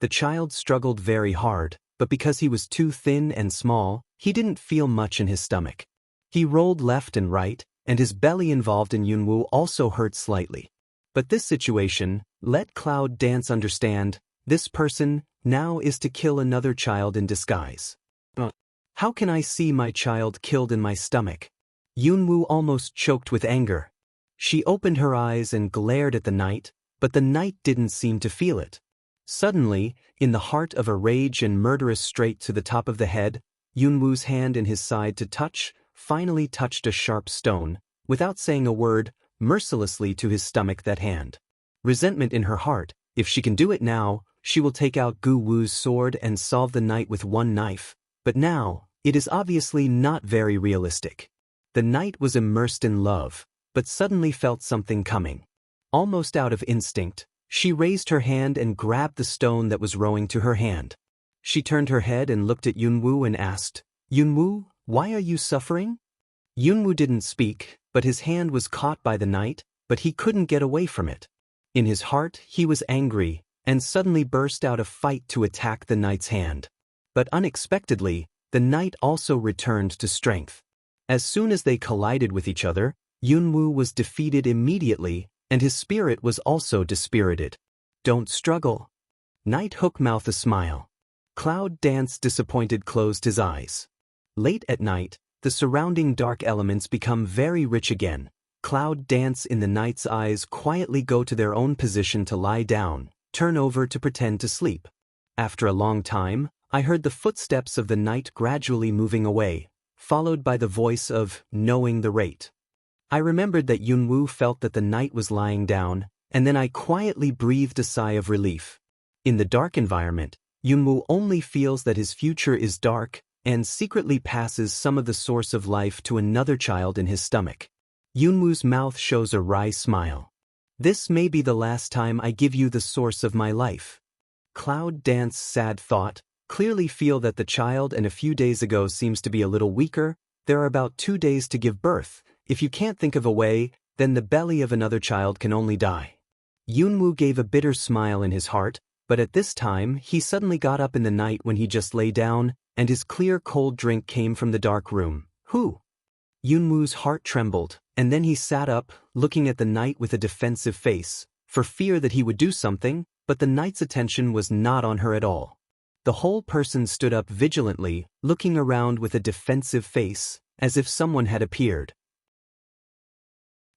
The child struggled very hard, but because he was too thin and small, he didn't feel much in his stomach. He rolled left and right, and his belly involved in Yunwoo also hurt slightly. But this situation, let Cloud Dance understand, this person now is to kill another child in disguise. How can I see my child killed in my stomach? Yunwoo almost choked with anger. She opened her eyes and glared at the knight, but the knight didn't seem to feel it. Suddenly, in the heart of a rage and murderous straight to the top of the head, Yunwoo's hand in his side to touch, finally touched a sharp stone, without saying a word, mercilessly to his stomach that hand. Resentment in her heart, if she can do it now, she will take out Gu Wu's sword and solve the knight with one knife, but now, it is obviously not very realistic. The knight was immersed in love, but suddenly felt something coming. Almost out of instinct, she raised her hand and grabbed the stone that was rowing to her hand. She turned her head and looked at Yunwoo and asked, "Yunwoo, why are you suffering?" Yunwoo didn't speak, but his hand was caught by the knight, but he couldn't get away from it. In his heart, he was angry, and suddenly burst out a fight to attack the knight's hand. But unexpectedly, the knight also returned to strength. As soon as they collided with each other, Yunwoo was defeated immediately, and his spirit was also dispirited. "Don't struggle." Knight Hook mouthed a smile. Cloud Dance disappointed closed his eyes. Late at night, the surrounding dark elements become very rich again. Cloud Dance in the knight's eyes quietly go to their own position to lie down, turn over to pretend to sleep. After a long time, I heard the footsteps of the knight gradually moving away, followed by the voice of knowing the rate. I remembered that Yunwoo felt that the knight was lying down, and then I quietly breathed a sigh of relief. In the dark environment, Yunwoo only feels that his future is dark, and secretly passes some of the source of life to another child in his stomach. Yunwoo's mouth shows a wry smile. "This may be the last time I give you the source of my life." Cloud Dance's sad thought, clearly feel that the child and a few days ago seems to be a little weaker. There are about 2 days to give birth. If you can't think of a way, then the belly of another child can only die. Yunwoo gave a bitter smile in his heart, but at this time he suddenly got up in the night when he just lay down, and his clear cold drink came from the dark room. "Who?" Yunwoo's heart trembled, and then he sat up, looking at the knight with a defensive face, for fear that he would do something, but the knight's attention was not on her at all. The whole person stood up vigilantly, looking around with a defensive face, as if someone had appeared.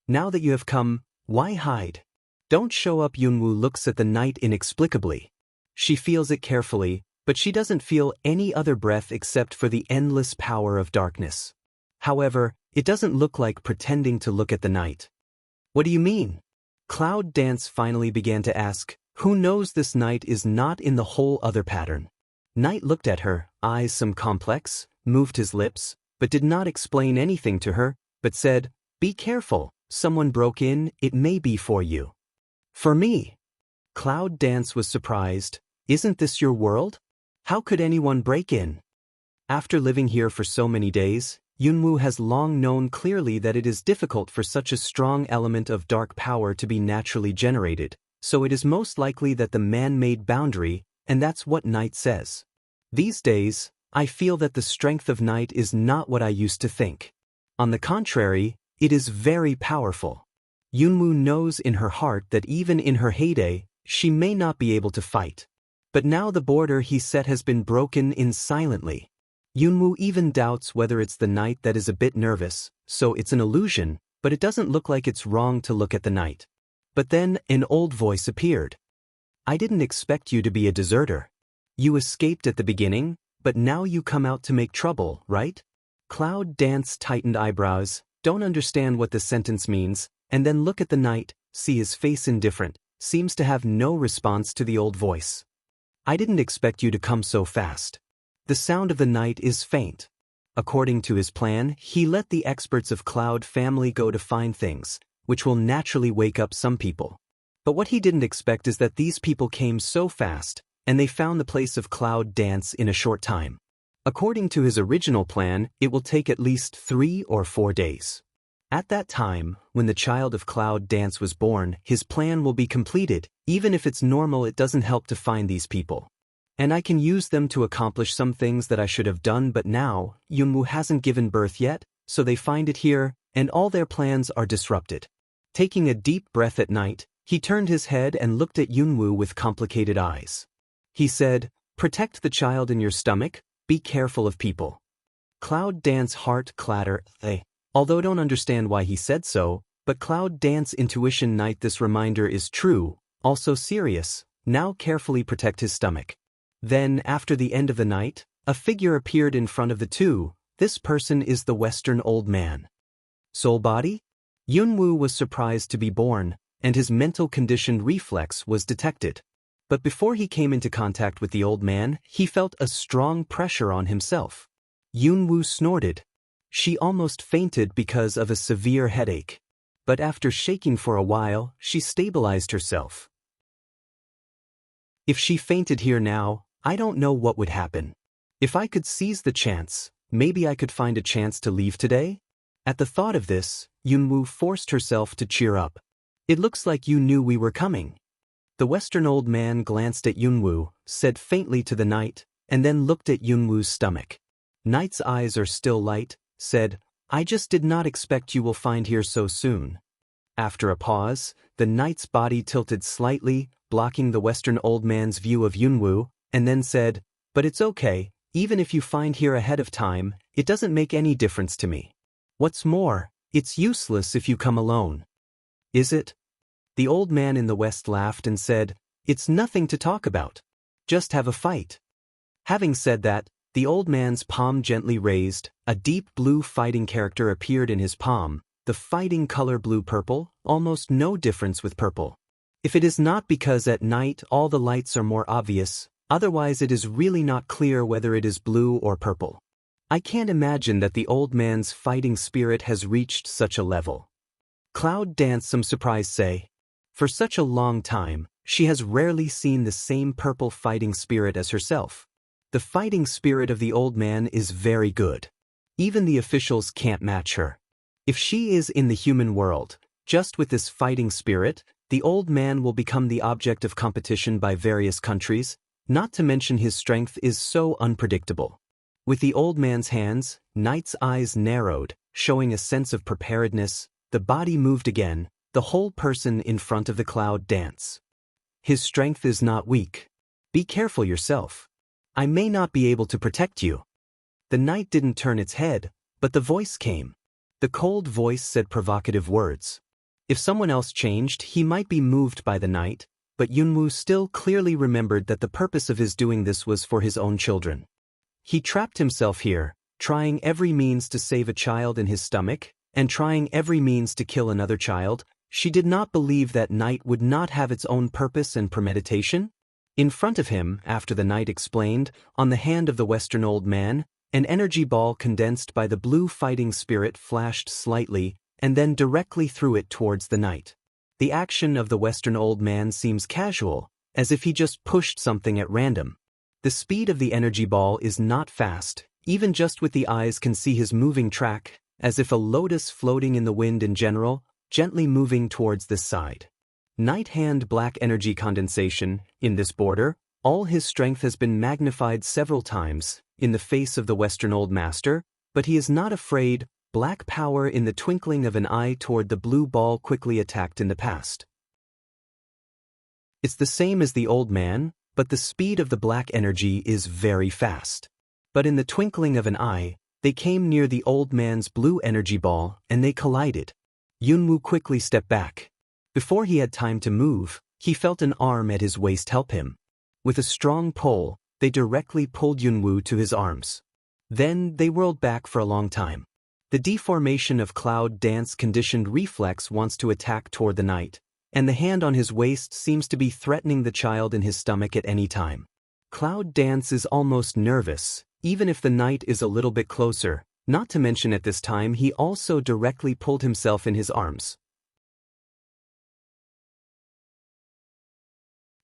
"Now that you have come, why hide? Don't show up." Yunwoo looks at the knight inexplicably. She feels it carefully, but she doesn't feel any other breath except for the endless power of darkness. However, it doesn't look like pretending to look at the knight. "What do you mean?" Cloud Dance finally began to ask. Who knows this knight is not in the whole other pattern. Knight looked at her, eyes some complex, moved his lips, but did not explain anything to her, but said, "Be careful, someone broke in, it may be for you." "For me?" Cloud Dance was surprised. "Isn't this your world? How could anyone break in?" After living here for so many days, Yunwoo has long known clearly that it is difficult for such a strong element of dark power to be naturally generated, so it is most likely that the man-made boundary, and that's what Knight says. These days, I feel that the strength of Knight is not what I used to think. On the contrary, it is very powerful. Yunwoo knows in her heart that even in her heyday, she may not be able to fight. But now the border he set has been broken in silently. Yunwoo even doubts whether it's the knight that is a bit nervous, so it's an illusion, but it doesn't look like it's wrong to look at the knight. But then an old voice appeared. "I didn't expect you to be a deserter. You escaped at the beginning, but now you come out to make trouble, right?" Cloud Dance tightened eyebrows, don't understand what the sentence means, and then look at the knight, see his face indifferent, seems to have no response to the old voice. "I didn't expect you to come so fast." The sound of the knight is faint. According to his plan, he let the experts of Cloud family go to find things, which will naturally wake up some people. But what he didn't expect is that these people came so fast, and they found the place of Cloud Dance in a short time. According to his original plan, it will take at least 3 or 4 days. At that time, when the child of Cloud Dance was born, his plan will be completed. Even if it's normal, it doesn't help to find these people. And I can use them to accomplish some things that I should have done, but now, Yunwoo hasn't given birth yet, so they find it here, and all their plans are disrupted. Taking a deep breath at night, he turned his head and looked at Yunwoo with complicated eyes. He said, "Protect the child in your stomach, be careful of people." Cloud Dance heart clatter, although don't understand why he said so, but Cloud Dance intuition night this reminder is true, also serious, now carefully protect his stomach. Then, after the end of the night, a figure appeared in front of the two. This person is the Western old man. Soul body? Yunwoo was surprised to be born, and his mental conditioned reflex was detected. But before he came into contact with the old man, he felt a strong pressure on himself. Yunwoo snorted. She almost fainted because of a severe headache. But after shaking for a while, she stabilized herself. If she fainted here now, I don't know what would happen. If I could seize the chance, maybe I could find a chance to leave today? At the thought of this, Yunwoo forced herself to cheer up. It looks like you knew we were coming. The Western old man glanced at Yunwoo, said faintly to the knight, and then looked at Yunwoo's stomach. Knight's eyes are still light, said, "I just did not expect you will find here so soon." After a pause, the knight's body tilted slightly, blocking the Western old man's view of Yunwoo, and then said, "But it's okay, even if you find here ahead of time, it doesn't make any difference to me. What's more, it's useless if you come alone." "Is it?" The old man in the West laughed and said, "It's nothing to talk about. Just have a fight." Having said that, the old man's palm gently raised, a deep blue fighting character appeared in his palm, the fighting color blue-purple, almost no difference with purple. If it is not because at night all the lights are more obvious, otherwise it is really not clear whether it is blue or purple. I can't imagine that the old man's fighting spirit has reached such a level. Cloud Dance some surprise say. For such a long time, she has rarely seen the same purple fighting spirit as herself. The fighting spirit of the old man is very good. Even the officials can't match her. If she is in the human world, just with this fighting spirit, the old man will become the object of competition by various countries, not to mention his strength is so unpredictable. With the old man's hands, Knight's eyes narrowed, showing a sense of preparedness, the body moved again, the whole person in front of the Cloud Dance. His strength is not weak. Be careful yourself. I may not be able to protect you. The knight didn't turn its head, but the voice came. The cold voice said provocative words. If someone else changed, he might be moved by the knight, but Yunwoo still clearly remembered that the purpose of his doing this was for his own children. He trapped himself here, trying every means to save a child in his stomach, and trying every means to kill another child. She did not believe that night would not have its own purpose and premeditation. In front of him, after the knight explained, on the hand of the Western old man, an energy ball condensed by the blue fighting spirit flashed slightly, and then directly threw it towards the knight. The action of the Western old man seems casual, as if he just pushed something at random. The speed of the energy ball is not fast, even just with the eyes can see his moving track, as if a lotus floating in the wind in general, gently moving towards this side. Night hand black energy condensation, in this border, all his strength has been magnified several times, in the face of the Western old master, but he is not afraid. Black power in the twinkling of an eye toward the blue ball quickly attacked in the past. It's the same as the old man, but the speed of the black energy is very fast. But in the twinkling of an eye, they came near the old man's blue energy ball, and they collided. Yunwoo quickly stepped back. Before he had time to move, he felt an arm at his waist help him. With a strong pull, they directly pulled Yunwoo to his arms. Then they whirled back for a long time. The deformation of Cloud Dance conditioned reflex wants to attack toward the knight, and the hand on his waist seems to be threatening the child in his stomach at any time. Cloud Dance is almost nervous, even if the knight is a little bit closer, not to mention at this time he also directly pulled himself in his arms.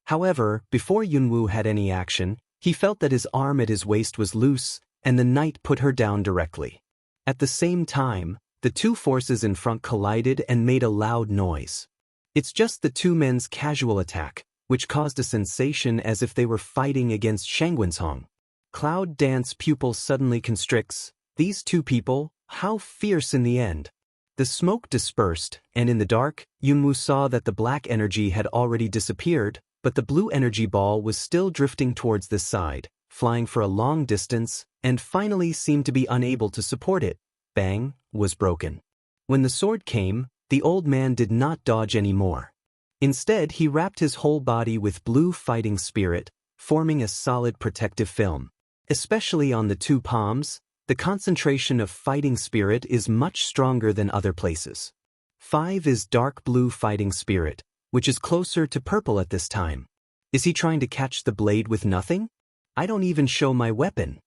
However, before Yunwoo had any action, he felt that his arm at his waist was loose, and the knight put her down directly. At the same time, the two forces in front collided and made a loud noise. It's just the two men's casual attack, which caused a sensation as if they were fighting against Shangwenshong. Cloud Dance pupil suddenly constricts. These two people, how fierce in the end. The smoke dispersed, and in the dark, Yunwoo saw that the black energy had already disappeared, but the blue energy ball was still drifting towards this side, flying for a long distance, and finally seemed to be unable to support it. Bang, was broken. When the sword came, the old man did not dodge anymore. Instead, he wrapped his whole body with blue fighting spirit, forming a solid protective film. Especially on the two palms, the concentration of fighting spirit is much stronger than other places. 5 is dark blue fighting spirit, which is closer to purple at this time. Is he trying to catch the blade with nothing? I don't even show my weapon.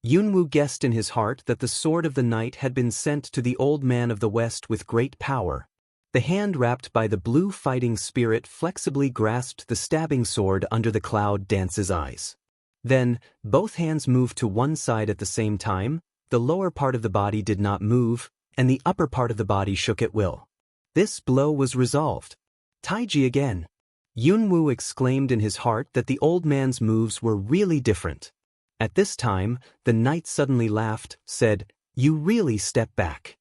Yunwoo guessed in his heart that the sword of the night had been sent to the old man of the west with great power. The hand wrapped by the blue fighting spirit flexibly grasped the stabbing sword under the Cloud Dance's eyes. Then, both hands moved to one side at the same time, the lower part of the body did not move, and the upper part of the body shook at will. This blow was resolved. Taiji again. Yunwoo exclaimed in his heart that the old man's moves were really different. At this time, the knight suddenly laughed, said, "You really step back."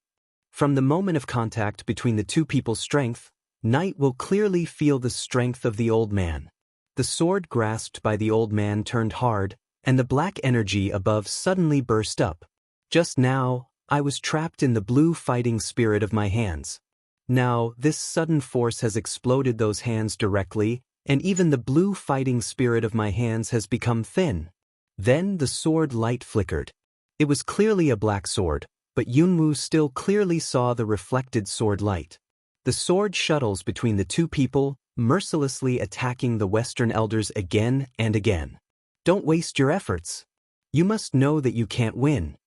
From the moment of contact between the two people's strength, Knight will clearly feel the strength of the old man. The sword grasped by the old man turned hard, and the black energy above suddenly burst up. Just now, I was trapped in the blue fighting spirit of my hands. Now, this sudden force has exploded those hands directly, and even the blue fighting spirit of my hands has become thin. Then the sword light flickered. It was clearly a black sword, but Yunwoo still clearly saw the reflected sword light. The sword shuttles between the two people, mercilessly attacking the Western elders again and again. Don't waste your efforts. You must know that you can't win.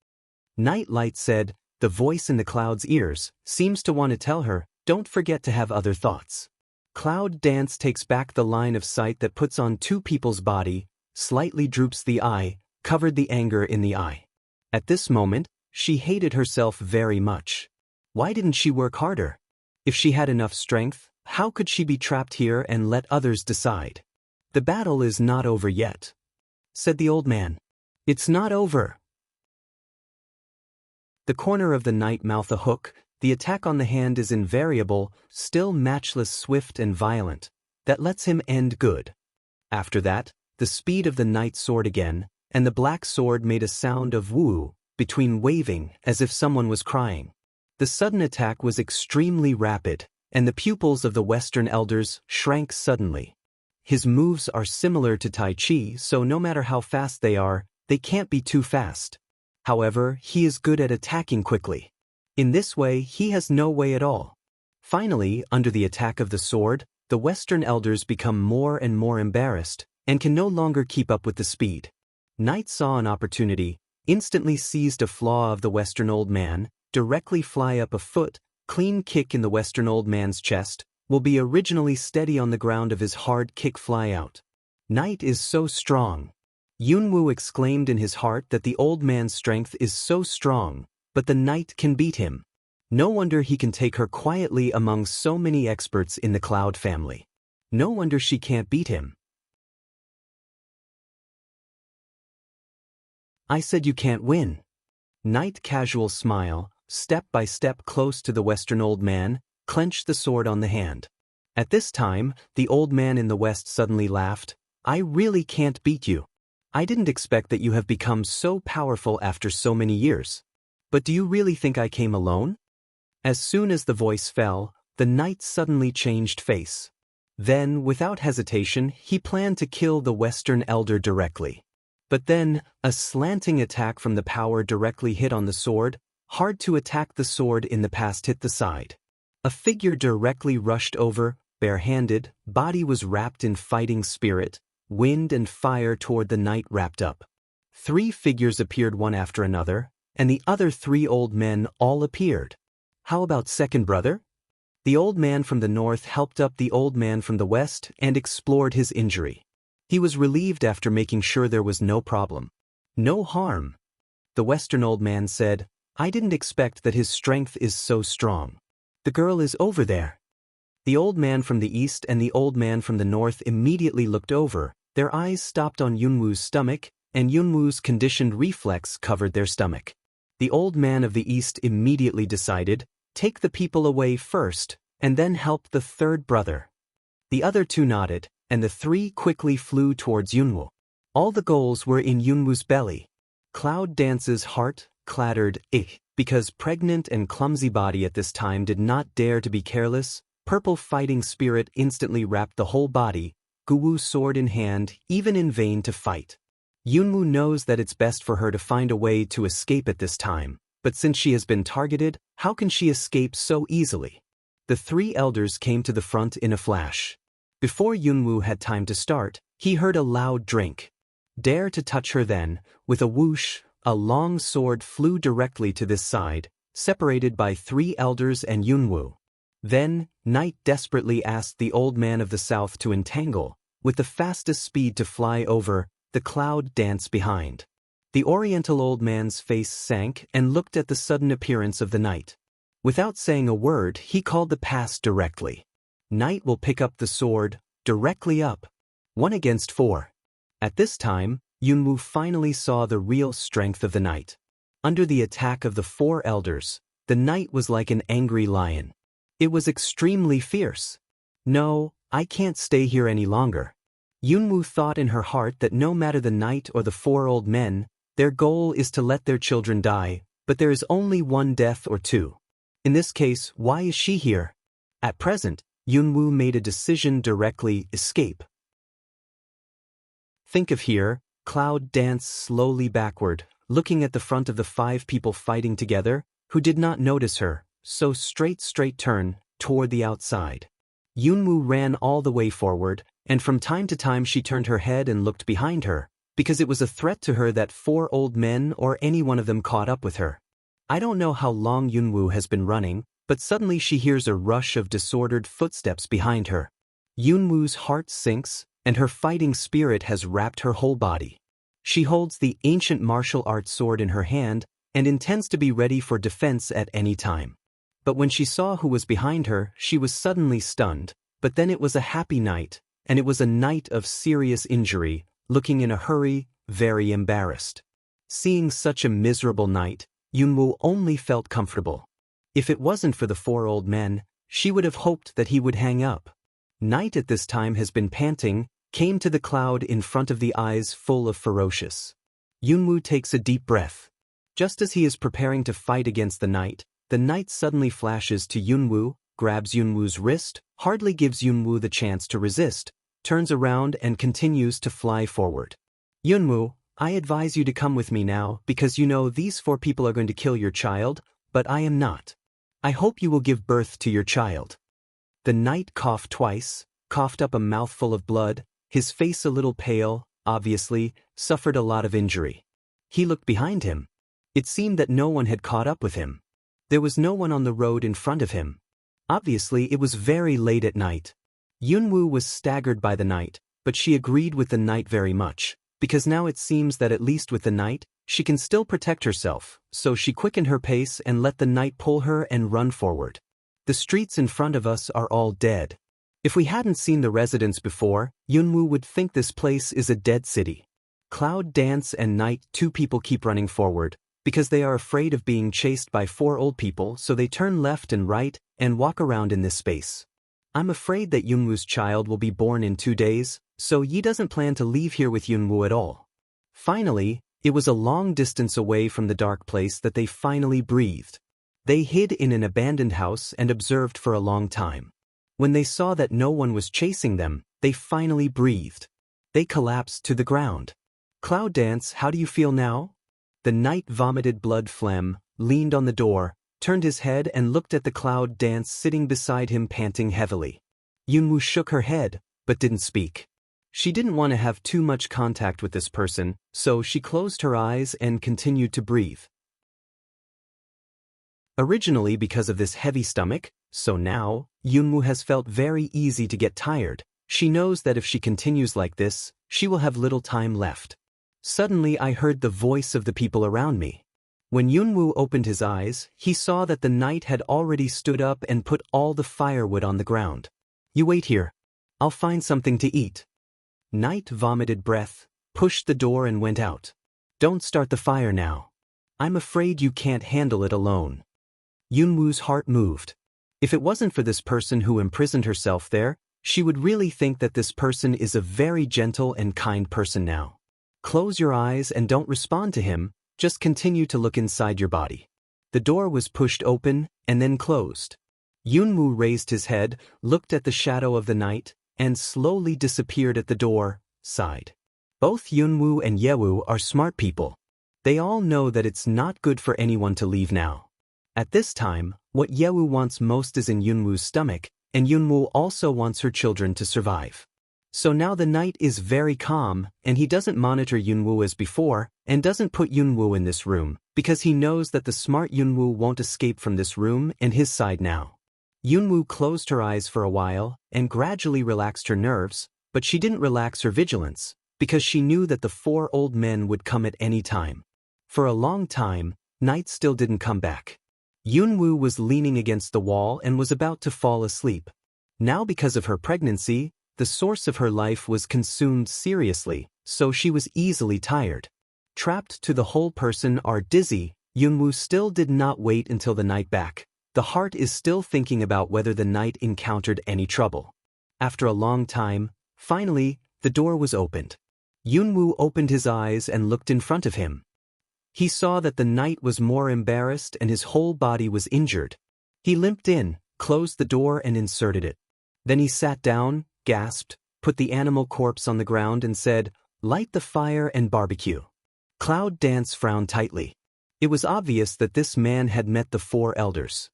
Nightlight said, the voice in the cloud's ears, seems to want to tell her, don't forget to have other thoughts. Cloud Dance takes back the line of sight that puts on two people's body, slightly droops the eye, covered the anger in the eye. At this moment, she hated herself very much. Why didn't she work harder? If she had enough strength, how could she be trapped here and let others decide? The battle is not over yet, said the old man. It's not over. The corner of the knight mouth a hook, the attack on the hand is invariable, still matchless, swift and violent. That lets him end good. After that, the speed of the knight's sword again, and the black sword made a sound of woo, between waving, as if someone was crying. The sudden attack was extremely rapid, and the pupils of the Western elders shrank suddenly. His moves are similar to Tai Chi, so no matter how fast they are, they can't be too fast. However, he is good at attacking quickly. In this way, he has no way at all. Finally, under the attack of the sword, the Western elders become more and more embarrassed, and can no longer keep up with the speed. Knight saw an opportunity, instantly seized a flaw of the Western old man, directly fly up a foot, clean kick in the Western old man's chest, will be originally steady on the ground of his hard kick fly out. Knight is so strong. Yunwoo exclaimed in his heart that the old man's strength is so strong, but the knight can beat him. No wonder he can take her quietly among so many experts in the Cloud family. No wonder she can't beat him. I said you can't win. Knight casual smile, step by step close to the Western old man, clenched the sword on the hand. At this time, the old man in the west suddenly laughed. I really can't beat you. I didn't expect that you have become so powerful after so many years. But do you really think I came alone? As soon as the voice fell, the knight suddenly changed face. Then, without hesitation, he planned to kill the Western elder directly. But then, a slanting attack from the power directly hit on the sword, hard to attack the sword in the past hit the side. A figure directly rushed over, barehanded, body was wrapped in fighting spirit, wind and fire toward the knight wrapped up. 3 figures appeared one after another, and the other 3 old men all appeared. How about second brother? The old man from the north helped up the old man from the west and explored his injury. He was relieved after making sure there was no problem. No harm. The Western old man said, I didn't expect that his strength is so strong. The girl is over there. The old man from the east and the old man from the north immediately looked over, their eyes stopped on Yunwoo's stomach, and Yunwoo's conditioned reflex covered their stomach. The old man of the east immediately decided, take the people away first, and then help the third brother. The other two nodded, and the three quickly flew towards Yunwoo. All the goals were in Yunwoo's belly. Cloud Dance's heart clattered, because pregnant and clumsy body at this time did not dare to be careless. Purple fighting spirit instantly wrapped the whole body, Guwoo sword in hand, even in vain to fight. Yunwoo knows that it's best for her to find a way to escape at this time, but since she has been targeted, how can she escape so easily? The three elders came to the front in a flash. Before Yunwoo had time to start, he heard a loud drink. Dare to touch her then, with a whoosh, a long sword flew directly to this side, separated by three elders and Yunwoo. Then, Night desperately asked the old man of the south to entangle, with the fastest speed to fly over, the Cloud Dance behind. The oriental old man's face sank and looked at the sudden appearance of the Night. Without saying a word, he called the pass directly. Night will pick up the sword, directly up. 1 against 4. At this time, Yunwoo finally saw the real strength of the Night. Under the attack of the 4 elders, the Night was like an angry lion. It was extremely fierce. No, I can't stay here any longer. Yunwoo thought in her heart that no matter the Night or the 4 old men, their goal is to let their children die, but there is only one death or two. In this case, why is she here? At present, Yunwoo made a decision directly, escape. Think of here, Cloud danced slowly backward, looking at the front of the 5 people fighting together, who did not notice her, so straight turn, toward the outside. Yunwoo ran all the way forward, and from time to time she turned her head and looked behind her, because it was a threat to her that 4 old men or any one of them caught up with her. I don't know how long Yunwoo has been running, but suddenly she hears a rush of disordered footsteps behind her. Yunwoo's heart sinks, and her fighting spirit has wrapped her whole body. She holds the ancient martial arts sword in her hand and intends to be ready for defense at any time. But when she saw who was behind her, she was suddenly stunned, but then it was a happy Night, and it was a Night of serious injury, looking in a hurry, very embarrassed. Seeing such a miserable Night, Yunwoo only felt comfortable. If it wasn't for the 4 old men, she would have hoped that he would hang up. Night at this time has been panting, came to the cloud in front of the eyes full of ferocious. Yunwoo takes a deep breath. Just as he is preparing to fight against the Night suddenly flashes to Yunwoo, grabs Yunwoo's wrist, hardly gives Yunwoo the chance to resist, turns around and continues to fly forward. Yunwoo, I advise you to come with me now because you know these 4 people are going to kill your child, but I am not. I hope you will give birth to your child. The Night coughed twice, coughed up a mouthful of blood, his face a little pale, obviously, suffered a lot of injury. He looked behind him. It seemed that no one had caught up with him. There was no one on the road in front of him. Obviously, it was very late at night. Yunwoo was staggered by the Night, but she agreed with the Night very much, because now it seems that at least with the Night, she can still protect herself, so she quickened her pace and let the Night pull her and run forward. The streets in front of us are all dead. If we hadn't seen the residents before, Yunwoo would think this place is a dead city. Cloud Dance and Night, 2 people keep running forward, because they are afraid of being chased by 4 old people, so they turn left and right and walk around in this space. I'm afraid that Yunwoo's child will be born in 2 days, so Yi doesn't plan to leave here with Yunwoo at all. Finally, it was a long distance away from the dark place that they finally breathed. They hid in an abandoned house and observed for a long time. When they saw that no one was chasing them, they finally breathed. They collapsed to the ground. Cloud Dance, how do you feel now? The Night vomited blood phlegm, leaned on the door, turned his head and looked at the Cloud Dance sitting beside him panting heavily. Yunwoo shook her head, but didn't speak. She didn't want to have too much contact with this person, so she closed her eyes and continued to breathe. Originally because of this heavy stomach, so now, Yunwoo has felt very easy to get tired. She knows that if she continues like this, she will have little time left. Suddenly I heard the voice of the people around me. When Yunwoo opened his eyes, he saw that the Night had already stood up and put all the firewood on the ground. You wait here. I'll find something to eat. Night vomited breath, pushed the door and went out. Don't start the fire now. I'm afraid you can't handle it alone. Yunwoo's heart moved. If it wasn't for this person who imprisoned herself there, she would really think that this person is a very gentle and kind person now. Close your eyes and don't respond to him, just continue to look inside your body. The door was pushed open and then closed. Yunwoo raised his head, looked at the shadow of the night, and slowly disappeared at the door, sighed. Both Yunwoo and Yewoo are smart people. They all know that it's not good for anyone to leave now. At this time, what Yewoo wants most is in Yunwoo's stomach, and Yunwoo also wants her children to survive. So now the night is very calm, and he doesn't monitor Yunwoo as before, and doesn't put Yunwoo in this room, because he knows that the smart Yunwoo won't escape from this room and his side now. Yunwoo closed her eyes for a while, and gradually relaxed her nerves, but she didn't relax her vigilance, because she knew that the 4 old men would come at any time. For a long time, Night still didn't come back. Yunwoo was leaning against the wall and was about to fall asleep. Now because of her pregnancy, the source of her life was consumed seriously, so she was easily tired. Trapped to the whole person are dizzy, Yunwoo still did not wait until the night back. The heart is still thinking about whether the night encountered any trouble. After a long time, finally, the door was opened. Yunwoo opened his eyes and looked in front of him. He saw that the night was more embarrassed and his whole body was injured. He limped in, closed the door and inserted it. Then he sat down, gasped, put the animal corpse on the ground and said, "Light the fire and barbecue." Cloud Dance frowned tightly. It was obvious that this man had met the 4 elders.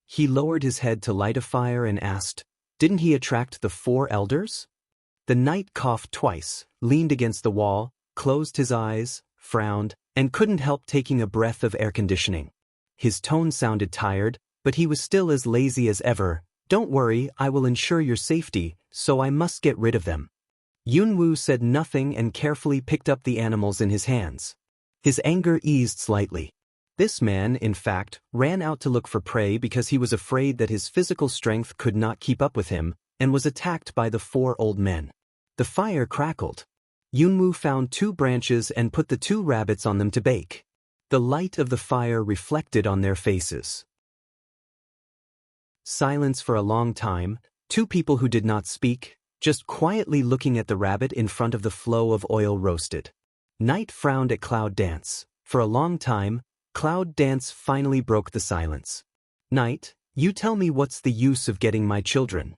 He lowered his head to light a fire and asked, "Didn't he attract the 4 elders?" The knight coughed twice, leaned against the wall, closed his eyes, frowned, and couldn't help taking a breath of air conditioning. His tone sounded tired, but he was still as lazy as ever. "Don't worry, I will ensure your safety, so I must get rid of them." Yunwoo said nothing and carefully picked up the animals in his hands. His anger eased slightly. This man, in fact, ran out to look for prey because he was afraid that his physical strength could not keep up with him, and was attacked by the 4 old men. The fire crackled. Yunwoo found 2 branches and put the 2 rabbits on them to bake. The light of the fire reflected on their faces. Silence for a long time, 2 people who did not speak, just quietly looking at the rabbit in front of the flow of oil roasted. Night frowned at Cloud Dance. For a long time, Cloud Dance finally broke the silence. "Night, you tell me what's the use of getting my children?"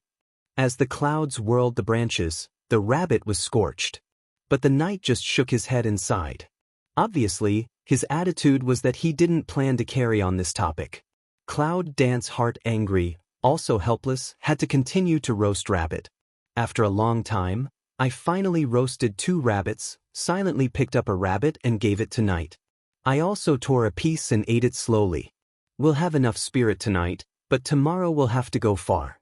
As the clouds whirled the branches, the rabbit was scorched. But the knight just shook his head and sighed. Obviously, his attitude was that he didn't plan to carry on this topic. Cloud Dance, heart angry, also helpless, had to continue to roast rabbit. After a long time, I finally roasted 2 rabbits, silently picked up a rabbit and gave it to Night. I also tore a piece and ate it slowly. We'll have enough spirit tonight, but tomorrow we'll have to go far.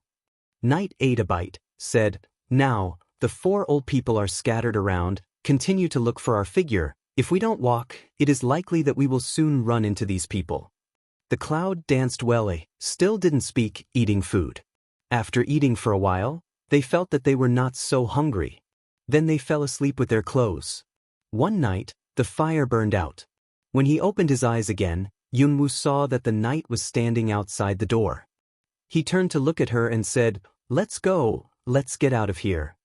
Night ate a bite, said, "Now, the 4 old people are scattered around, continue to look for our figure. If we don't walk, it is likely that we will soon run into these people." The Cloud danced well, still didn't speak, eating food. After eating for a while, they felt that they were not so hungry. Then they fell asleep with their clothes. One night, the fire burned out. When he opened his eyes again, Yunwoo saw that the knight was standing outside the door. He turned to look at her and said, "Let's go, let's get out of here."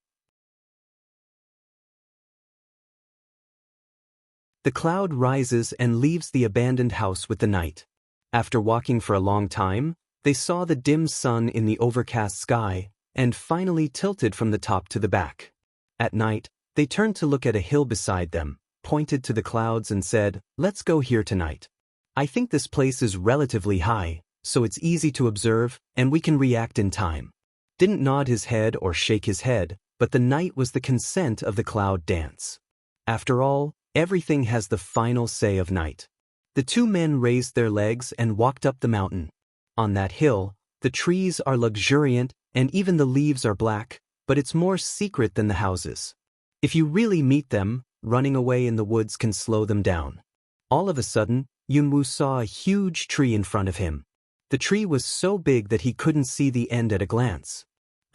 The cloud rises and leaves the abandoned house with the night. After walking for a long time, they saw the dim sun in the overcast sky, and finally tilted from the top to the back. At night, they turned to look at a hill beside them, pointed to the clouds and said, "Let's go here tonight. I think this place is relatively high, so it's easy to observe, and we can react in time." Didn't nod his head or shake his head, but the night was the consent of the Cloud Dance. After all, everything has the final say of Night. The 2 men raised their legs and walked up the mountain. On that hill, the trees are luxuriant and even the leaves are black, but it's more secret than the houses. If you really meet them, running away in the woods can slow them down. All of a sudden, Yunwoo saw a huge tree in front of him. The tree was so big that he couldn't see the end at a glance.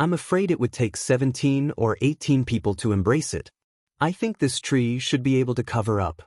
I'm afraid it would take 17 or 18 people to embrace it. I think this tree should be able to cover up.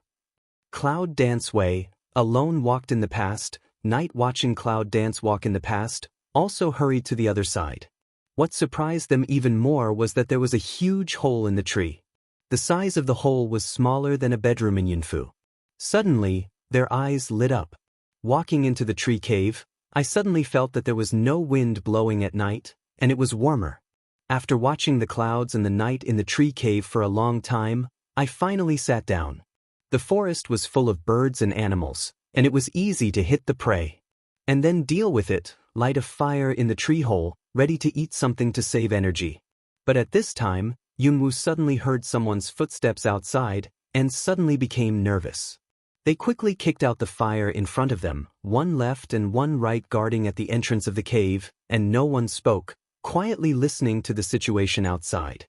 Cloud Dance Way, alone walked in the past. Night, watching Cloud Dance walk in the past, also hurried to the other side. What surprised them even more was that there was a huge hole in the tree. The size of the hole was smaller than a bedroom in Yunfu. Suddenly, their eyes lit up. Walking into the tree cave, I suddenly felt that there was no wind blowing at night, and it was warmer. After watching the clouds and the night in the tree cave for a long time, I finally sat down. The forest was full of birds and animals, and it was easy to hit the prey. And then deal with it, light a fire in the tree hole, ready to eat something to save energy. But at this time, Yunwoo suddenly heard someone's footsteps outside, and suddenly became nervous. They quickly kicked out the fire in front of them, one left and one right guarding at the entrance of the cave, and no one spoke, quietly listening to the situation outside.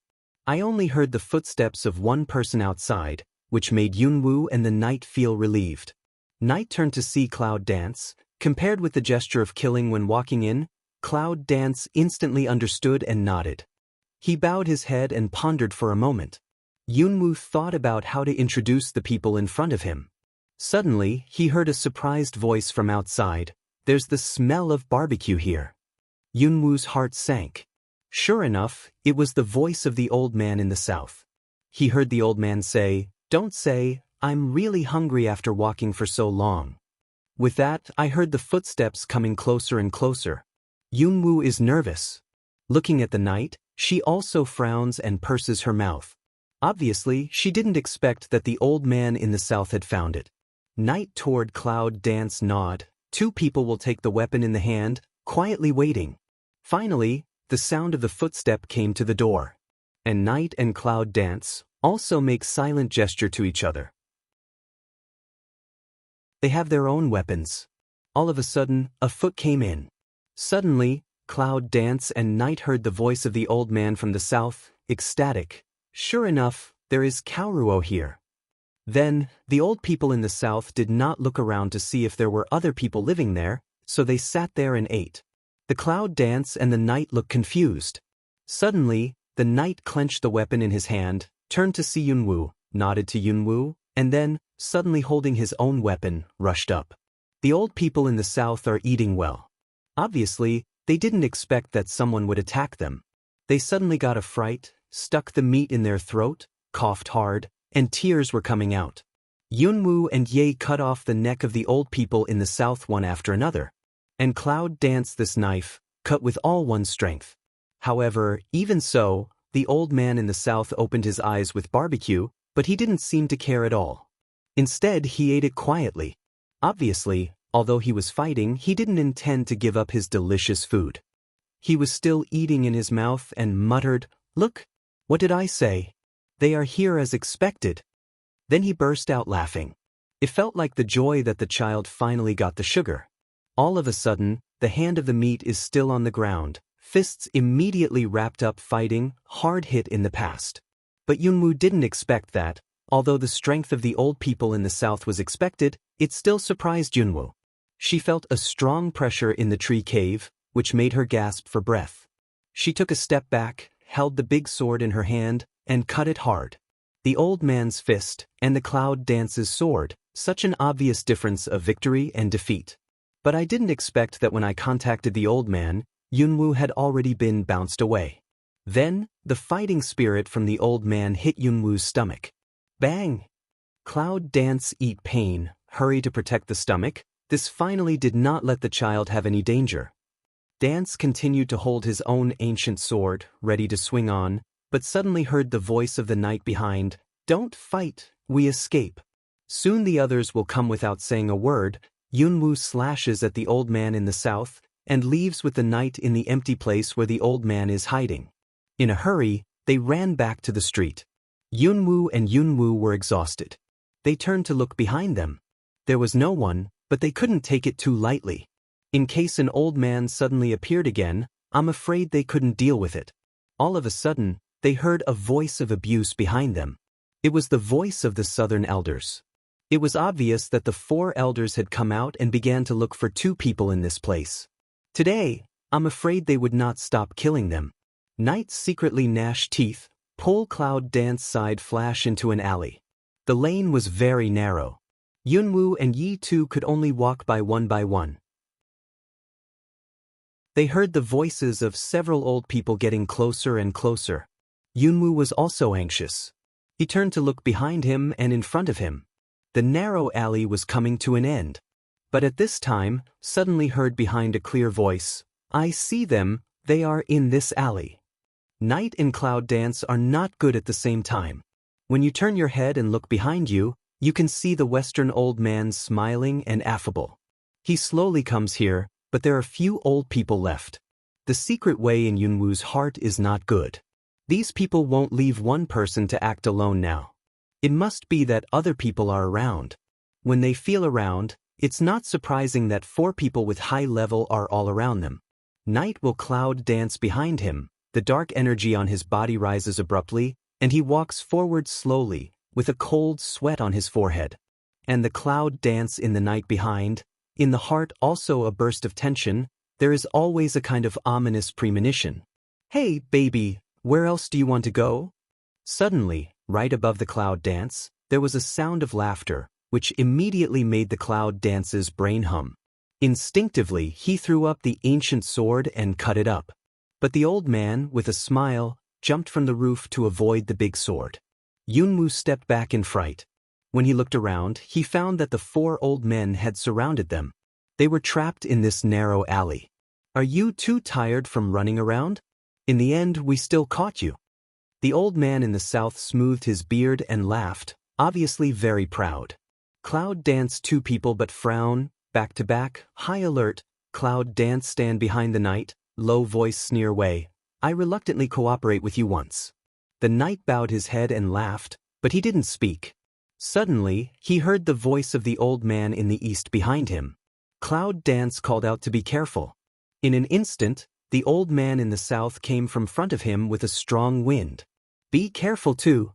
I only heard the footsteps of one person outside, which made Yunwoo and the Knight feel relieved. Knight turned to see Cloud Dance. Compared with the gesture of killing when walking in, Cloud Dance instantly understood and nodded. He bowed his head and pondered for a moment. Yunwoo thought about how to introduce the people in front of him. Suddenly, he heard a surprised voice from outside. "There's the smell of barbecue here." Yunwoo's heart sank. Sure enough, it was the voice of the old man in the south. He heard the old man say, "Don't say, I'm really hungry after walking for so long." With that, I heard the footsteps coming closer and closer. Yunwoo is nervous. Looking at the Knight, she also frowns and purses her mouth. Obviously, she didn't expect that the old man in the south had found it. Knight toward Cloud Dance nod. Two people will take the weapon in the hand, quietly waiting. Finally, the sound of the footstep came to the door. And Knight and Cloud Dance also make silent gesture to each other. They have their own weapons. All of a sudden, a foot came in. Suddenly, Cloud Dance and Knight heard the voice of the old man from the south, ecstatic. Sure enough, there is Kauruo here. Then, the old people in the south did not look around to see if there were other people living there, so they sat there and ate. The Cloud Dance and the Knight looked confused. Suddenly, the Knight clenched the weapon in his hand, turned to see Yunwoo, nodded to Yunwoo, and then, suddenly holding his own weapon, rushed up. The old people in the south are eating well. Obviously, they didn't expect that someone would attack them. They suddenly got a fright, stuck the meat in their throat, coughed hard, and tears were coming out. Yunwoo and Ye cut off the neck of the old people in the south one after another. And Cloud Dance this knife, cut with all one's strength. However, even so, the old man in the south opened his eyes with barbecue, but he didn't seem to care at all. Instead, he ate it quietly. Obviously, although he was fighting, he didn't intend to give up his delicious food. He was still eating in his mouth and muttered, "Look, what did I say? They are here as expected." Then he burst out laughing. It felt like the joy that the child finally got the sugar. All of a sudden, the hand of the meat is still on the ground, fists immediately wrapped up fighting, hard hit in the past. But Yunwoo didn't expect that. Although the strength of the old people in the south was expected, it still surprised Yunwoo. She felt a strong pressure in the tree cave, which made her gasp for breath. She took a step back, held the big sword in her hand, and cut it hard. The old man's fist, and the Cloud Dance's sword, such an obvious difference of victory and defeat. But I didn't expect that when I contacted the old man, Yunwoo had already been bounced away. Then, the fighting spirit from the old man hit Yunwoo's stomach. Bang! Cloud Dance eat pain, hurry to protect the stomach. This finally did not let the child have any danger. Dance continued to hold his own ancient sword, ready to swing on, but suddenly heard the voice of the Knight behind. "Don't fight, we escape." Soon the others will come without saying a word. Yunwoo slashes at the old man in the south, and leaves with the Knight in the empty place where the old man is hiding. In a hurry, they ran back to the street. Yunwoo were exhausted. They turned to look behind them. There was no one, but they couldn't take it too lightly. In case an old man suddenly appeared again, I'm afraid they couldn't deal with it. All of a sudden, they heard a voice of abuse behind them. It was the voice of the southern elders. It was obvious that the 4 elders had come out and began to look for 2 people in this place. Today, I'm afraid they would not stop killing them. Night secretly gnashed teeth, pull Cloud Dance side flash into an alley. The lane was very narrow. Yunwoo and Yi Tu could only walk by one. They heard the voices of several old people getting closer and closer. Yunwoo was also anxious. He turned to look behind him and in front of him. The narrow alley was coming to an end. But at this time, suddenly heard behind a clear voice, "I see them, they are in this alley." Night and Cloud Dance are not good at the same time. When you turn your head and look behind you, you can see the Western old man smiling and affable. He slowly comes here, but there are few old people left. The secret way in Yunwoo's heart is not good. These people won't leave one person to act alone now. It must be that other people are around. When they feel around, it's not surprising that 4 people with high level are all around them. Night will Cloud Dance behind him, the dark energy on his body rises abruptly, and he walks forward slowly, with a cold sweat on his forehead. And the Cloud Dance in the night behind, in the heart also a burst of tension, there is always a kind of ominous premonition. "Hey, baby, where else do you want to go?" Suddenly, right above the Cloud Dance, there was a sound of laughter, which immediately made the Cloud Dance's brain hum. Instinctively, he threw up the ancient sword and cut it up. But the old man, with a smile, jumped from the roof to avoid the big sword. Yunwoo stepped back in fright. When he looked around, he found that the 4 old men had surrounded them. They were trapped in this narrow alley. "Are you too tired from running around? In the end, we still caught you." The old man in the south smoothed his beard and laughed, obviously very proud. Cloud Dance 2 people but frown, back to back, high alert. Cloud Dance stand behind the night, low voice sneer way. "I reluctantly cooperate with you once." The knight bowed his head and laughed, but he didn't speak. Suddenly, he heard the voice of the old man in the east behind him. Cloud Dance called out to be careful. In an instant, the old man in the south came from front of him with a strong wind. "Be careful too,"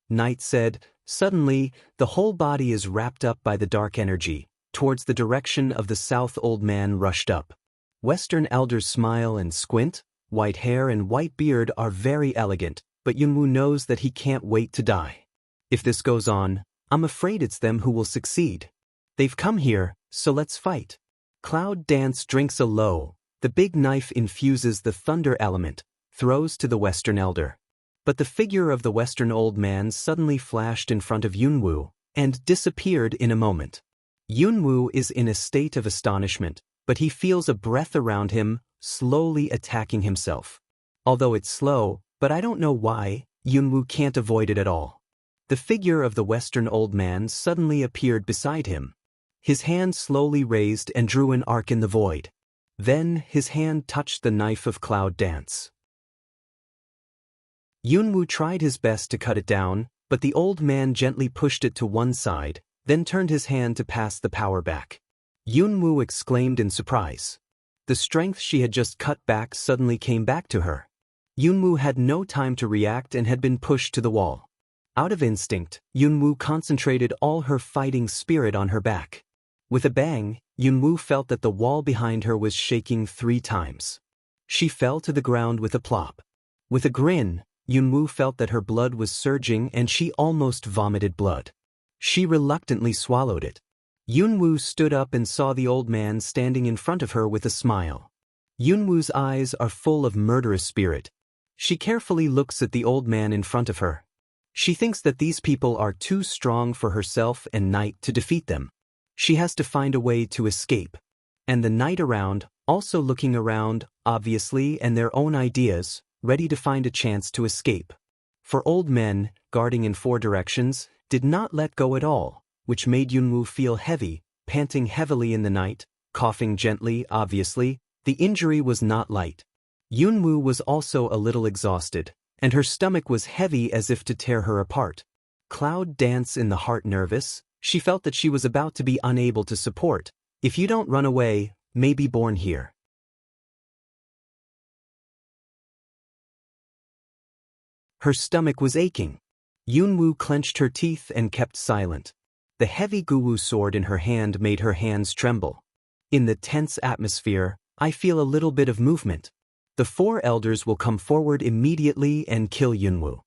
Night said. Suddenly, the whole body is wrapped up by the dark energy. Towards the direction of the south old man rushed up. Western elders smile and squint. White hair and white beard are very elegant, but Yunwoo knows that he can't wait to die. If this goes on, I'm afraid it's them who will succeed. They've come here, so let's fight. Cloud Dance drinks a low. The big knife infuses the thunder element, throws to the Western elder. But the figure of the Western old man suddenly flashed in front of Yunwoo, and disappeared in a moment. Yunwoo is in a state of astonishment, but he feels a breath around him, slowly attacking himself. Although it's slow, but I don't know why, Yunwoo can't avoid it at all. The figure of the Western old man suddenly appeared beside him. His hand slowly raised and drew an arc in the void. Then his hand touched the knife of Cloud Dance. Yunwoo tried his best to cut it down, but the old man gently pushed it to one side, then turned his hand to pass the power back. Yunwoo exclaimed in surprise. The strength she had just cut back suddenly came back to her. Yunwoo had no time to react and had been pushed to the wall. Out of instinct, Yunwoo concentrated all her fighting spirit on her back. With a bang, Yunwoo felt that the wall behind her was shaking 3 times. She fell to the ground with a plop. With a grin, Yunwoo felt that her blood was surging and she almost vomited blood. She reluctantly swallowed it. Yunwoo stood up and saw the old man standing in front of her with a smile. Yunwoo's eyes are full of murderous spirit. She carefully looks at the old man in front of her. She thinks that these people are too strong for herself and Night to defeat them. She has to find a way to escape. And the Night around, also looking around, obviously, and their own ideas, ready to find a chance to escape. For old men, guarding in 4 directions, did not let go at all, which made Yunwoo feel heavy, panting heavily in the night, coughing gently, obviously. The injury was not light. Yunwoo was also a little exhausted, and her stomach was heavy as if to tear her apart. Cloud Dance in the heart nervous, she felt that she was about to be unable to support. If you don't run away, may be born here. Her stomach was aching. Yunwoo clenched her teeth and kept silent. The heavy Guwu sword in her hand made her hands tremble. In the tense atmosphere, I feel a little bit of movement. The four elders will come forward immediately and kill Yunwoo.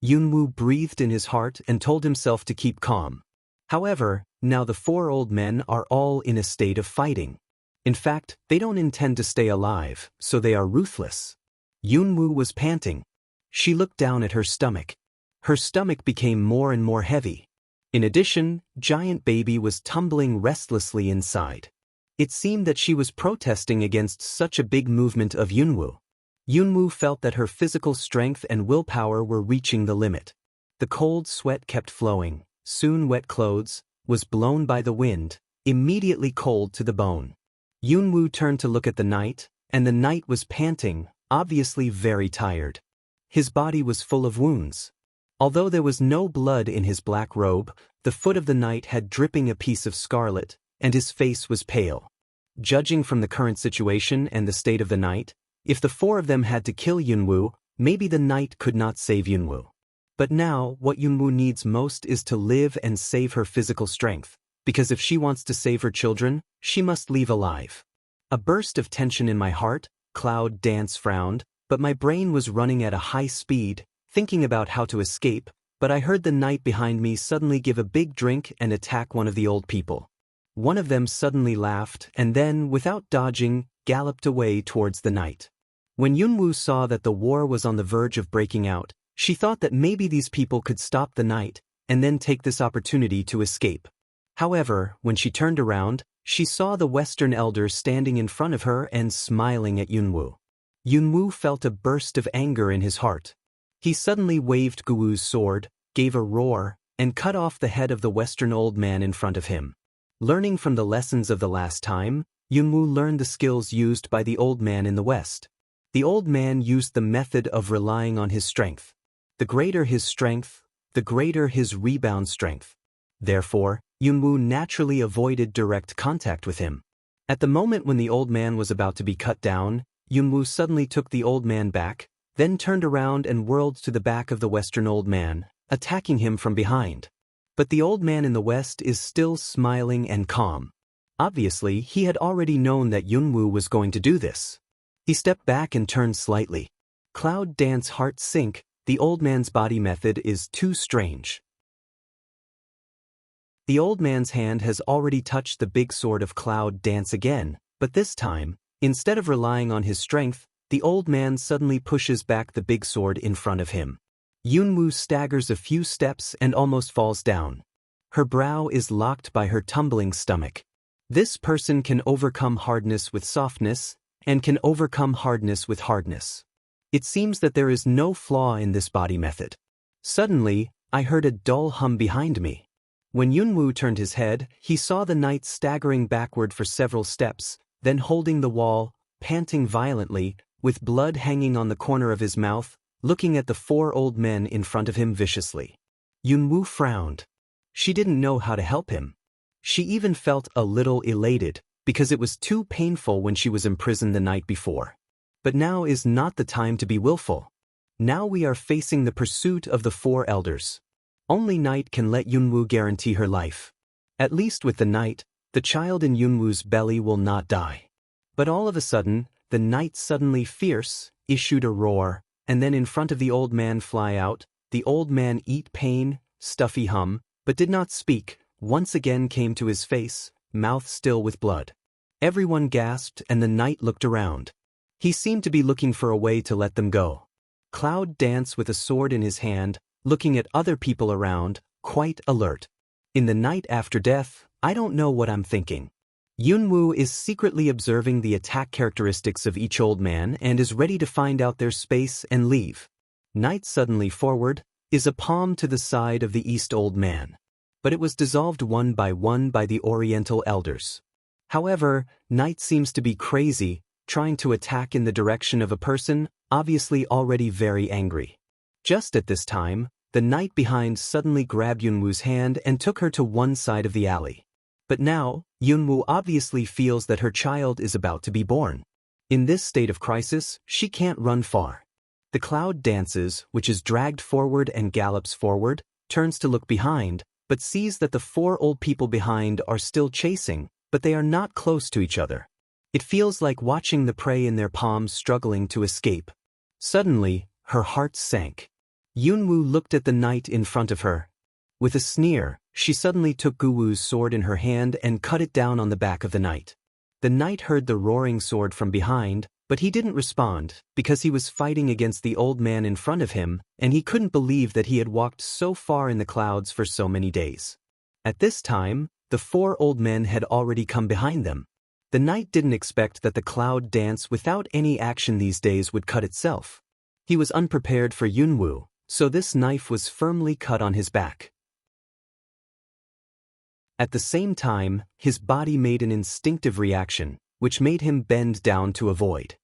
Yunwoo breathed in his heart and told himself to keep calm. However, now the four old men are all in a state of fighting. In fact, they don't intend to stay alive, so they are ruthless. Yunwoo was panting. She looked down at her stomach. Her stomach became more and more heavy. In addition, Giant Baby was tumbling restlessly inside. It seemed that she was protesting against such a big movement of Yunwoo. Yunwoo felt that her physical strength and willpower were reaching the limit. The cold sweat kept flowing. Soon wet clothes was blown by the wind, immediately cold to the bone. Yunwoo turned to look at the knight, and the knight was panting, obviously very tired. His body was full of wounds. Although there was no blood in his black robe, the foot of the knight had dripping a piece of scarlet, and his face was pale. Judging from the current situation and the state of the knight, if the four of them had to kill Yunwoo, maybe the knight could not save Yunwoo. But now, what Yunwoo needs most is to live and save her physical strength, because if she wants to save her children, she must leave alive. A burst of tension in my heart, Cloud Dance frowned, but my brain was running at a high speed, thinking about how to escape, but I heard the knight behind me suddenly give a big drink and attack one of the old people. One of them suddenly laughed and then, without dodging, galloped away towards the knight. When Yunwoo saw that the war was on the verge of breaking out, she thought that maybe these people could stop the knight and then take this opportunity to escape. However, when she turned around, she saw the Western elder standing in front of her and smiling at Yunwoo. Yunwoo felt a burst of anger in his heart. He suddenly waved Guwoo's sword, gave a roar, and cut off the head of the Western old man in front of him. Learning from the lessons of the last time, Yunwoo learned the skills used by the old man in the West. The old man used the method of relying on his strength. The greater his strength, the greater his rebound strength. Therefore, Yunwoo naturally avoided direct contact with him. At the moment when the old man was about to be cut down, Yunwoo suddenly took the old man back, then turned around and whirled to the back of the Western old man, attacking him from behind. But the old man in the West is still smiling and calm. Obviously, he had already known that Yunwoo was going to do this. He stepped back and turned slightly. Cloud Dance heart sink, the old man's body method is too strange. The old man's hand has already touched the big sword of Cloud Dance again, but this time, instead of relying on his strength, the old man suddenly pushes back the big sword in front of him. Yunwoo staggers a few steps and almost falls down. Her brow is locked by her tumbling stomach. This person can overcome hardness with softness, and can overcome hardness with hardness. It seems that there is no flaw in this body method. Suddenly, I heard a dull hum behind me. When Yunwoo turned his head, he saw the knight staggering backward for several steps, then holding the wall, panting violently, with blood hanging on the corner of his mouth, looking at the four old men in front of him viciously. Yunwoo frowned. She didn't know how to help him. She even felt a little elated, because it was too painful when she was imprisoned the night before. But now is not the time to be willful. Now we are facing the pursuit of the four elders. Only Night can let Yunwoo guarantee her life. At least with the Night, the child in Yunwoo's belly will not die. But all of a sudden, the Night suddenly fierce, issued a roar, and then in front of the old man fly out, the old man eat pain, stuffy hum, but did not speak, once again came to his face, mouth still with blood. Everyone gasped and the Night looked around. He seemed to be looking for a way to let them go. Cloud Dance with a sword in his hand, looking at other people around, quite alert. In the night after death, I don't know what I'm thinking. Yunwoo is secretly observing the attack characteristics of each old man and is ready to find out their space and leave. Night suddenly forward, is a palm to the side of the east old man. But it was dissolved one by the Oriental elders. However, Night seems to be crazy, trying to attack in the direction of a person, obviously already very angry. Just at this time, the Night behind suddenly grabbed Yunwoo's hand and took her to one side of the alley. But now, Yunwoo obviously feels that her child is about to be born. In this state of crisis, she can't run far. The Cloud dances, which is dragged forward and gallops forward, turns to look behind, but sees that the four old people behind are still chasing, but they are not close to each other. It feels like watching the prey in their palms struggling to escape. Suddenly, her heart sank. Yunwoo looked at the knight in front of her. With a sneer, she suddenly took Guwu's sword in her hand and cut it down on the back of the knight. The knight heard the roaring sword from behind, but he didn't respond, because he was fighting against the old man in front of him, and he couldn't believe that he had walked so far in the clouds for so many days. At this time, the 4 old men had already come behind them. The knight didn't expect that the cloud dance without any action these days would cut itself. He was unprepared for Yunwoo, so this knife was firmly cut on his back. At the same time, his body made an instinctive reaction, which made him bend down to avoid.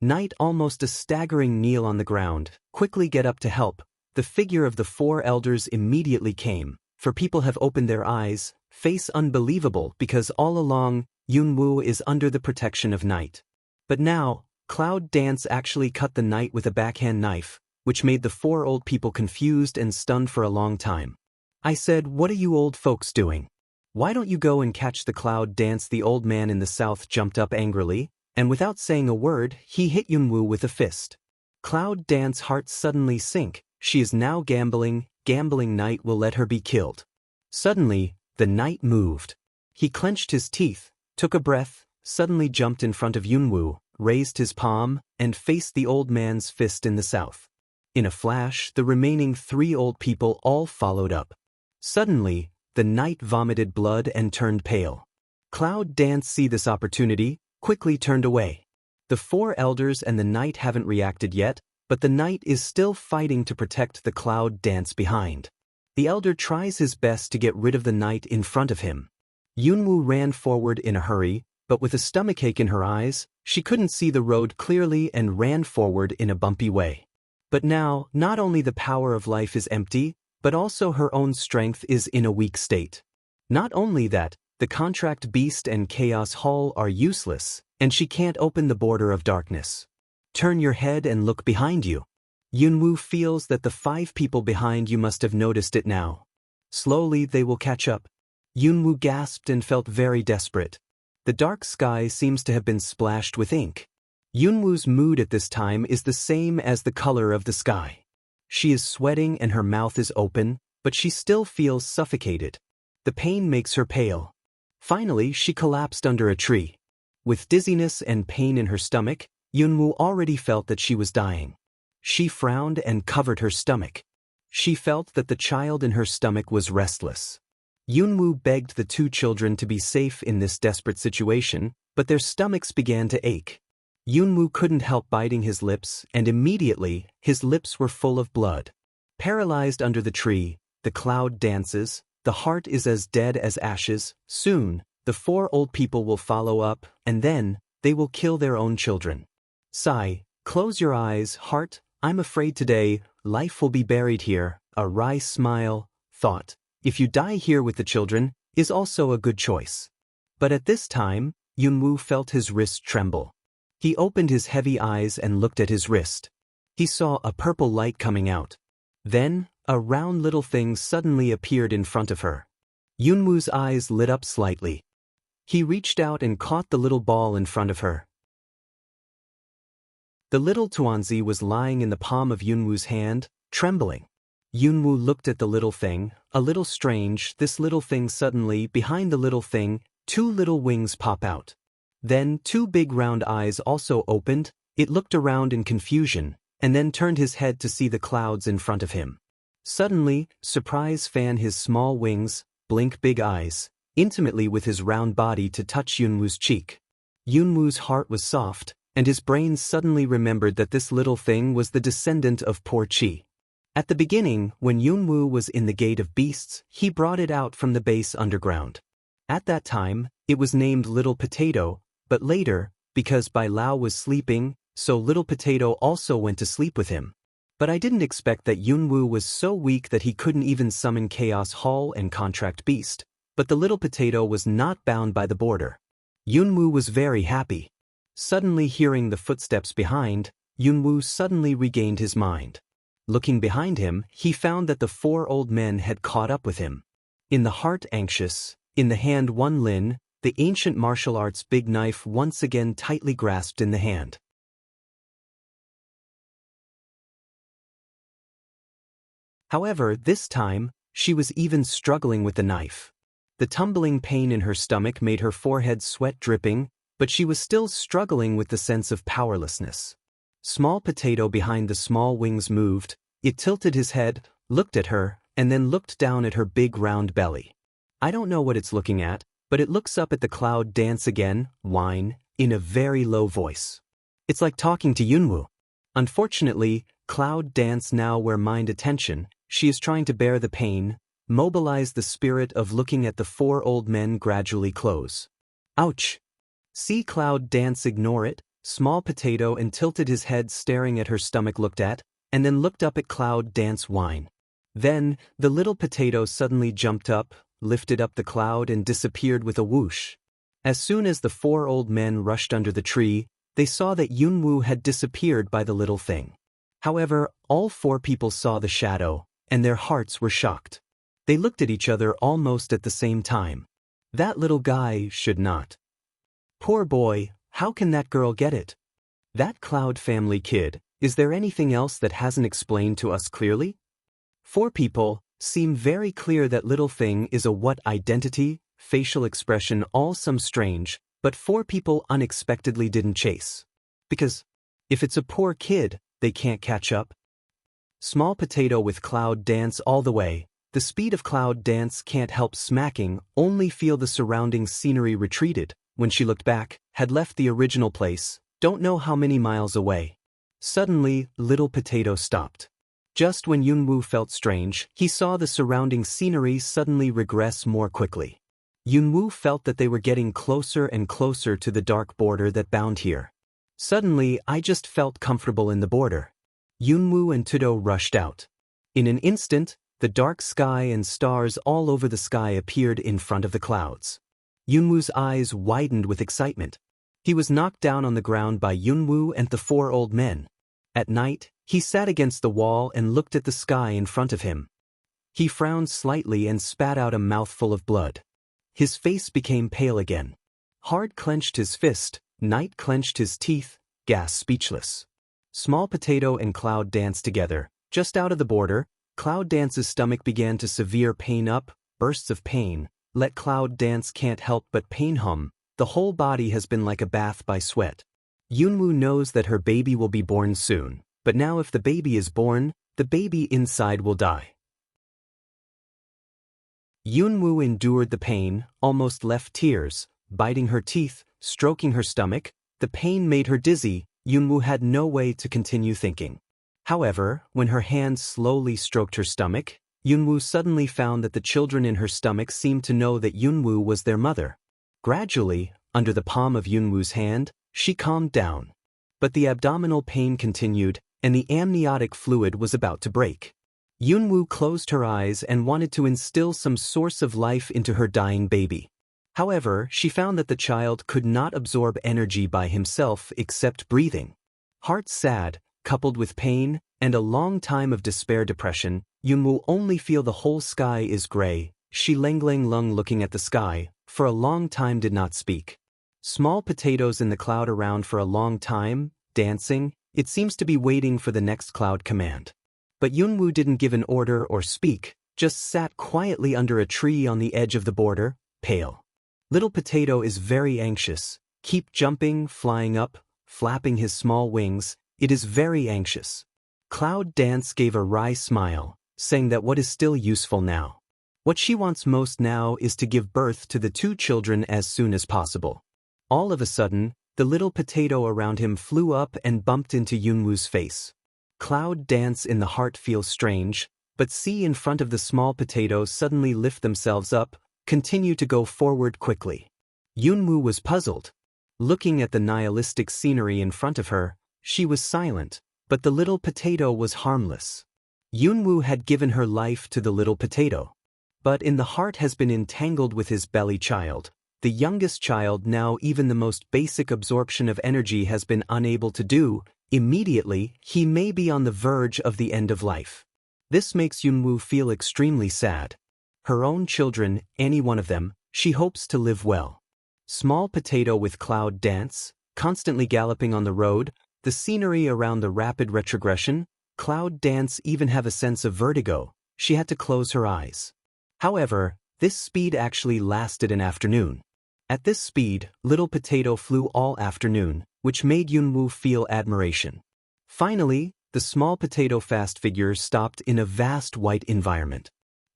Knight, almost a staggering kneel on the ground, quickly get up to help. The figure of the 4 elders immediately came, for people have opened their eyes, face unbelievable because all along, Yunwoo is under the protection of Knight. But now, Cloud Dance actually cut the knight with a backhand knife, which made the 4 old people confused and stunned for a long time. I said, "What are you old folks doing? Why don't you go and catch the Cloud Dance?" The old man in the south jumped up angrily, and without saying a word, he hit Yunwoo with a fist. Cloud Dance's heart suddenly sank. She is now gambling Knight will let her be killed. Suddenly, the knight moved. He clenched his teeth, took a breath, suddenly jumped in front of Yunwoo, raised his palm, and faced the old man's fist in the south. In a flash, the remaining 3 old people all followed up. Suddenly, the knight vomited blood and turned pale. Cloud Dance see this opportunity, quickly turned away. The 4 elders and the knight haven't reacted yet, but the knight is still fighting to protect the Cloud Dance behind. The elder tries his best to get rid of the knight in front of him. Yunwoo ran forward in a hurry, but with a stomachache in her eyes, she couldn't see the road clearly and ran forward in a bumpy way. But now, not only the power of life is empty, but also her own strength is in a weak state. Not only that, the contract beast and chaos hall are useless, and she can't open the border of darkness. Turn your head and look behind you. Yunwoo feels that the 5 people behind you must have noticed it now. Slowly they will catch up. Yunwoo gasped and felt very desperate. The dark sky seems to have been splashed with ink. Yunwoo's mood at this time is the same as the color of the sky. She is sweating and her mouth is open, but she still feels suffocated. The pain makes her pale. Finally, she collapsed under a tree. With dizziness and pain in her stomach, Yunwoo already felt that she was dying. She frowned and covered her stomach. She felt that the child in her stomach was restless. Yunwoo begged the 2 children to be safe in this desperate situation, but their stomachs began to ache. Yunwoo couldn't help biting his lips, and immediately, his lips were full of blood. Paralyzed under the tree, the cloud dances, the heart is as dead as ashes. Soon, the 4 old people will follow up, and then, they will kill their own children. Sigh, close your eyes, heart, I'm afraid today, life will be buried here. A wry smile, thought, if you die here with the children, is also a good choice. But at this time, Yunwoo felt his wrist tremble. He opened his heavy eyes and looked at his wrist. He saw a purple light coming out. Then, a round little thing suddenly appeared in front of her. Yunwoo's eyes lit up slightly. He reached out and caught the little ball in front of her. The little Tuanzi was lying in the palm of Yunwoo's hand, trembling. Yunwoo looked at the little thing, a little strange. This little thing suddenly, behind the little thing, 2 little wings pop out. Then 2 big round eyes also opened. It looked around in confusion, and then turned his head to see the clouds in front of him. Suddenly, surprise fan his small wings, blink big eyes, intimately with his round body to touch Yunwoo's cheek. Yunwoo's heart was soft, and his brain suddenly remembered that this little thing was the descendant of poor Chi. At the beginning, when Yunwoo was in the Gate of Beasts, he brought it out from the base underground. At that time, it was named Little Potato, but later, because Bai Lao was sleeping, so Little Potato also went to sleep with him. But I didn't expect that Yunwoo was so weak that he couldn't even summon Chaos Hall and Contract Beast, but the Little Potato was not bound by the border. Yunwoo was very happy. Suddenly hearing the footsteps behind, Yunwoo suddenly regained his mind. Looking behind him, he found that the 4 old men had caught up with him. In the heart anxious, in the hand one Lin, the ancient martial arts big knife once again tightly grasped in the hand. However, this time, she was even struggling with the knife. The tumbling pain in her stomach made her forehead sweat dripping, but she was still struggling with the sense of powerlessness. Small Potato behind the small wings moved. It tilted his head, looked at her, and then looked down at her big round belly. I don't know what it's looking at, but it looks up at the Cloud Dance again, whine, in a very low voice. It's like talking to Yunwoo. Unfortunately, Cloud Dance now where mind attention, she is trying to bear the pain, mobilize the spirit of looking at the four old men gradually close. Ouch! See Cloud Dance ignore it, Small Potato and tilted his head staring at her stomach looked at, and then looked up at Cloud Dance whine. Then, the little potato suddenly jumped up, lifted up the cloud and disappeared with a whoosh. As soon as the four old men rushed under the tree, they saw that Yunwoo had disappeared by the little thing. However, all four people saw the shadow, and their hearts were shocked. They looked at each other almost at the same time. That little guy should not. Poor boy, how can that girl get it? That Cloud family kid, is there anything else that hasn't explained to us clearly? Four people seem very clear that little thing is a what identity, facial expression all some strange, but four people unexpectedly didn't chase. Because, if it's a poor kid, they can't catch up. Small Potato with Cloud Dance all the way, the speed of Cloud Dance can't help smacking, only feel the surrounding scenery retreated, when she looked back, had left the original place, don't know how many miles away. Suddenly, little Potato stopped. Just when Yunwoo felt strange, he saw the surrounding scenery suddenly regress more quickly. Yunwoo felt that they were getting closer and closer to the dark border that bound here. Suddenly, I just felt comfortable in the border. Yunwoo and Tudo rushed out. In an instant, the dark sky and stars all over the sky appeared in front of the clouds. Yunwoo's eyes widened with excitement. He was knocked down on the ground by Yunwoo and the four old men. At night, he sat against the wall and looked at the sky in front of him. He frowned slightly and spat out a mouthful of blood. His face became pale again. Hard clenched his fist, Night clenched his teeth, Gas speechless. Small Potato and Cloud danced together. Just out of the border, Cloud Dance's stomach began to severe pain up, bursts of pain. Let Cloud Dance can't help but pain hum. The whole body has been like a bath by sweat. Yunwoo knows that her baby will be born soon, but now if the baby is born, the baby inside will die. Yunwoo endured the pain, almost left tears, biting her teeth, stroking her stomach. The pain made her dizzy. Yunwoo had no way to continue thinking. However, when her hands slowly stroked her stomach, Yunwoo suddenly found that the children in her stomach seemed to know that Yunwoo was their mother. Gradually, under the palm of Yunwoo's hand, she calmed down. But the abdominal pain continued, and the amniotic fluid was about to break. Yunwoo closed her eyes and wanted to instill some source of life into her dying baby. However, she found that the child could not absorb energy by himself except breathing. Heart sad, coupled with pain, and a long time of despair-depression, Yunwoo only feel the whole sky is gray. She lung looking at the sky, for a long time did not speak. Small Potatoes in the cloud around for a long time, dancing, it seems to be waiting for the next cloud command. But Yunwoo didn't give an order or speak, just sat quietly under a tree on the edge of the border, pale. Little Potato is very anxious, keep jumping, flying up, flapping his small wings, it is very anxious. Cloud Dance gave a wry smile, saying that what is still useful now. What she wants most now is to give birth to the two children as soon as possible. All of a sudden, the little potato around him flew up and bumped into Yunwoo's face. Cloud Dance in the heart feels strange, but see in front of the small potatoes suddenly lift themselves up, continue to go forward quickly. Yunwoo was puzzled. Looking at the nihilistic scenery in front of her, she was silent, but the little potato was harmless. Yunwoo had given her life to the little potato. But in the heart has been entangled with his belly child. The youngest child now even the most basic absorption of energy has been unable to do. Immediately, he may be on the verge of the end of life. This makes Yunwoo feel extremely sad. Her own children, any one of them, she hopes to live well. Small Potato with Cloud Dance, constantly galloping on the road, the scenery around the rapid retrogression, Cloud Dance even have a sense of vertigo. She had to close her eyes. However, this speed actually lasted an afternoon. At this speed, Little Potato flew all afternoon, which made Yunwoo feel admiration. Finally, the Small Potato fast figure stopped in a vast white environment.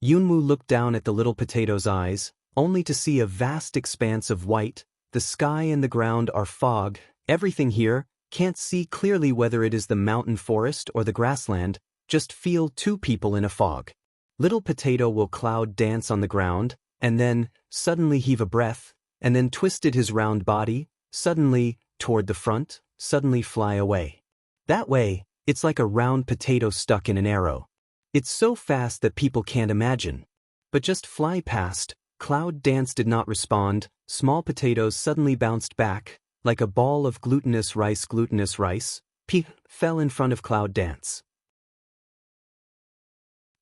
Yunwoo looked down at the Little Potato's eyes, only to see a vast expanse of white. The sky and the ground are fog. Everything here, can't see clearly whether it is the mountain forest or the grassland, just feel two people in a fog. Little Potato will cloud dance on the ground, and then, suddenly heave a breath, and then twisted his round body, suddenly, toward the front, suddenly fly away. That way, it's like a round potato stuck in an arrow. It's so fast that people can't imagine. But just fly past. Cloud Dance did not respond. Small Potatoes suddenly bounced back, like a ball of glutinous rice. Fell in front of Cloud Dance.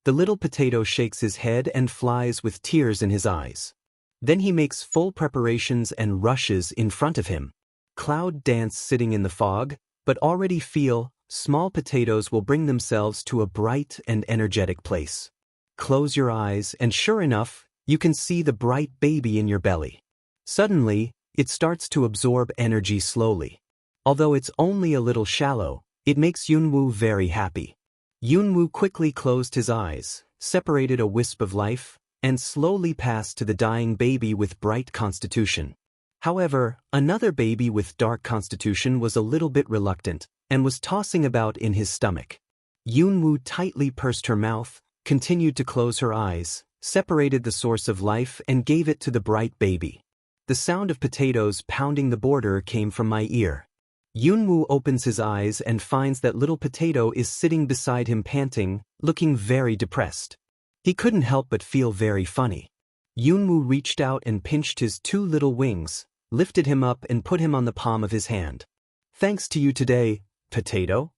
The Little Potato shakes his head and flies with tears in his eyes. Then he makes full preparations and rushes in front of him. Cloud Dance sitting in the fog, but already feel Small Potatoes will bring themselves to a bright and energetic place. Close your eyes and sure enough, you can see the bright baby in your belly. Suddenly, it starts to absorb energy slowly. Although it's only a little shallow, it makes Yunwoo very happy. Yunwoo quickly closed his eyes, separated a wisp of life, and slowly passed to the dying baby with bright constitution. However, another baby with dark constitution was a little bit reluctant, and was tossing about in his stomach. Yunwoo tightly pursed her mouth, continued to close her eyes, separated the source of life and gave it to the bright baby. The sound of potatoes pounding the border came from my ear. Yunwoo opens his eyes and finds that Little Potato is sitting beside him panting, looking very depressed. He couldn't help but feel very funny. Yunwoo reached out and pinched his two little wings, lifted him up and put him on the palm of his hand. "Thanks to you today, Potato."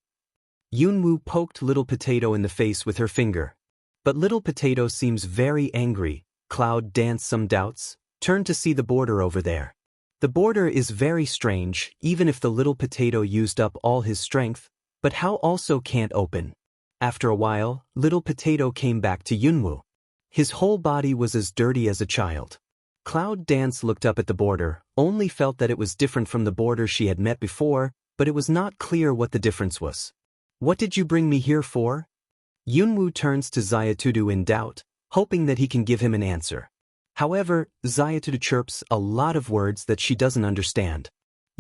Yunwoo poked Little Potato in the face with her finger. But Little Potato seems very angry. Cloud Dance some doubts, turned to see the border over there. The border is very strange, even if the Little Potato used up all his strength, but how also can't open. After a while, Little Potato came back to Yunwoo. His whole body was as dirty as a child. Cloud Dance looked up at the border, only felt that it was different from the border she had met before, but it was not clear what the difference was. "What did you bring me here for?" Yunwoo turns to Zayatudu in doubt, hoping that he can give him an answer. However, Zayatudu chirps a lot of words that she doesn't understand.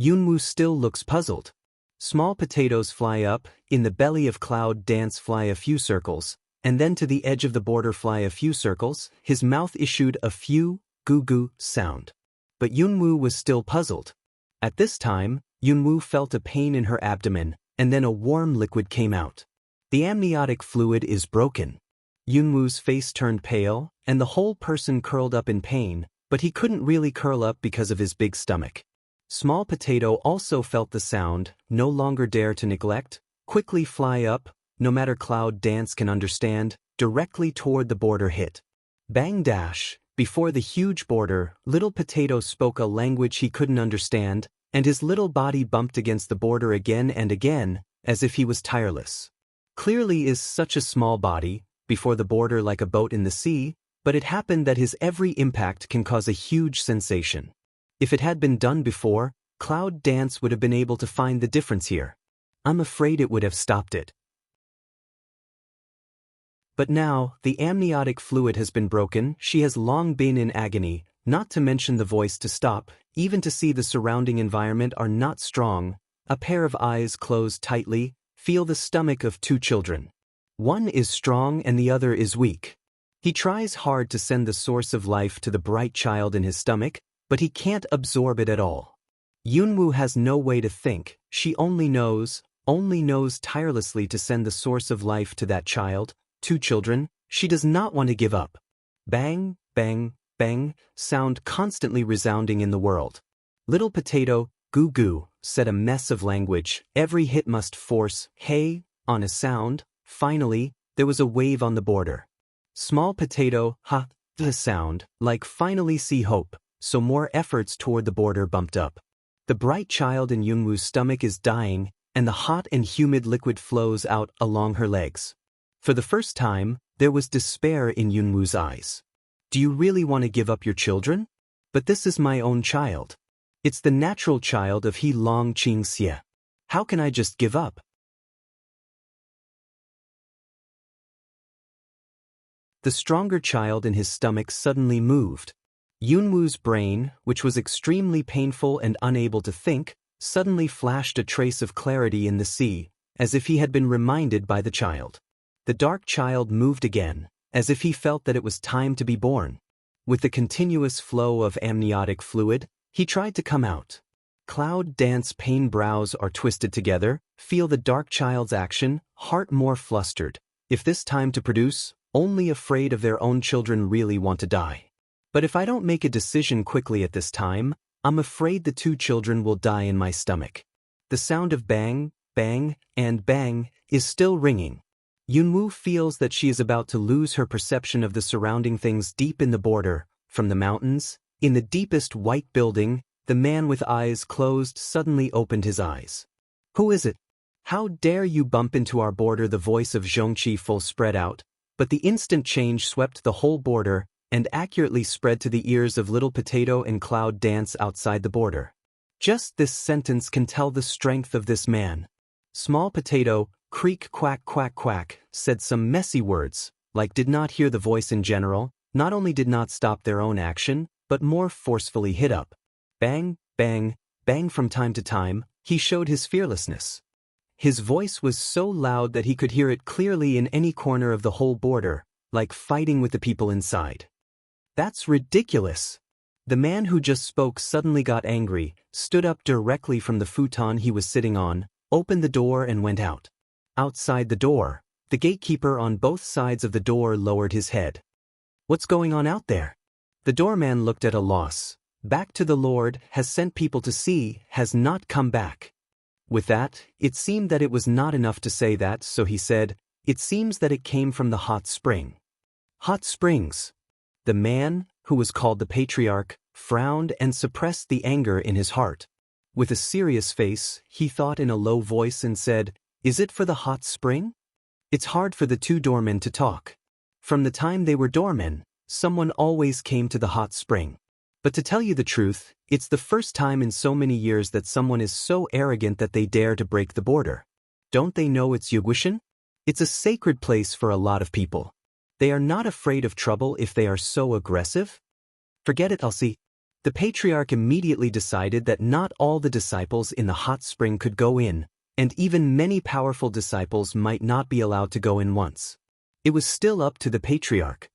Yunwoo still looks puzzled. Small Potatoes fly up, in the belly of Cloud Dance fly a few circles, and then to the edge of the border fly a few circles. His mouth issued a few goo-goo sound. But Yunwoo was still puzzled. At this time, Yunwoo felt a pain in her abdomen, and then a warm liquid came out. The amniotic fluid is broken. Yunwoo's face turned pale, and the whole person curled up in pain, but he couldn't really curl up because of his big stomach. Small Potato also felt the sound, no longer dare to neglect, quickly fly up, no matter Cloud Dance can understand, directly toward the border hit. Bang dash, before the huge border, Little Potato spoke a language he couldn't understand, and his little body bumped against the border again and again, as if he was tireless. Clearly is such a small body, before the border like a boat in the sea, but it happened that his every impact can cause a huge sensation. If it had been done before, Cloud Dance would have been able to find the difference here. I'm afraid it would have stopped it. But now, the amniotic fluid has been broken, she has long been in agony, not to mention the voice to stop, even to see the surrounding environment are not strong. A pair of eyes closed tightly, feel the stomach of two children. One is strong and the other is weak. He tries hard to send the source of life to the bright child in his stomach, but he can't absorb it at all. Yunwoo has no way to think, she only knows tirelessly to send the source of life to that child, two children. She does not want to give up. Bang, bang, bang, sound constantly resounding in the world. Little Potato, goo goo, said a mess of language, every hit must force, hey, on a sound. Finally, there was a wave on the border. Small Potato, ha, the sound, like finally see hope, so more efforts toward the border bumped up. The bright child in Yunwoo's stomach is dying, and the hot and humid liquid flows out along her legs. For the first time, there was despair in Yunwoo's eyes. Do you really want to give up your children? But this is my own child. It's the natural child of He Long Ching Xie. How can I just give up? The stronger child in his stomach suddenly moved. Yunwoo's brain, which was extremely painful and unable to think, suddenly flashed a trace of clarity in the sea, as if he had been reminded by the child. The dark child moved again, as if he felt that it was time to be born. With the continuous flow of amniotic fluid, he tried to come out. Cloud Dance pain brows are twisted together, feel the dark child's action, heart more flustered. If this time to produce, only afraid of their own children really want to die. But if I don't make a decision quickly at this time, I'm afraid the 2 children will die in my stomach. The sound of bang, bang, and bang is still ringing. Yunwoo feels that she is about to lose her perception of the surrounding things deep in the border. From the mountains, in the deepest white building, the man with eyes closed suddenly opened his eyes. Who is it? How dare you bump into our border? The voice of Zhongqi full spread out, but the instant change swept the whole border and accurately spread to the ears of Little Potato and Cloud Dance outside the border. Just this sentence can tell the strength of this man. Small Potato, creak quack quack quack, said some messy words, like did not hear the voice in general, not only did not stop their own action, but more forcefully hit up. Bang, bang, bang from time to time, he showed his fearlessness. His voice was so loud that he could hear it clearly in any corner of the whole border, like fighting with the people inside. That's ridiculous. The man who just spoke suddenly got angry, stood up directly from the futon he was sitting on, opened the door and went out. Outside the door, the gatekeeper on both sides of the door lowered his head. What's going on out there? The doorman looked at a loss. Back to the Lord, has sent people to see, has not come back. With that, it seemed that it was not enough to say that, so he said, it seems that it came from the hot spring. Hot springs. The man, who was called the patriarch, frowned and suppressed the anger in his heart. With a serious face, he thought in a low voice and said, Is it for the hot spring? It's hard for the 2 doormen to talk. From the time they were doormen, someone always came to the hot spring. But to tell you the truth, it's the first time in so many years that someone is so arrogant that they dare to break the border. Don't they know it's Yugushan? It's a sacred place for a lot of people. They are not afraid of trouble if they are so aggressive. Forget it, Elsie. The patriarch immediately decided that not all the disciples in the hot spring could go in, and even many powerful disciples might not be allowed to go in once. It was still up to the patriarch.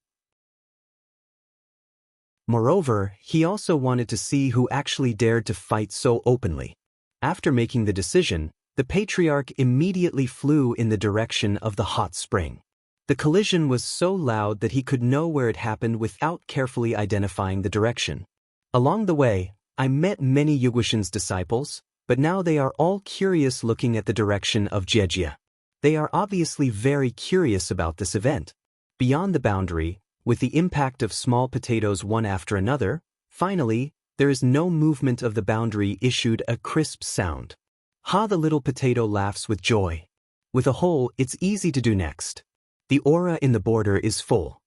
Moreover, he also wanted to see who actually dared to fight so openly. After making the decision, the patriarch immediately flew in the direction of the hot spring. The collision was so loud that he could know where it happened without carefully identifying the direction. Along the way, I met many Yugushan's disciples, but now they are all curious looking at the direction of Jejia. They are obviously very curious about this event. Beyond the boundary, with the impact of small potatoes one after another, finally, there is no movement of the boundary issued a crisp sound. Ha! The little potato laughs with joy. With a hole, it's easy to do next. The aura in the border is full.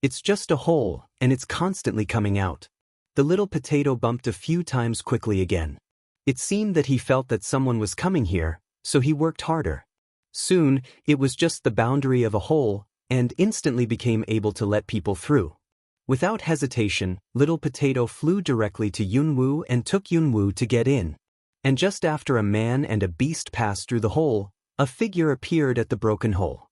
It's just a hole, and it's constantly coming out. The little potato bumped a few times quickly again. It seemed that he felt that someone was coming here, so he worked harder. Soon, it was just the boundary of a hole, and instantly became able to let people through. Without hesitation, Little Potato flew directly to Yunwoo and took Yunwoo to get in. And just after a man and a beast passed through the hole, a figure appeared at the broken hole.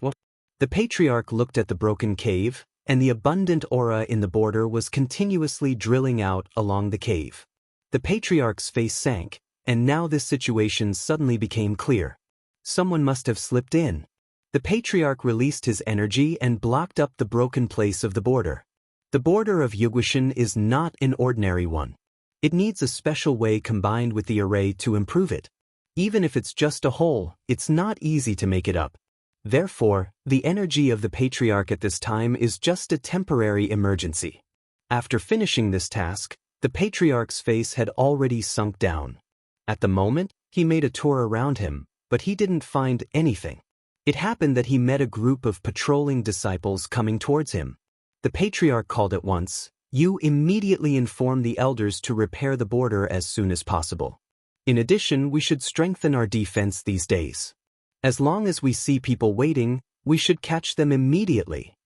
What? The patriarch looked at the broken cave, and the abundant aura in the border was continuously drilling out along the cave. The patriarch's face sank, and now this situation suddenly became clear. Someone must have slipped in. The patriarch released his energy and blocked up the broken place of the border. The border of Yugushan is not an ordinary one. It needs a special way combined with the array to improve it. Even if it's just a hole, it's not easy to make it up. Therefore, the energy of the patriarch at this time is just a temporary emergency. After finishing this task, The patriarch's face had already sunk down. At the moment, he made a tour around him, but he didn't find anything. It happened that he met a group of patrolling disciples coming towards him. The patriarch called at once, "You immediately inform the elders to repair the border as soon as possible. In addition, we should strengthen our defense these days. As long as we see people waiting, we should catch them immediately."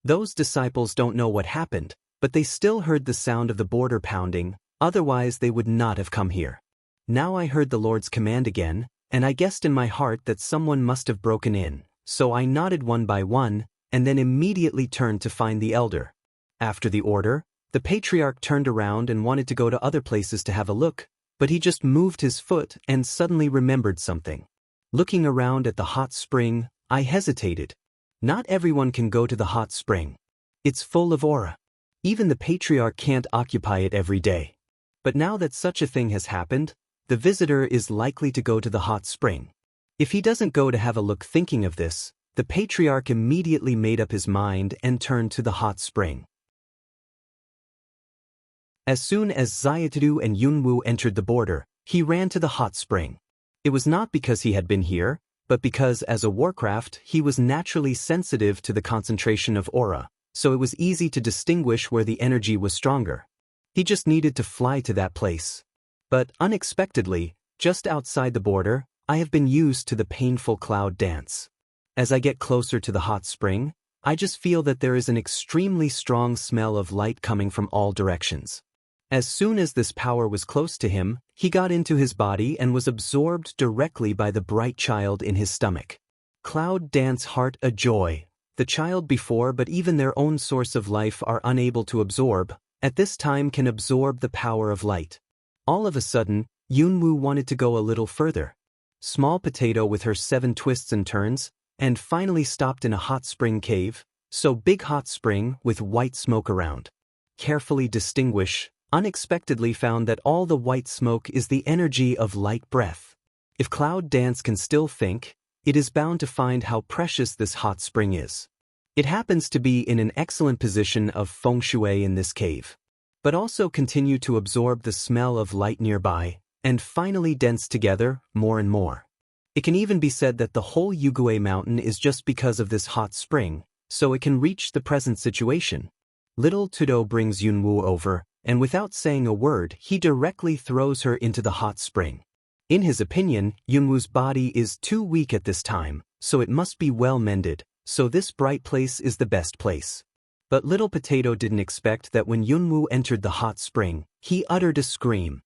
Those disciples don't know what happened, but they still heard the sound of the border pounding, otherwise they would not have come here. Now I heard the Lord's command again, and I guessed in my heart that someone must have broken in, so I nodded one by one, and then immediately turned to find the elder. After the order, the patriarch turned around and wanted to go to other places to have a look, but he just moved his foot and suddenly remembered something. Looking around at the hot spring, I hesitated. Not everyone can go to the hot spring. It's full of aura. Even the patriarch can't occupy it every day. But now that such a thing has happened, the visitor is likely to go to the hot spring. If he doesn't go to have a look thinking of this, the patriarch immediately made up his mind and turned to the hot spring. As soon as Xiaotu and Yunwu entered the border, he ran to the hot spring. It was not because he had been here, but because as a warcraft he was naturally sensitive to the concentration of aura, so it was easy to distinguish where the energy was stronger. He just needed to fly to that place. But unexpectedly, just outside the border, I have been used to the painful cloud dance. As I get closer to the hot spring, I just feel that there is an extremely strong smell of light coming from all directions. As soon as this power was close to him, he got into his body and was absorbed directly by the bright child in his stomach. Cloud dance heart a joy. The child before but even their own source of life are unable to absorb, at this time can absorb the power of light. All of a sudden, Yunwu wanted to go a little further. Small Potato with her 7 twists and turns, and finally stopped in a hot spring cave, so big hot spring with white smoke around. Carefully distinguish, unexpectedly found that all the white smoke is the energy of light breath. If Cloud Dance can still think, it is bound to find how precious this hot spring is. It happens to be in an excellent position of feng shui in this cave, but also continue to absorb the smell of light nearby, and finally dense together more and more. It can even be said that the whole Yugui mountain is just because of this hot spring, so it can reach the present situation. Little Tudo brings Yunwu over, and without saying a word he directly throws her into the hot spring. In his opinion, Yunwu's body is too weak at this time, so it must be well mended, so this bright place is the best place. But Little Potato didn't expect that when Yunwu entered the hot spring, he uttered a scream.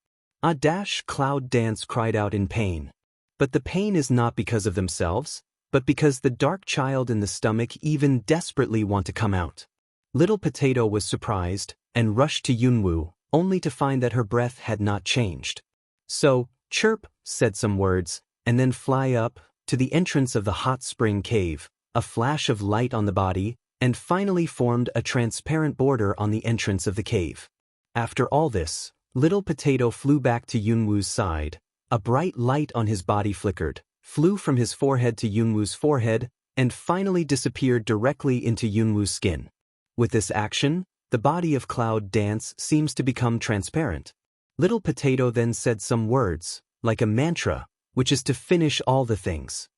Cloud Dance cried out in pain. But the pain is not because of themselves, but because the dark child in the stomach even desperately want to come out. Little Potato was surprised, and rushed to Yunwu, only to find that her breath had not changed. So, chirp, said some words, and then fly up, to the entrance of the hot spring cave, a flash of light on the body, and finally formed a transparent border on the entrance of the cave. After all this, Little Potato flew back to Yunwu's side. A bright light on his body flickered, flew from his forehead to Yunwu's forehead, and finally disappeared directly into Yunwu's skin. With this action, the body of Cloud Dance seems to become transparent. Little Potato then said some words, like a mantra, which is to finish all the things.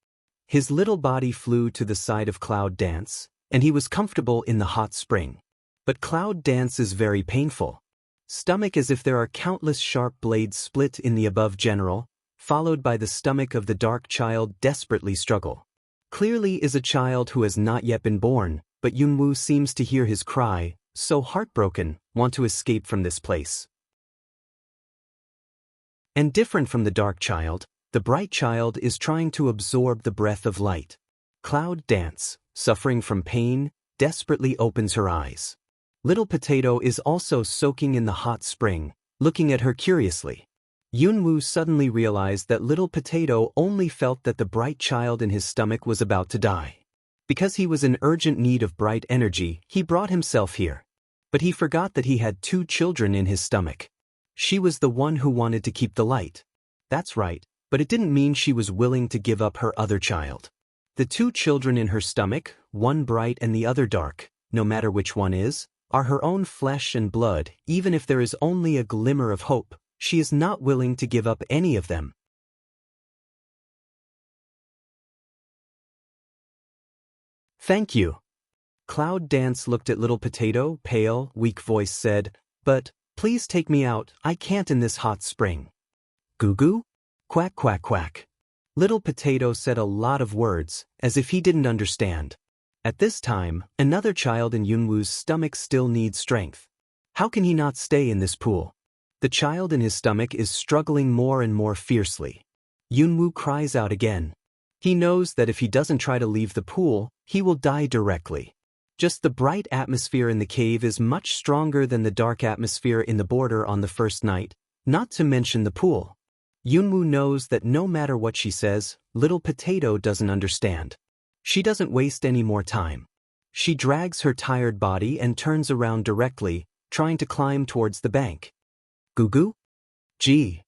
His little body flew to the side of Cloud Dance, and he was comfortable in the hot spring. But Cloud Dance is very painful. Stomach as if there are countless sharp blades split in the above general, followed by the stomach of the dark child desperately struggle. Clearly is a child who has not yet been born, but Yunwu seems to hear his cry, so heartbroken, want to escape from this place. And different from the dark child, the bright child is trying to absorb the breath of light. Cloud Dance, suffering from pain, desperately opens her eyes. Little Potato is also soaking in the hot spring, looking at her curiously. Yunwu suddenly realized that Little Potato only felt that the bright child in his stomach was about to die. Because he was in urgent need of bright energy, he brought himself here. But he forgot that he had 2 children in his stomach. She was the one who wanted to keep the light. That's right, but it didn't mean she was willing to give up her other child. The 2 children in her stomach, one bright and the other dark, no matter which one is, are her own flesh and blood. Even if there is only a glimmer of hope, she is not willing to give up any of them. Thank you. Cloud Dance looked at Little Potato, pale, weak voice said, but, please take me out, I can't in this hot spring. Goo goo? Quack quack quack. Little Potato said a lot of words, as if he didn't understand. At this time, another child in Yunwoo's stomach still needs strength. How can he not stay in this pool? The child in his stomach is struggling more and more fiercely. Yunwoo cries out again. He knows that if he doesn't try to leave the pool, he will die directly. Just the bright atmosphere in the cave is much stronger than the dark atmosphere in the border on the first night, not to mention the pool. Yunwoo knows that no matter what she says, Little Potato doesn't understand. She doesn't waste any more time. She drags her tired body and turns around directly, trying to climb towards the bank. Goo goo? Gee.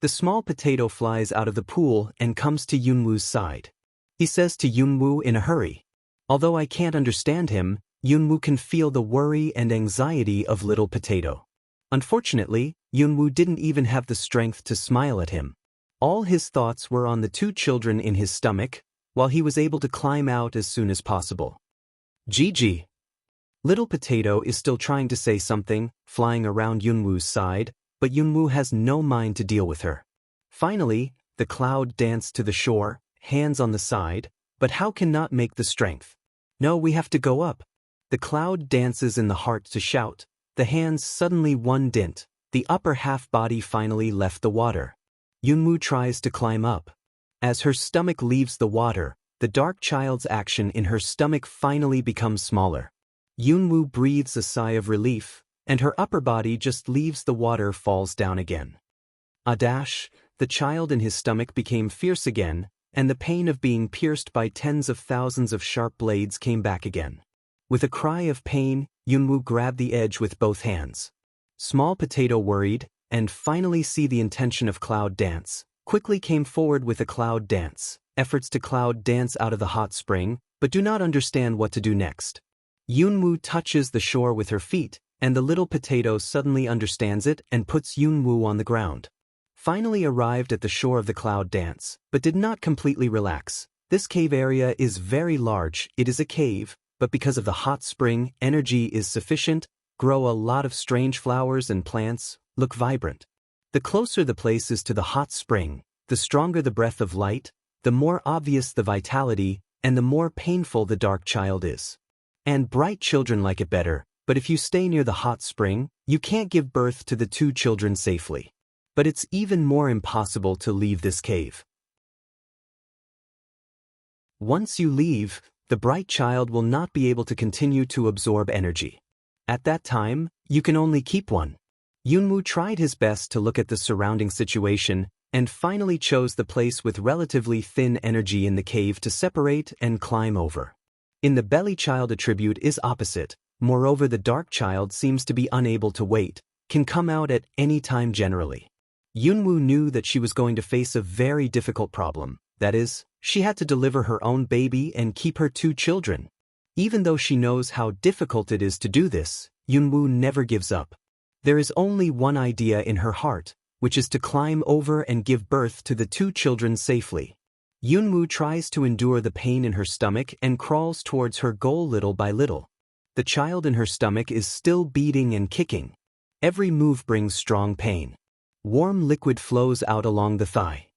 The small potato flies out of the pool and comes to Yunwoo's side. He says to Yunwoo in a hurry. Although I can't understand him, Yunwoo can feel the worry and anxiety of Little Potato. Unfortunately, Yunwoo didn't even have the strength to smile at him. All his thoughts were on the two children in his stomach, while he was able to climb out as soon as possible. Gigi. Little Potato is still trying to say something, flying around Yunwoo's side, but Yunwoo has no mind to deal with her. Finally, the cloud danced to the shore, hands on the side, but how can not make the strength? No, we have to go up. The cloud dances in the heart to shout. The hands suddenly one dint. The upper half body finally left the water. Yunwoo tries to climb up. As her stomach leaves the water, the dark child's action in her stomach finally becomes smaller. Yunwoo breathes a sigh of relief, and her upper body just leaves the water falls down again. A dash, the child in his stomach became fierce again, and the pain of being pierced by tens of thousands of sharp blades came back again. With a cry of pain, Yunwoo grabbed the edge with both hands. Small Potato worried, and finally see the intention of Cloud Dance, quickly came forward with a Cloud Dance, efforts to Cloud Dance out of the hot spring, but do not understand what to do next. Yunwoo touches the shore with her feet, and the Little Potato suddenly understands it and puts Yunwoo on the ground. Finally arrived at the shore of the Cloud Dance, but did not completely relax. This cave area is very large. It is a cave, but because of the hot spring, energy is sufficient, grow a lot of strange flowers and plants, look vibrant. The closer the place is to the hot spring, the stronger the breath of light, the more obvious the vitality, and the more painful the dark child is. And bright children like it better, but if you stay near the hot spring, you can't give birth to the two children safely. But it's even more impossible to leave this cave. Once you leave, the bright child will not be able to continue to absorb energy. At that time, you can only keep one. Yunwoo tried his best to look at the surrounding situation, and finally chose the place with relatively thin energy in the cave to separate and climb over. In the belly child attribute is opposite, moreover the dark child seems to be unable to wait, can come out at any time generally. Yunwoo knew that she was going to face a very difficult problem, that is, she had to deliver her own baby and keep her two children. Even though she knows how difficult it is to do this, Yunwoo never gives up. There is only one idea in her heart, which is to climb over and give birth to the two children safely. Yunwoo tries to endure the pain in her stomach and crawls towards her goal little by little. The child in her stomach is still beating and kicking. Every move brings strong pain. Warm liquid flows out along the thigh.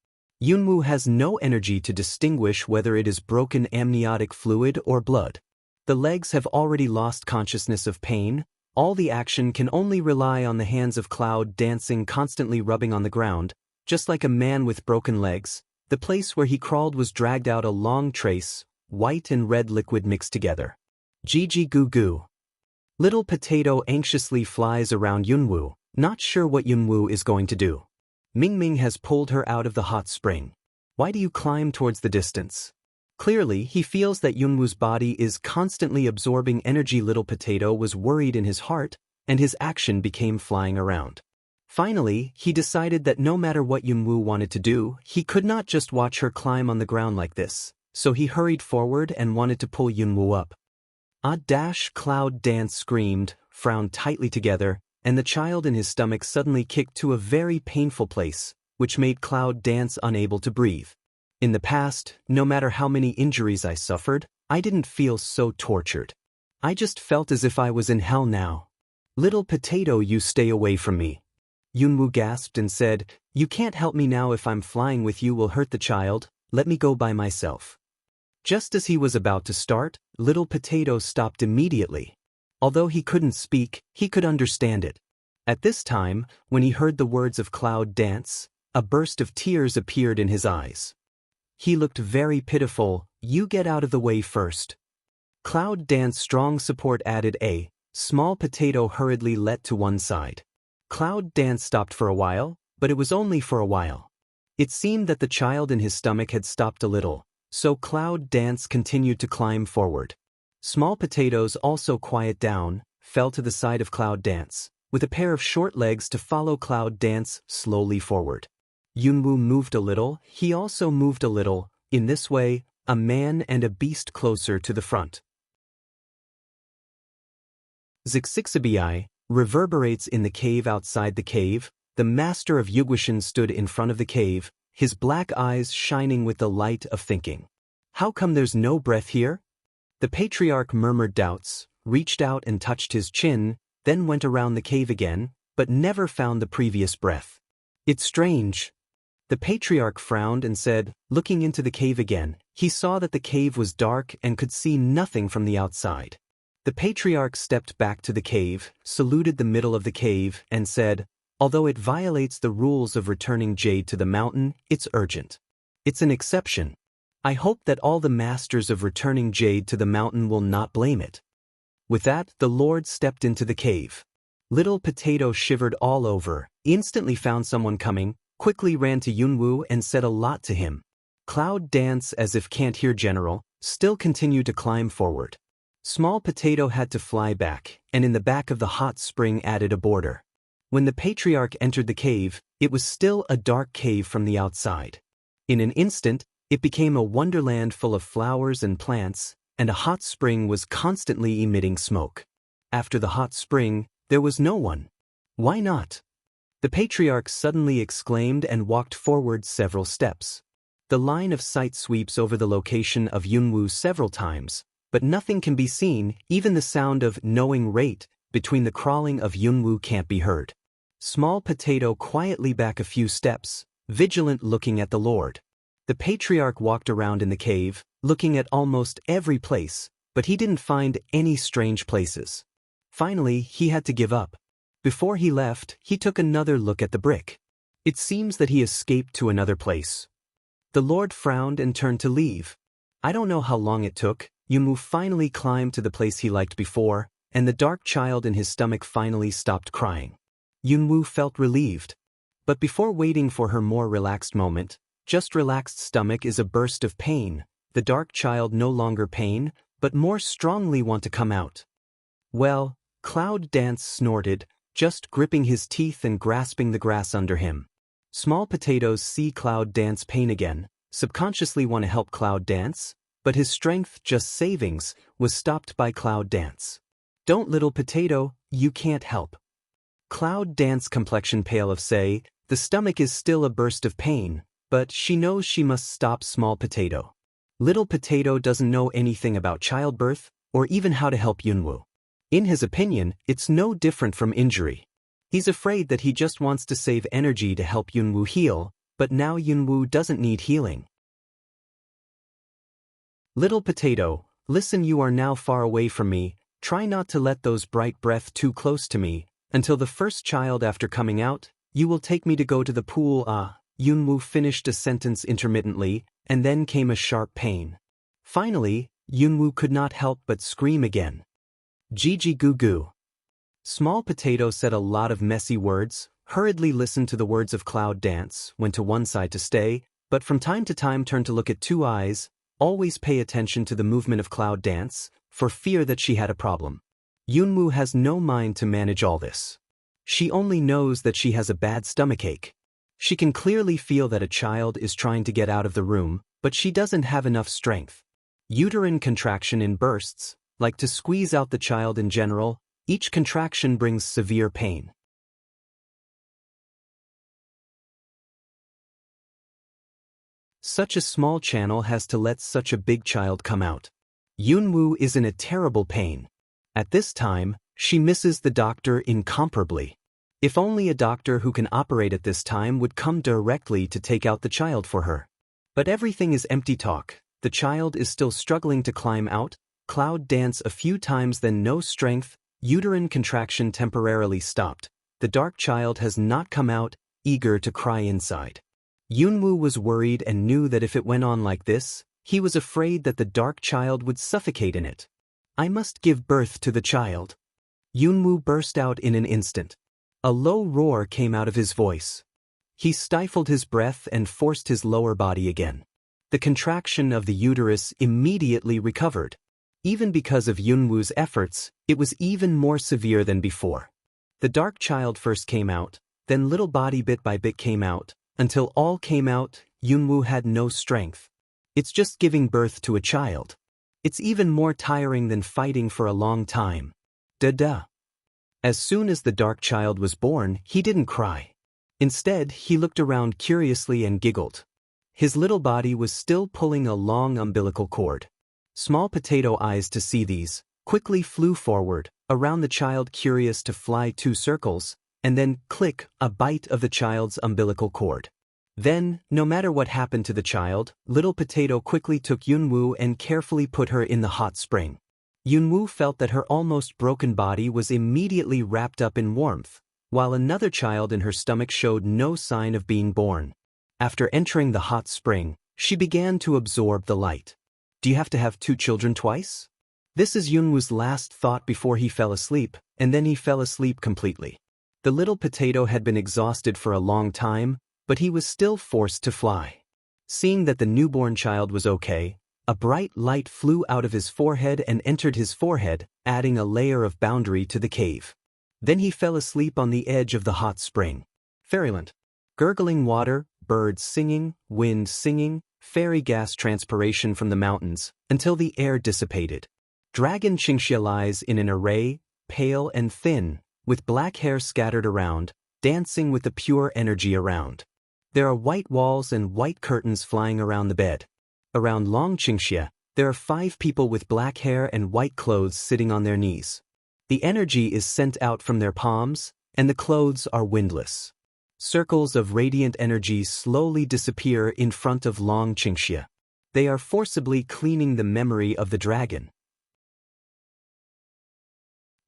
Yunwoo has no energy to distinguish whether it is broken amniotic fluid or blood. The legs have already lost consciousness of pain. All the action can only rely on the hands of Cloud dancing, constantly rubbing on the ground, just like a man with broken legs. The place where he crawled was dragged out a long trace, white and red liquid mixed together. Gigi goo goo. Little Potato anxiously flies around Yunwoo, not sure what Yunwoo is going to do. Mingming has pulled her out of the hot spring. Why do you climb towards the distance? Clearly, he feels that Yunwoo's body is constantly absorbing energy. Little Potato was worried in his heart, and his action became flying around. Finally, he decided that no matter what Yunwoo wanted to do, he could not just watch her climb on the ground like this, so he hurried forward and wanted to pull Yunwoo up. A dash Cloud Dance screamed, frowned tightly together, and the child in his stomach suddenly kicked to a very painful place, which made Cloud dance unable to breathe. In the past, no matter how many injuries I suffered, I didn't feel so tortured. I just felt as if I was in hell now. Little potato, you stay away from me. Yunwoo gasped and said, "You can't help me now. If I'm flying with you will hurt the child, let me go by myself." Just as he was about to start, Little Potato stopped immediately. Although he couldn't speak, he could understand it. At this time, when he heard the words of Cloud dance, a burst of tears appeared in his eyes. He looked very pitiful. "You get out of the way first." Cloud dance strong support added a Small Potato hurriedly let to one side. Cloud dance stopped for a while, but it was only for a while. It seemed that the child in his stomach had stopped a little, so Cloud dance continued to climb forward. Small Potatoes also quiet down, fell to the side of Cloud dance, with a pair of short legs to follow Cloud dance slowly forward. Yunwoo moved a little, he also moved a little, in this way, a man and a beast closer to the front. Zixixabi reverberates in the cave. Outside the cave, the master of Yugwashin stood in front of the cave, his black eyes shining with the light of thinking. "How come there's no breath here?" The patriarch murmured doubts, reached out and touched his chin, then went around the cave again, but never found the previous breath. "It's strange." The patriarch frowned and said, looking into the cave again, he saw that the cave was dark and could see nothing from the outside. The patriarch stepped back to the cave, saluted the middle of the cave, and said, "Although it violates the rules of returning jade to the mountain, it's urgent. It's an exception. I hope that all the masters of returning jade to the mountain will not blame it." With that, the Lord stepped into the cave. Little Potato shivered all over, instantly found someone coming, quickly ran to Yunwoo and said a lot to him. Cloud dance, as if can't hear General, still continued to climb forward. Small Potato had to fly back, and in the back of the hot spring added a border. When the patriarch entered the cave, it was still a dark cave from the outside. In an instant, it became a wonderland full of flowers and plants, and a hot spring was constantly emitting smoke. After the hot spring, there was no one. Why not? The patriarch suddenly exclaimed and walked forward several steps. The line of sight sweeps over the location of Yunwoo several times, but nothing can be seen. Even the sound of knowing rate between the crawling of Yunwoo can't be heard. Small Potato quietly back a few steps, vigilant looking at the Lord. The patriarch walked around in the cave, looking at almost every place, but he didn't find any strange places. Finally, he had to give up. Before he left, he took another look at the brick. It seems that he escaped to another place. The Lord frowned and turned to leave. I don't know how long it took. Yunwoo finally climbed to the place he liked before, and the dark child in his stomach finally stopped crying. Yunwoo felt relieved. But before waiting for her more relaxed moment, just relaxed stomach is a burst of pain, the dark child no longer pain, but more strongly want to come out. Well, Cloud dance snorted, just gripping his teeth and grasping the grass under him. Small Potatoes see Cloud dance pain again, subconsciously want to help Cloud dance, but his strength, just savings, was stopped by Cloud dance. "Don't, Little Potato, you can't help." Cloud dance complexion pale of say, the stomach is still a burst of pain, but she knows she must stop Small Potato. Little Potato doesn't know anything about childbirth, or even how to help Yunwoo. In his opinion, it's no different from injury. He's afraid that he just wants to save energy to help Yunwoo heal, but now Yunwoo doesn't need healing. "Little Potato, listen, you are now far away from me, try not to let those bright breath too close to me, until the first child after coming out, you will take me to go to the pool." Yunwoo finished a sentence intermittently, and then came a sharp pain. Finally, Yunwoo could not help but scream again. "Gigi goo goo." Small Potato said a lot of messy words, hurriedly listened to the words of Cloud dance, went to one side to stay, but from time to time turned to look at Two Eyes, always pay attention to the movement of Cloud dance, for fear that she had a problem. Yunwoo has no mind to manage all this. She only knows that she has a bad stomachache. She can clearly feel that a child is trying to get out of the room, but she doesn't have enough strength. Uterine contraction in bursts, like to squeeze out the child in general, Each contraction brings severe pain. Such a small channel has to let such a big child come out. Yunwoo is in a terrible pain. At this time, she misses the doctor incomparably. If only a doctor who can operate at this time would come directly to take out the child for her. But everything is empty talk. The child is still struggling to climb out, cloud dance a few times, then no strength, uterine contraction temporarily stopped. The dark child has not come out, eager to cry inside. Yunwoo was worried and knew that if it went on like this, he was afraid that the dark child would suffocate in it. I must give birth to the child. Yunwoo burst out in an instant. A low roar came out of his voice. He stifled his breath and forced his lower body again. The contraction of the uterus immediately recovered. Even because of Yunwoo's efforts, it was even more severe than before. The dark child first came out, then little body bit by bit came out. Until all came out, Yunwoo had no strength. It's just giving birth to a child. It's even more tiring than fighting for a long time. Duh. As soon as the dark child was born, he didn't cry. Instead, he looked around curiously and giggled. His little body was still pulling a long umbilical cord. Small potato eyes to see these, quickly flew forward, around the child, curious to fly 2 circles, and then, click, a bite of the child's umbilical cord. Then, no matter what happened to the child, little potato quickly took Yunwoo and carefully put her in the hot spring. Yunwoo felt that her almost broken body was immediately wrapped up in warmth, while another child in her stomach showed no sign of being born. After entering the hot spring, she began to absorb the light. Do you have to have 2 children twice? This is Yunwoo's last thought before he fell asleep, and then he fell asleep completely. The little potato had been exhausted for a long time, but he was still forced to fly. Seeing that the newborn child was okay, a bright light flew out of his forehead and entered his forehead, adding a layer of boundary to the cave. Then he fell asleep on the edge of the hot spring. Fairyland. Gurgling water, birds singing, wind singing, fairy gas transpiration from the mountains, until the air dissipated. Dragon Qingxia lies in an array, pale and thin, with black hair scattered around, dancing with the pure energy around. There are white walls and white curtains flying around the bed. Around Long Qingxia, there are 5 people with black hair and white clothes sitting on their knees. The energy is sent out from their palms, and the clothes are windless. Circles of radiant energy slowly disappear in front of Long Qingxia. They are forcibly cleaning the memory of the dragon.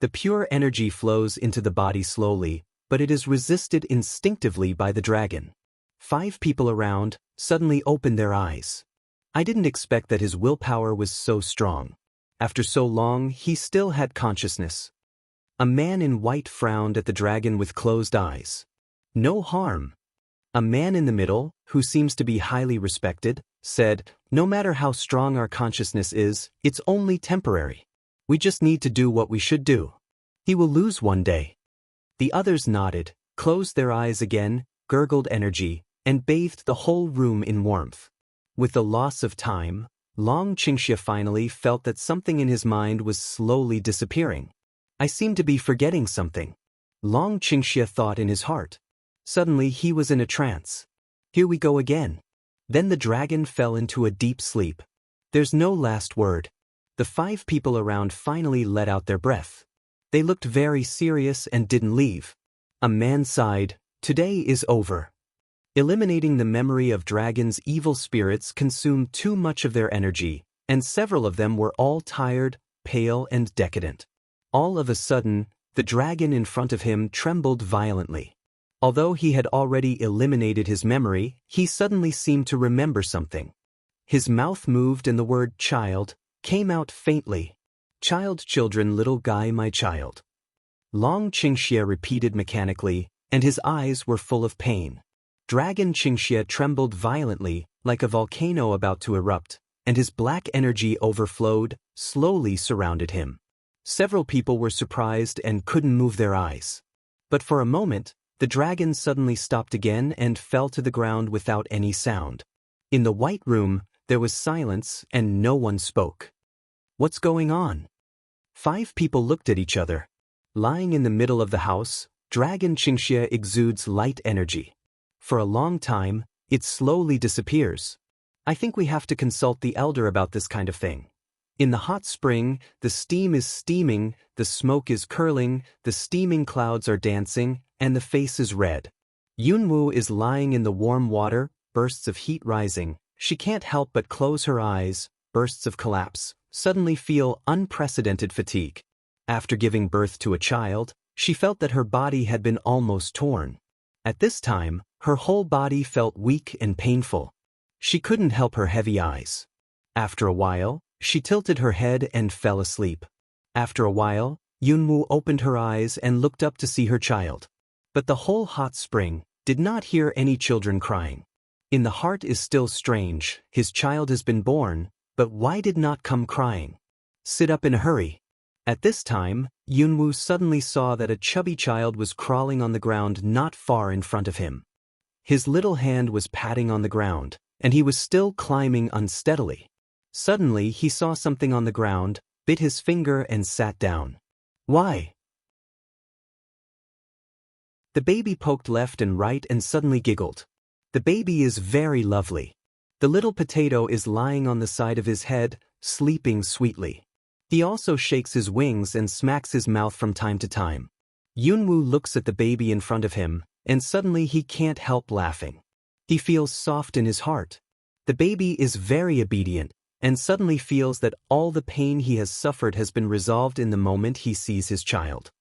The pure energy flows into the body slowly, but it is resisted instinctively by the dragon. 5 people around suddenly opened their eyes. I didn't expect that his willpower was so strong. After so long, he still had consciousness. A man in white frowned at the dragon with closed eyes. No harm. A man in the middle, who seems to be highly respected, said, no matter how strong our consciousness is, it's only temporary. We just need to do what we should do. He will lose one day. The others nodded, closed their eyes again, gurgled energy, and bathed the whole room in warmth. With the loss of time, Long Qingxia finally felt that something in his mind was slowly disappearing. I seem to be forgetting something. Long Qingxia thought in his heart. Suddenly he was in a trance. Here we go again. Then the dragon fell into a deep sleep. There's no last word. The 5 people around finally let out their breath. They looked very serious and didn't leave. A man sighed, today is over. Eliminating the memory of dragons' evil spirits consumed too much of their energy, and several of them were all tired, pale and decadent. All of a sudden, the dragon in front of him trembled violently. Although he had already eliminated his memory, he suddenly seemed to remember something. His mouth moved and the word child came out faintly. Child, children, little guy, my child. Long Qingxia repeated mechanically, and his eyes were full of pain. Dragon Qingxia trembled violently, like a volcano about to erupt, and his black energy overflowed, slowly surrounded him. Several people were surprised and couldn't move their eyes. But for a moment, the dragon suddenly stopped again and fell to the ground without any sound. In the white room, there was silence and no one spoke. What's going on? 5 people looked at each other. Lying in the middle of the house, Dragon Qingxia exudes light energy. For a long time, it slowly disappears. I think we have to consult the elder about this kind of thing. In the hot spring, the steam is steaming, the smoke is curling, the steaming clouds are dancing, and the face is red. Yunwu is lying in the warm water, bursts of heat rising. She can't help but close her eyes, bursts of collapse, suddenly feel unprecedented fatigue. After giving birth to a child, she felt that her body had been almost torn. At this time, her whole body felt weak and painful. She couldn't help her heavy eyes. After a while, she tilted her head and fell asleep. After a while, Yunwu opened her eyes and looked up to see her child. But the whole hot spring did not hear any children crying. In the heart is still strange, his child has been born, but why did not come crying? Sit up in a hurry. At this time, Yunwu suddenly saw that a chubby child was crawling on the ground not far in front of him. His little hand was patting on the ground, and he was still climbing unsteadily. Suddenly he saw something on the ground, bit his finger and sat down. Why? The baby poked left and right and suddenly giggled. The baby is very lovely. The little potato is lying on the side of his head, sleeping sweetly. He also shakes his wings and smacks his mouth from time to time. Yunwu looks at the baby in front of him, and suddenly he can't help laughing. He feels soft in his heart. The baby is very obedient, and suddenly feels that all the pain he has suffered has been resolved in the moment he sees his child.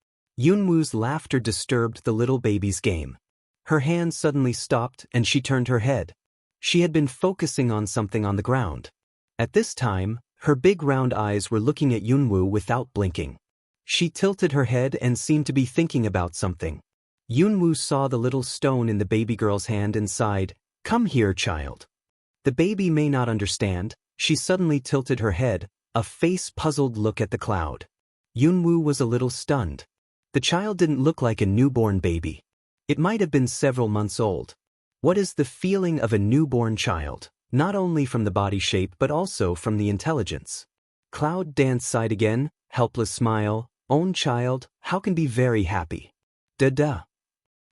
Yunwu's laughter disturbed the little baby's game. Her hand suddenly stopped and she turned her head. She had been focusing on something on the ground. At this time, her big round eyes were looking at Yunwu without blinking. She tilted her head and seemed to be thinking about something. Yunwu saw the little stone in the baby girl's hand and sighed, "Come here, child." The baby may not understand. She suddenly tilted her head, a face-puzzled look at the cloud. Yunwu was a little stunned. The child didn't look like a newborn baby. It might have been several months old. What is the feeling of a newborn child, not only from the body shape but also from the intelligence? Cloud Dance sighed again, helpless smile, own child, how can be very happy. Da-da.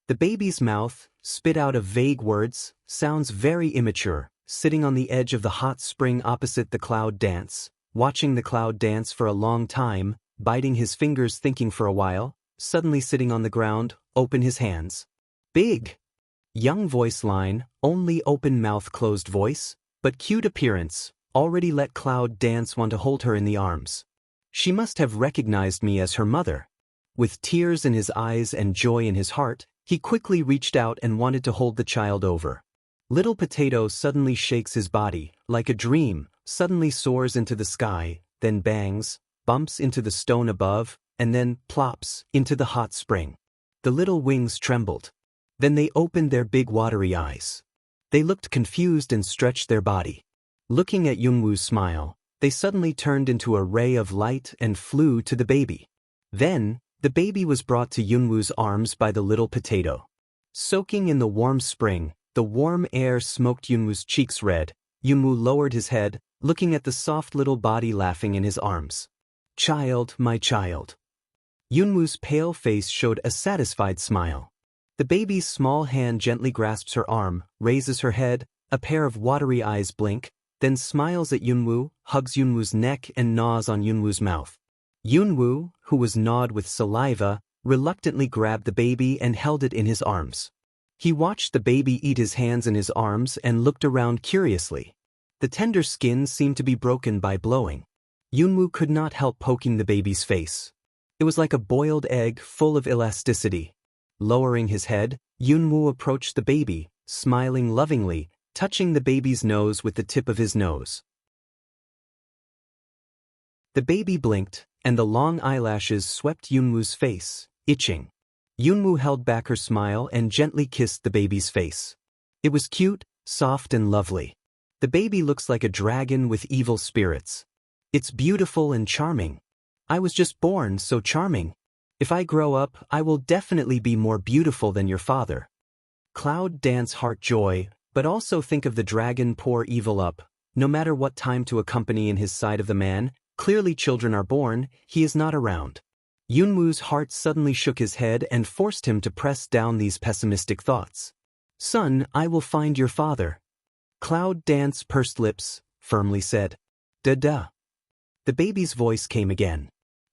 The baby's mouth spit out of vague words, sounds very immature, sitting on the edge of the hot spring opposite the Cloud Dance, watching the Cloud Dance for a long time, biting his fingers thinking for a while, suddenly sitting on the ground, open his hands. Big. Young voice line, only open mouth closed voice, but cute appearance, already let Cloud Dance want to hold her in the arms. She must have recognized me as her mother. With tears in his eyes and joy in his heart, he quickly reached out and wanted to hold the child over. Little Potato suddenly shakes his body, like a dream, suddenly soars into the sky, then bangs, bumps into the stone above, and then plops into the hot spring. The little wings trembled. Then they opened their big watery eyes. They looked confused and stretched their body. Looking at Yunwu's smile, they suddenly turned into a ray of light and flew to the baby. Then, the baby was brought to Yunwu's arms by the little potato. Soaking in the warm spring, the warm air smoked Yunwu's cheeks red. Yunwu lowered his head, looking at the soft little body laughing in his arms. Child, my child. Yunwu's pale face showed a satisfied smile. The baby's small hand gently grasps her arm, raises her head, a pair of watery eyes blink, then smiles at Yunwu, hugs Yunwu's neck and gnaws on Yunwu's mouth. Yunwu, who was gnawed with saliva, reluctantly grabbed the baby and held it in his arms. He watched the baby eat his hands in his arms and looked around curiously. The tender skin seemed to be broken by blowing. Yunwu could not help poking the baby's face. It was like a boiled egg full of elasticity. Lowering his head, Yunwu approached the baby, smiling lovingly, touching the baby's nose with the tip of his nose. The baby blinked, and the long eyelashes swept Yunwu's face, itching. Yunwu held back her smile and gently kissed the baby's face. It was cute, soft and lovely. The baby looks like a dragon with evil spirits. It's beautiful and charming. I was just born so charming. If I grow up, I will definitely be more beautiful than your father. Cloud Dance heart joy, but also think of the dragon pour evil up, no matter what time to accompany in his side of the man. Clearly children are born, he is not around. Yunwoo's heart suddenly shook his head and forced him to press down these pessimistic thoughts. Son, I will find your father. Cloud Dance pursed lips, firmly said. Da-da. The baby's voice came again.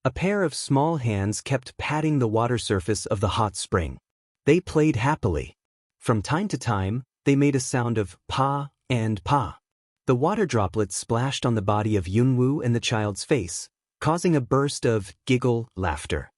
A pair of small hands kept patting the water surface of the hot spring. They played happily. From time to time, they made a sound of pa and pa. The water droplets splashed on the body of Yunwoo and the child's face, causing a burst of giggle laughter.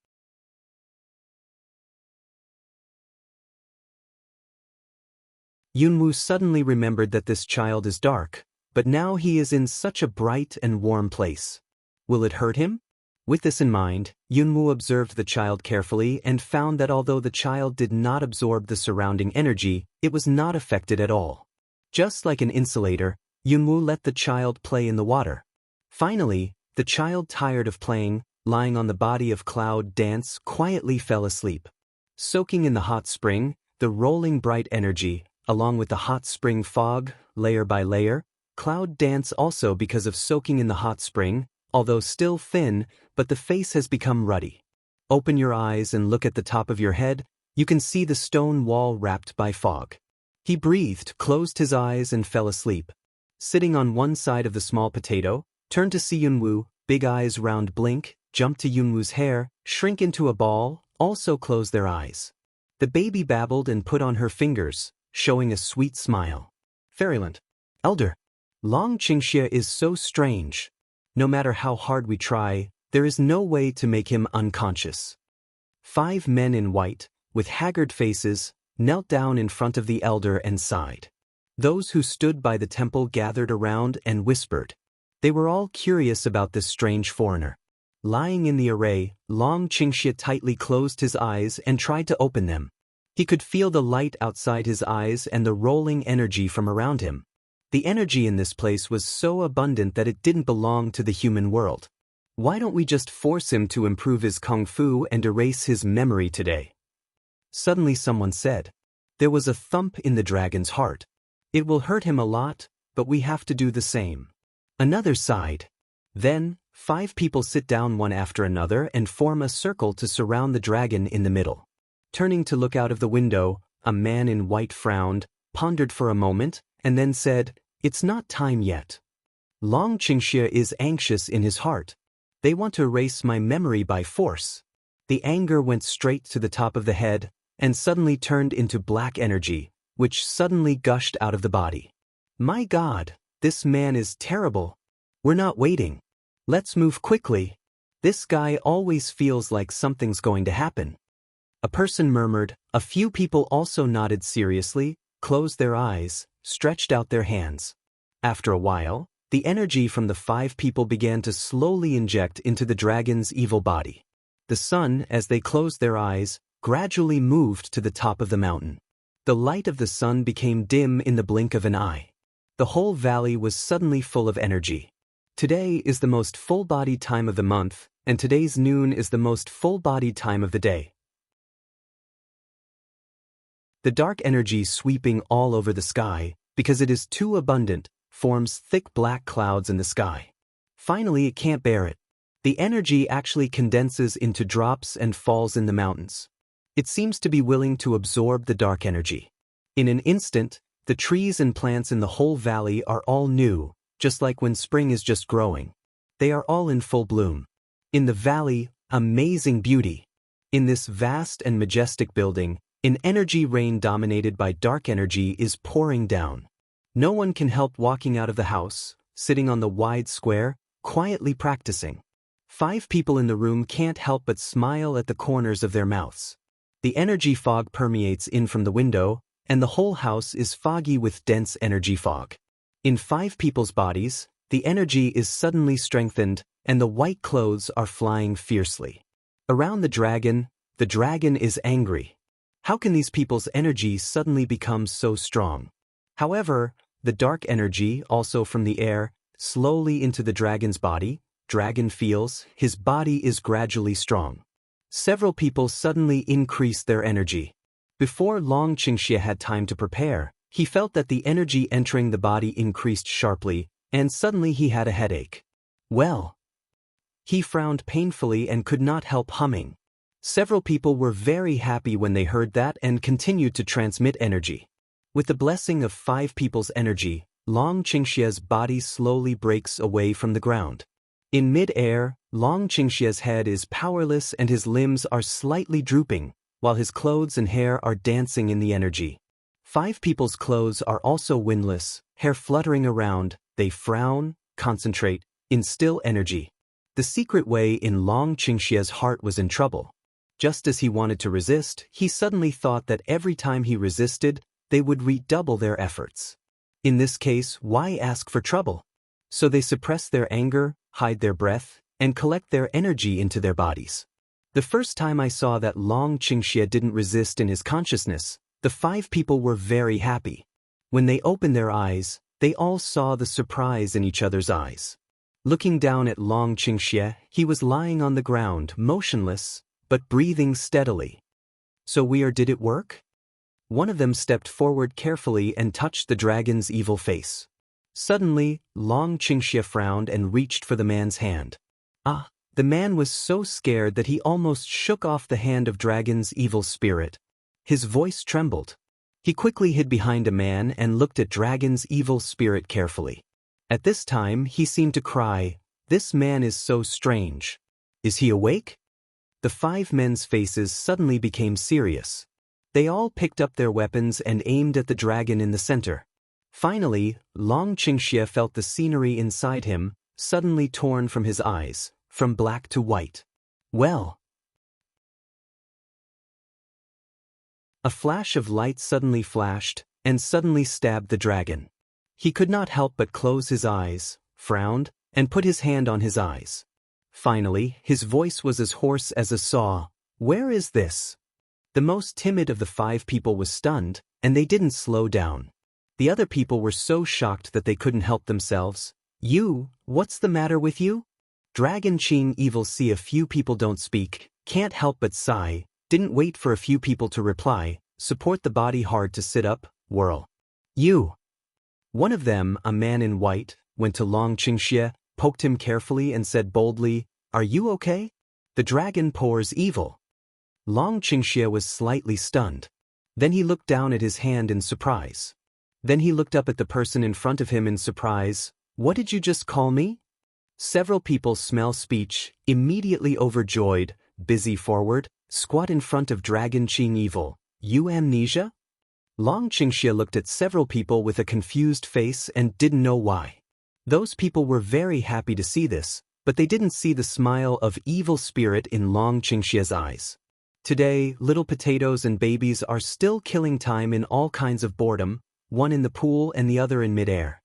Yunwoo suddenly remembered that this child is dark, but now he is in such a bright and warm place. Will it hurt him? With this in mind, Yunwoo observed the child carefully and found that although the child did not absorb the surrounding energy, it was not affected at all. Just like an insulator, Yunwoo let the child play in the water. Finally, the child, tired of playing, lying on the body of Cloud Dance, quietly fell asleep. Soaking in the hot spring, the rolling bright energy, along with the hot spring fog, layer by layer, Cloud Dance also, because of soaking in the hot spring, although still thin, but the face has become ruddy. Open your eyes and look at the top of your head. You can see the stone wall wrapped by fog. He breathed, closed his eyes and fell asleep. Sitting on one side of the small potato, turned to see Yunwoo, big eyes round blink, jump to Yunwoo's hair, shrink into a ball, also close their eyes. The baby babbled and put on her fingers, showing a sweet smile. Fairyland. Elder. Long Qingxia is so strange. No matter how hard we try, there is no way to make him unconscious. 5 men in white, with haggard faces, knelt down in front of the elder and sighed. Those who stood by the temple gathered around and whispered. They were all curious about this strange foreigner. Lying in the array, Long Qingxia tightly closed his eyes and tried to open them. He could feel the light outside his eyes and the rolling energy from around him. The energy in this place was so abundant that it didn't belong to the human world. Why don't we just force him to improve his kung fu and erase his memory today? Suddenly someone said. There was a thump in the dragon's heart. It will hurt him a lot, but we have to do the same. Another sighed. Then, 5 people sit down one after another and form a circle to surround the dragon in the middle. Turning to look out of the window, a man in white frowned, pondered for a moment, and then said, It's not time yet. Long Qingxia is anxious in his heart. They want to erase my memory by force. The anger went straight to the top of the head, and suddenly turned into black energy, which suddenly gushed out of the body. My God, this man is terrible. We're not waiting. Let's move quickly. This guy always feels like something's going to happen. A person murmured, a few people also nodded seriously, closed their eyes, stretched out their hands. After a while, the energy from the 5 people began to slowly inject into the dragon's evil body. The sun, as they closed their eyes, gradually moved to the top of the mountain. The light of the sun became dim in the blink of an eye. The whole valley was suddenly full of energy. Today is the most full-bodied time of the month, and today's noon is the most full-bodied time of the day. The dark energy sweeping all over the sky, because it is too abundant, forms thick black clouds in the sky. Finally, it can't bear it. The energy actually condenses into drops and falls in the mountains. It seems to be willing to absorb the dark energy. In an instant, the trees and plants in the whole valley are all new, just like when spring is just growing. They are all in full bloom. In the valley, amazing beauty. In this vast and majestic building, an energy rain dominated by dark energy is pouring down. No one can help walking out of the house, sitting on the wide square, quietly practicing. 5 people in the room can't help but smile at the corners of their mouths. The energy fog permeates in from the window, and the whole house is foggy with dense energy fog. In 5 people's bodies, the energy is suddenly strengthened, and the white clothes are flying fiercely. Around the dragon is angry. How can these people's energy suddenly become so strong? However, the dark energy, also from the air, slowly into the dragon's body. Dragon feels his body is gradually strong. Several people suddenly increase their energy. Before Long Qingxia had time to prepare, he felt that the energy entering the body increased sharply, and suddenly he had a headache. Well, He frowned painfully and could not help humming. Several people were very happy when they heard that and continued to transmit energy. With the blessing of 5 people's energy, Long Qingxie's body slowly breaks away from the ground. In mid-air, Long Qingxie's head is powerless and his limbs are slightly drooping, while his clothes and hair are dancing in the energy. 5 people's clothes are also windless, hair fluttering around, they frown, concentrate, instill energy. The secret way in Long Qingxie's heart was in trouble. Just as he wanted to resist, he suddenly thought that every time he resisted, they would redouble their efforts. In this case, why ask for trouble? So they suppress their anger, hide their breath, and collect their energy into their bodies. The first time I saw that Long Qingxie didn't resist in his consciousness, the 5 people were very happy. When they opened their eyes, they all saw the surprise in each other's eyes. Looking down at Long Qingxie, he was lying on the ground, motionless, but breathing steadily. So did it work? One of them stepped forward carefully and touched the dragon's evil face. Suddenly, Long Qingxie frowned and reached for the man's hand. The man was so scared that he almost shook off the hand of dragon's evil spirit. His voice trembled. He quickly hid behind a man and looked at dragon's evil spirit carefully. At this time, he seemed to cry, "This man is so strange. Is he awake?" The 5 men's faces suddenly became serious. They all picked up their weapons and aimed at the dragon in the center. Finally, Long Qingxie felt the scenery inside him, suddenly torn from his eyes, from black to white. Well. A flash of light suddenly flashed, and suddenly stabbed the dragon. He could not help but close his eyes, frowned, and put his hand on his eyes. Finally, his voice was as hoarse as a saw. "Where is this?" The most timid of the 5 people was stunned, and they didn't slow down. The other people were so shocked that they couldn't help themselves. What's the matter with you?" Dragon Qing Evil see a few people don't speak, can't help but sigh, didn't wait for a few people to reply, support the body hard to sit up, whirl. One of them, a man in white, went to Long Qingxie, poked him carefully and said boldly, "Are you okay?" The dragon pours evil. Long Qingxie was slightly stunned. Then he looked down at his hand in surprise. Then he looked up at the person in front of him in surprise. "What did you just call me?" Several people smell speech, immediately overjoyed, busy forward, squat in front of Dragon Qing Evil. "You amnesia?" Long Qingxie looked at several people with a confused face and didn't know why. Those people were very happy to see this, but they didn't see the smile of evil spirit in Long Qingxie's eyes. Today, little potatoes and babies are still killing time in all kinds of boredom, one in the pool and the other in midair.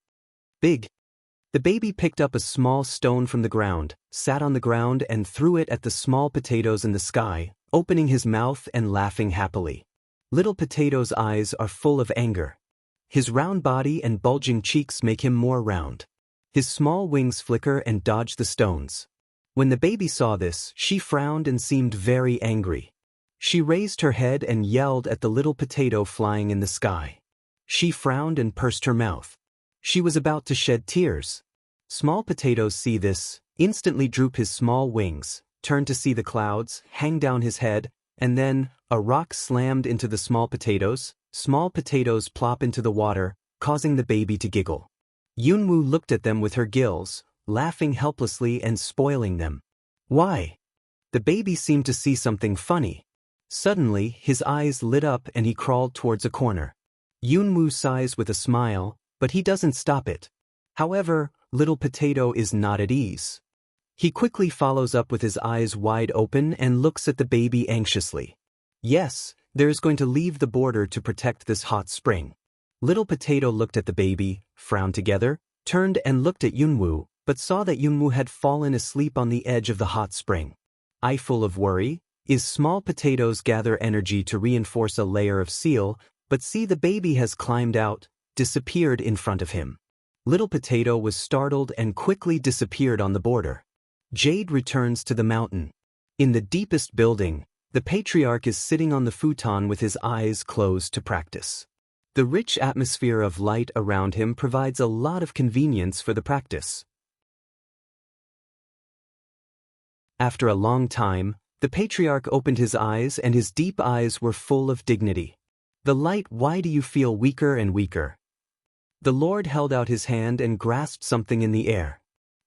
The baby picked up a small stone from the ground, sat on the ground and threw it at the small potatoes in the sky, opening his mouth and laughing happily. Little potato's eyes are full of anger. His round body and bulging cheeks make him more round. His small wings flicker and dodge the stones. When the baby saw this, she frowned and seemed very angry. She raised her head and yelled at the little potato flying in the sky. She frowned and pursed her mouth. She was about to shed tears. Small potatoes see this, instantly droop his small wings, turn to see the clouds, hang down his head, and then, a rock slammed into the small potatoes plop into the water, causing the baby to giggle. Yunwu looked at them with her gills, laughing helplessly and spoiling them. Why? The baby seemed to see something funny. Suddenly, his eyes lit up and he crawled towards a corner. Yunwu sighs with a smile, but he doesn't stop it. However, little potato is not at ease. He quickly follows up with his eyes wide open and looks at the baby anxiously. Yes, there is going to leave the border to protect this hot spring. Little potato looked at the baby, frowned together, turned and looked at Yunwu, but saw that Yunwu had fallen asleep on the edge of the hot spring. Eye full of worry, small potatoes gather energy to reinforce a layer of seal, but see the baby has climbed out, disappeared in front of him. Little potato was startled and quickly disappeared on the border. Jade returns to the mountain. In the deepest building, the patriarch is sitting on the futon with his eyes closed to practice. The rich atmosphere of light around him provides a lot of convenience for the practice. After a long time, the patriarch opened his eyes and his deep eyes were full of dignity. "The light, why do you feel weaker and weaker?" The Lord held out his hand and grasped something in the air.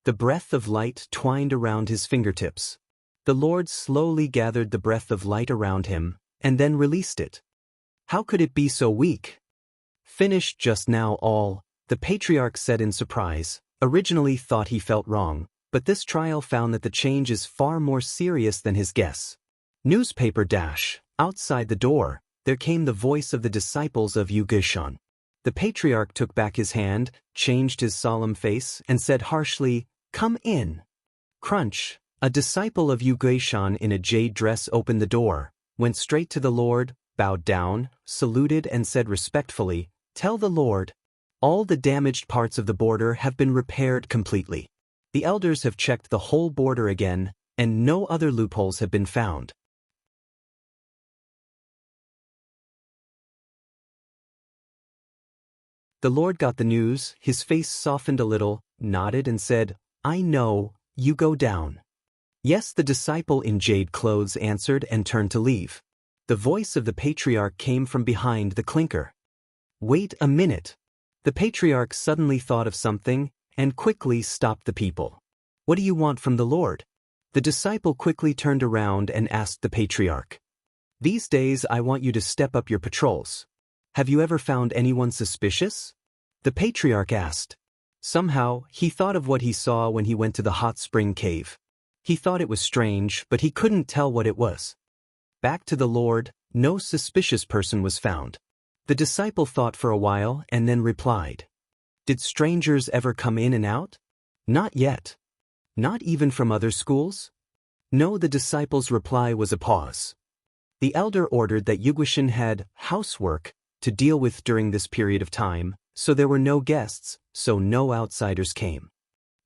The breath of light twined around his fingertips. The Lord slowly gathered the breath of light around him, and then released it. "How could it be so weak?" "Finished just now all," the patriarch said in surprise. Originally thought he felt wrong, but this trial found that the change is far more serious than his guess. Newspaper dash. Outside the door, there came the voice of the disciples of Yugishan. The patriarch took back his hand, changed his solemn face, and said harshly, "Come in." Crunch. A disciple of Yugishan in a jade dress opened the door, went straight to the Lord, bowed down, saluted and said respectfully, "Tell the Lord, all the damaged parts of the border have been repaired completely. The elders have checked the whole border again, and no other loopholes have been found." The Lord got the news, his face softened a little, nodded and said, "I know, you go down." "Yes," the disciple in jade clothes answered and turned to leave. The voice of the patriarch came from behind the clinker. "Wait a minute." The patriarch suddenly thought of something and quickly stopped the people. "What do you want from the Lord?" The disciple quickly turned around and asked the patriarch. "These days I want you to step up your patrols. Have you ever found anyone suspicious?" The patriarch asked. Somehow, he thought of what he saw when he went to the hot spring cave. He thought it was strange, but he couldn't tell what it was. Back to the Lord, no suspicious person was found. The disciple thought for a while and then replied, "Did strangers ever come in and out?" "Not yet." "Not even from other schools?" No, the disciple's reply was a pause. The elder ordered that Yugishin had housework to deal with during this period of time, so there were no guests, so no outsiders came.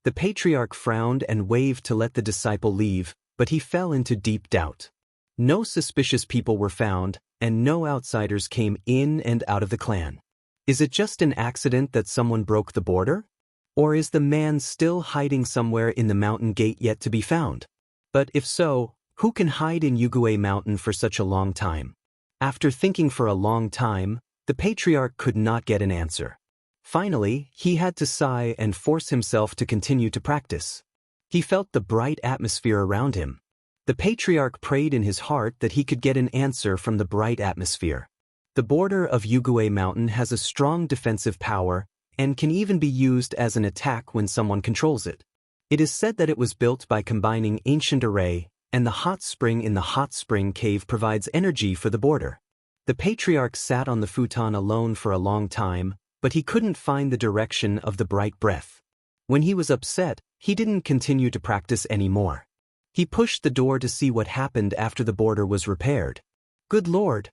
The patriarch frowned and waved to let the disciple leave, but he fell into deep doubt. No suspicious people were found, and no outsiders came in and out of the clan. Is it just an accident that someone broke the border? Or is the man still hiding somewhere in the mountain gate yet to be found? But if so, who can hide in Yugue Mountain for such a long time? After thinking for a long time, the patriarch could not get an answer. Finally, he had to sigh and force himself to continue to practice. He felt the bright atmosphere around him. The patriarch prayed in his heart that he could get an answer from the bright atmosphere. The border of Yugue Mountain has a strong defensive power and can even be used as an attack when someone controls it. It is said that it was built by combining ancient array, and the hot spring in the hot spring cave provides energy for the border. The patriarch sat on the futon alone for a long time, but he couldn't find the direction of the bright breath. When he was upset, he didn't continue to practice anymore. He pushed the door to see what happened after the border was repaired. Good Lord!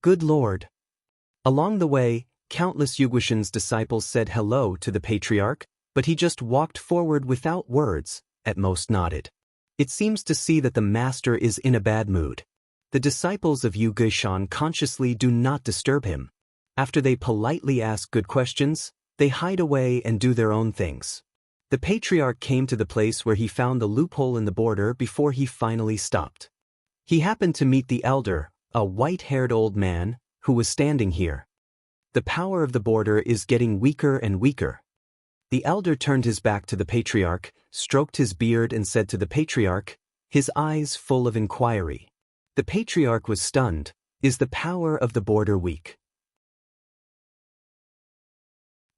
Good Lord! Along the way, countless Yugishin's disciples said hello to the patriarch, but he just walked forward without words, at most nodded. It seems to see that the master is in a bad mood. The disciples of Yugishan consciously do not disturb him. After they politely ask good questions, they hide away and do their own things. The patriarch came to the place where he found the loophole in the border before he finally stopped. He happened to meet the elder, a white-haired old man, who was standing here. The power of the border is getting weaker and weaker. The elder turned his back to the patriarch, stroked his beard and said to the patriarch, his eyes full of inquiry. The patriarch was stunned. Is the power of the border weak?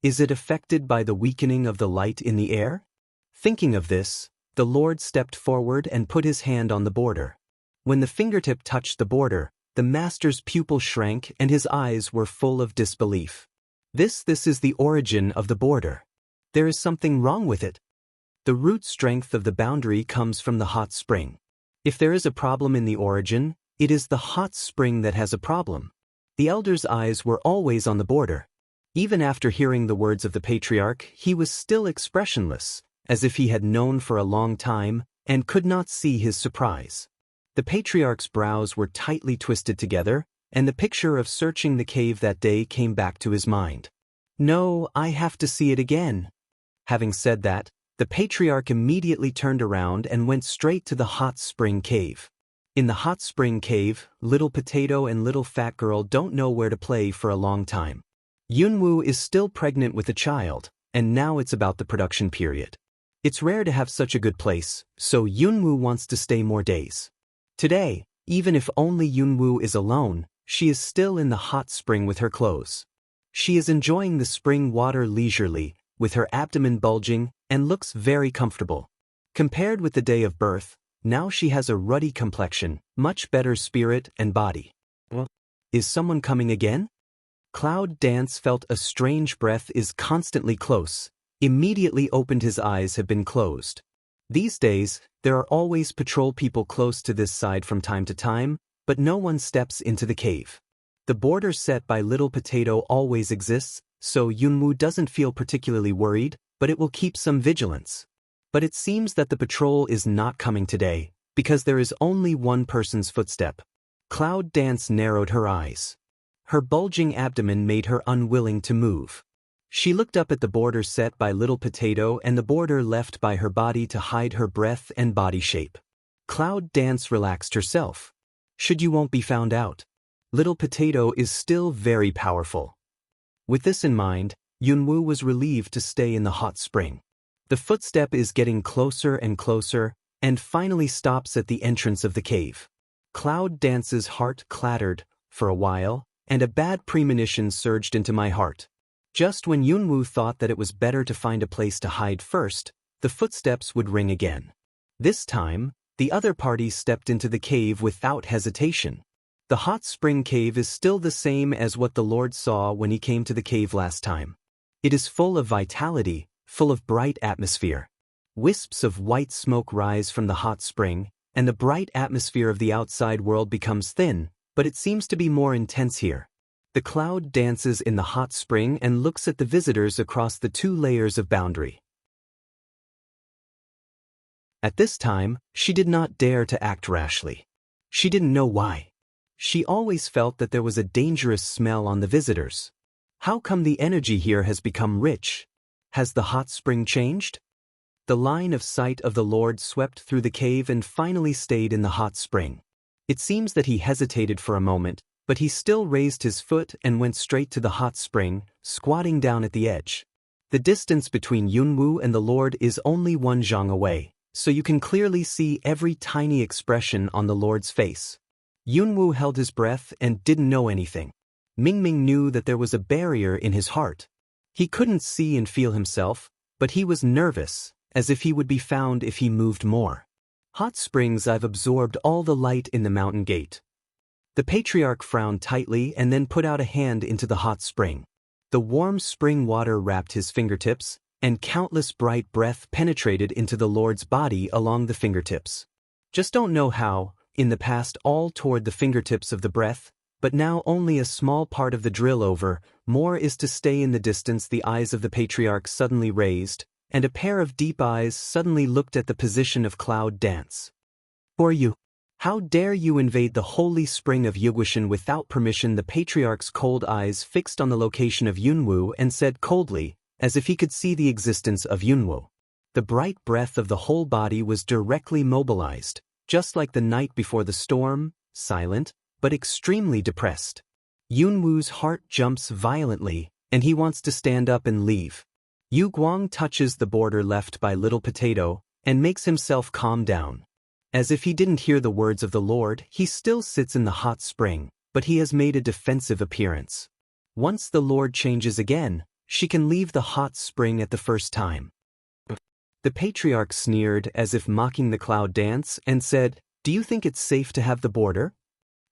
Is it affected by the weakening of the light in the air? Thinking of this, the Lord stepped forward and put his hand on the border. When the fingertip touched the border, the master's pupil shrank and his eyes were full of disbelief. This is the origin of the border. There is something wrong with it. The root strength of the boundary comes from the hot spring. If there is a problem in the origin, it is the hot spring that has a problem. The elder's eyes were always on the border. Even after hearing the words of the patriarch, he was still expressionless, as if he had known for a long time and could not see his surprise. The patriarch's brows were tightly twisted together, and the picture of searching the cave that day came back to his mind. No, I have to see it again. Having said that, The patriarch immediately turned around and went straight to the hot spring cave. In the hot spring cave, Little Potato and Little Fat Girl don't know where to play for a long time. Yunwoo is still pregnant with a child, and now it's about the production period. It's rare to have such a good place, so Yunwoo wants to stay more days. Today, even if only Yunwoo is alone, she is still in the hot spring with her clothes. She is enjoying the spring water leisurely, with her abdomen bulging, and looks very comfortable. Compared with the day of birth, now she has a ruddy complexion, much better spirit and body. Well, is someone coming again? Cloud Dance felt a strange breath is constantly close, immediately opened his eyes have been closed. These days, there are always patrol people close to this side from time to time, but no one steps into the cave. The border set by Little Potato always exists, so Yunwoo doesn't feel particularly worried, but it will keep some vigilance. But it seems that the patrol is not coming today, because there is only one person's footstep. Cloud Dance narrowed her eyes. Her bulging abdomen made her unwilling to move. She looked up at the border set by Little Potato and the border left by her body to hide her breath and body shape. Cloud Dance relaxed herself. Should you won't be found out. Little Potato is still very powerful. With this in mind, Yunwoo was relieved to stay in the hot spring. The footstep is getting closer and closer, and finally stops at the entrance of the cave. Cloud Dance's heart clattered, for a while, and a bad premonition surged into my heart. Just when Yunwoo thought that it was better to find a place to hide first, the footsteps would ring again. This time, the other party stepped into the cave without hesitation. The hot spring cave is still the same as what the Lord saw when he came to the cave last time. It is full of vitality, full of bright atmosphere. Wisps of white smoke rise from the hot spring, and the bright atmosphere of the outside world becomes thin, but it seems to be more intense here. The cloud dances in the hot spring and looks at the visitors across the 2 layers of boundary. At this time, she did not dare to act rashly. She didn't know why. She always felt that there was a dangerous smell on the visitors. How come the energy here has become rich? Has the hot spring changed? The line of sight of the Lord swept through the cave and finally stayed in the hot spring. It seems that he hesitated for a moment, but he still raised his foot and went straight to the hot spring, squatting down at the edge. The distance between Yunwoo and the Lord is only 1 zhang away, so you can clearly see every tiny expression on the Lord's face. Yunwoo held his breath and didn't know anything. Mingming knew that there was a barrier in his heart. He couldn't see and feel himself, but he was nervous, as if he would be found if he moved more. Hot springs, I've absorbed all the light in the mountain gate. The patriarch frowned tightly and then put out a hand into the hot spring. The warm spring water wrapped his fingertips, and countless bright breath penetrated into the Lord's body along the fingertips. Just don't know how, in the past all toward the fingertips of the breath, but now only a small part of the drill over, more is to stay in the distance. The eyes of the patriarch suddenly raised, and a pair of deep eyes suddenly looked at the position of Cloud Dance. Who are you? How dare you invade the holy spring of Yugushin without permission? The patriarch's cold eyes fixed on the location of Yunwoo and said coldly, as if he could see the existence of Yunwoo. The bright breath of the whole body was directly mobilized, just like the night before the storm, silent, but extremely depressed. Yunwoo's heart jumps violently, and he wants to stand up and leave. Yu Guang touches the border left by Little Potato, and makes himself calm down. As if he didn't hear the words of the Lord, he still sits in the hot spring, but he has made a defensive appearance. Once the Lord changes again, she can leave the hot spring at the first time. The patriarch sneered as if mocking the Cloud Dance and said, "Do you think it's safe to have the border?"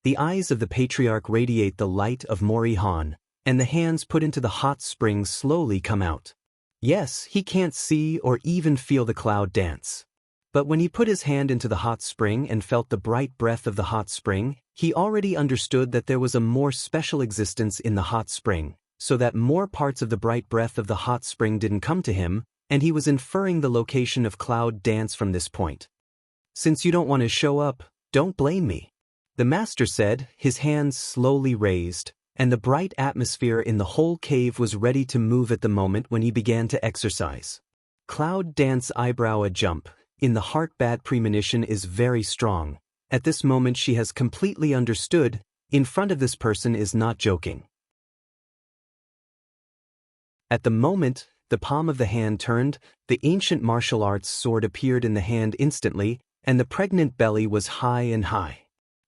The eyes of the patriarch radiate the light of Mori Han, and the hands put into the hot spring slowly come out. Yes, he can't see or even feel the Cloud Dance. But when he put his hand into the hot spring and felt the bright breath of the hot spring, he already understood that there was a more special existence in the hot spring, so that more parts of the bright breath of the hot spring didn't come to him, and he was inferring the location of Cloud Dance from this point. Since you don't want to show up, don't blame me. The master said, his hands slowly raised, and the bright atmosphere in the whole cave was ready to move at the moment when he began to exercise. Cloud Dance eyebrow a jump. In the heart bad premonition is very strong. At this moment she has completely understood, in front of this person is not joking. At the moment, the palm of the hand turned, the ancient martial arts sword appeared in the hand instantly, and the pregnant belly was high and high.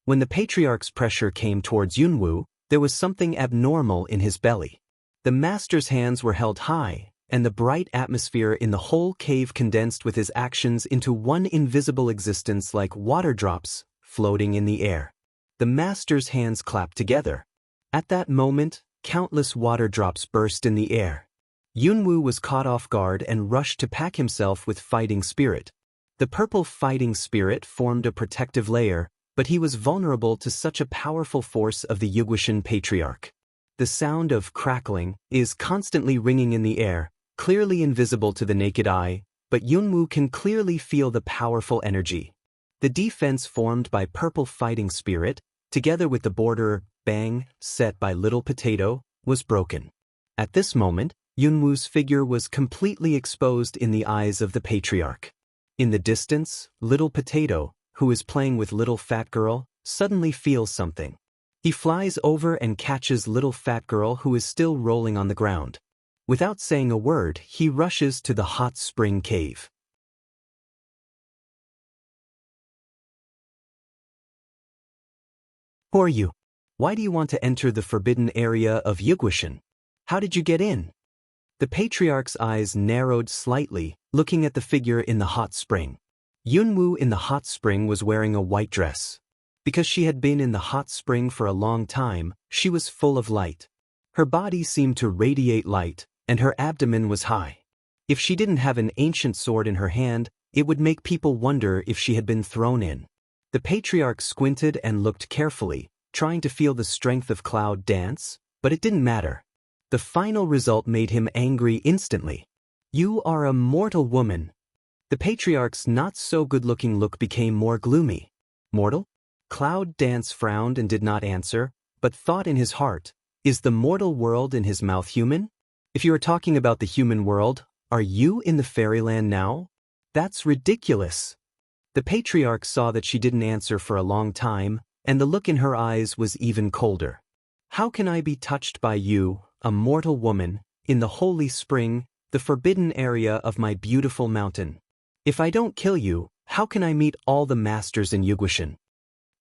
When the patriarch's pressure came towards Yunwoo, there was something abnormal in his belly. The master's hands were held high, and the bright atmosphere in the whole cave condensed with his actions into one invisible existence like water drops floating in the air. The master's hands clapped together. At that moment, countless water drops burst in the air. Yunwoo was caught off guard and rushed to pack himself with fighting spirit. The purple fighting spirit formed a protective layer, but he was vulnerable to such a powerful force of the Yugoshan patriarch. The sound of crackling is constantly ringing in the air, clearly invisible to the naked eye, but Yunwoo can clearly feel the powerful energy. The defense formed by purple fighting spirit, together with the border bang set by Little Potato, was broken. At this moment, Yunwoo's figure was completely exposed in the eyes of the patriarch. In the distance, Little Potato, who is playing with Little Fat Girl, suddenly feels something. He flies over and catches Little Fat Girl who is still rolling on the ground. Without saying a word, he rushes to the hot spring cave. Who are you? Why do you want to enter the forbidden area of Yugoshan? How did you get in? The patriarch's eyes narrowed slightly, looking at the figure in the hot spring. Yunwoo in the hot spring was wearing a white dress. Because she had been in the hot spring for a long time, she was full of light. Her body seemed to radiate light, and her abdomen was high. If she didn't have an ancient sword in her hand, it would make people wonder if she had been thrown in. The patriarch squinted and looked carefully, trying to feel the strength of Cloud Dance, but it didn't matter. The final result made him angry instantly. You are a mortal woman. The patriarch's not-so-good-looking look became more gloomy. Mortal? Cloud Dance frowned and did not answer, but thought in his heart, is the mortal world in his mouth human? If you are talking about the human world, are you in the fairyland now? That's ridiculous. The patriarch saw that she didn't answer for a long time, and the look in her eyes was even colder. How can I be touched by you, a mortal woman, in the holy spring, the forbidden area of my beautiful mountain? If I don't kill you, how can I meet all the masters in Yugoshan?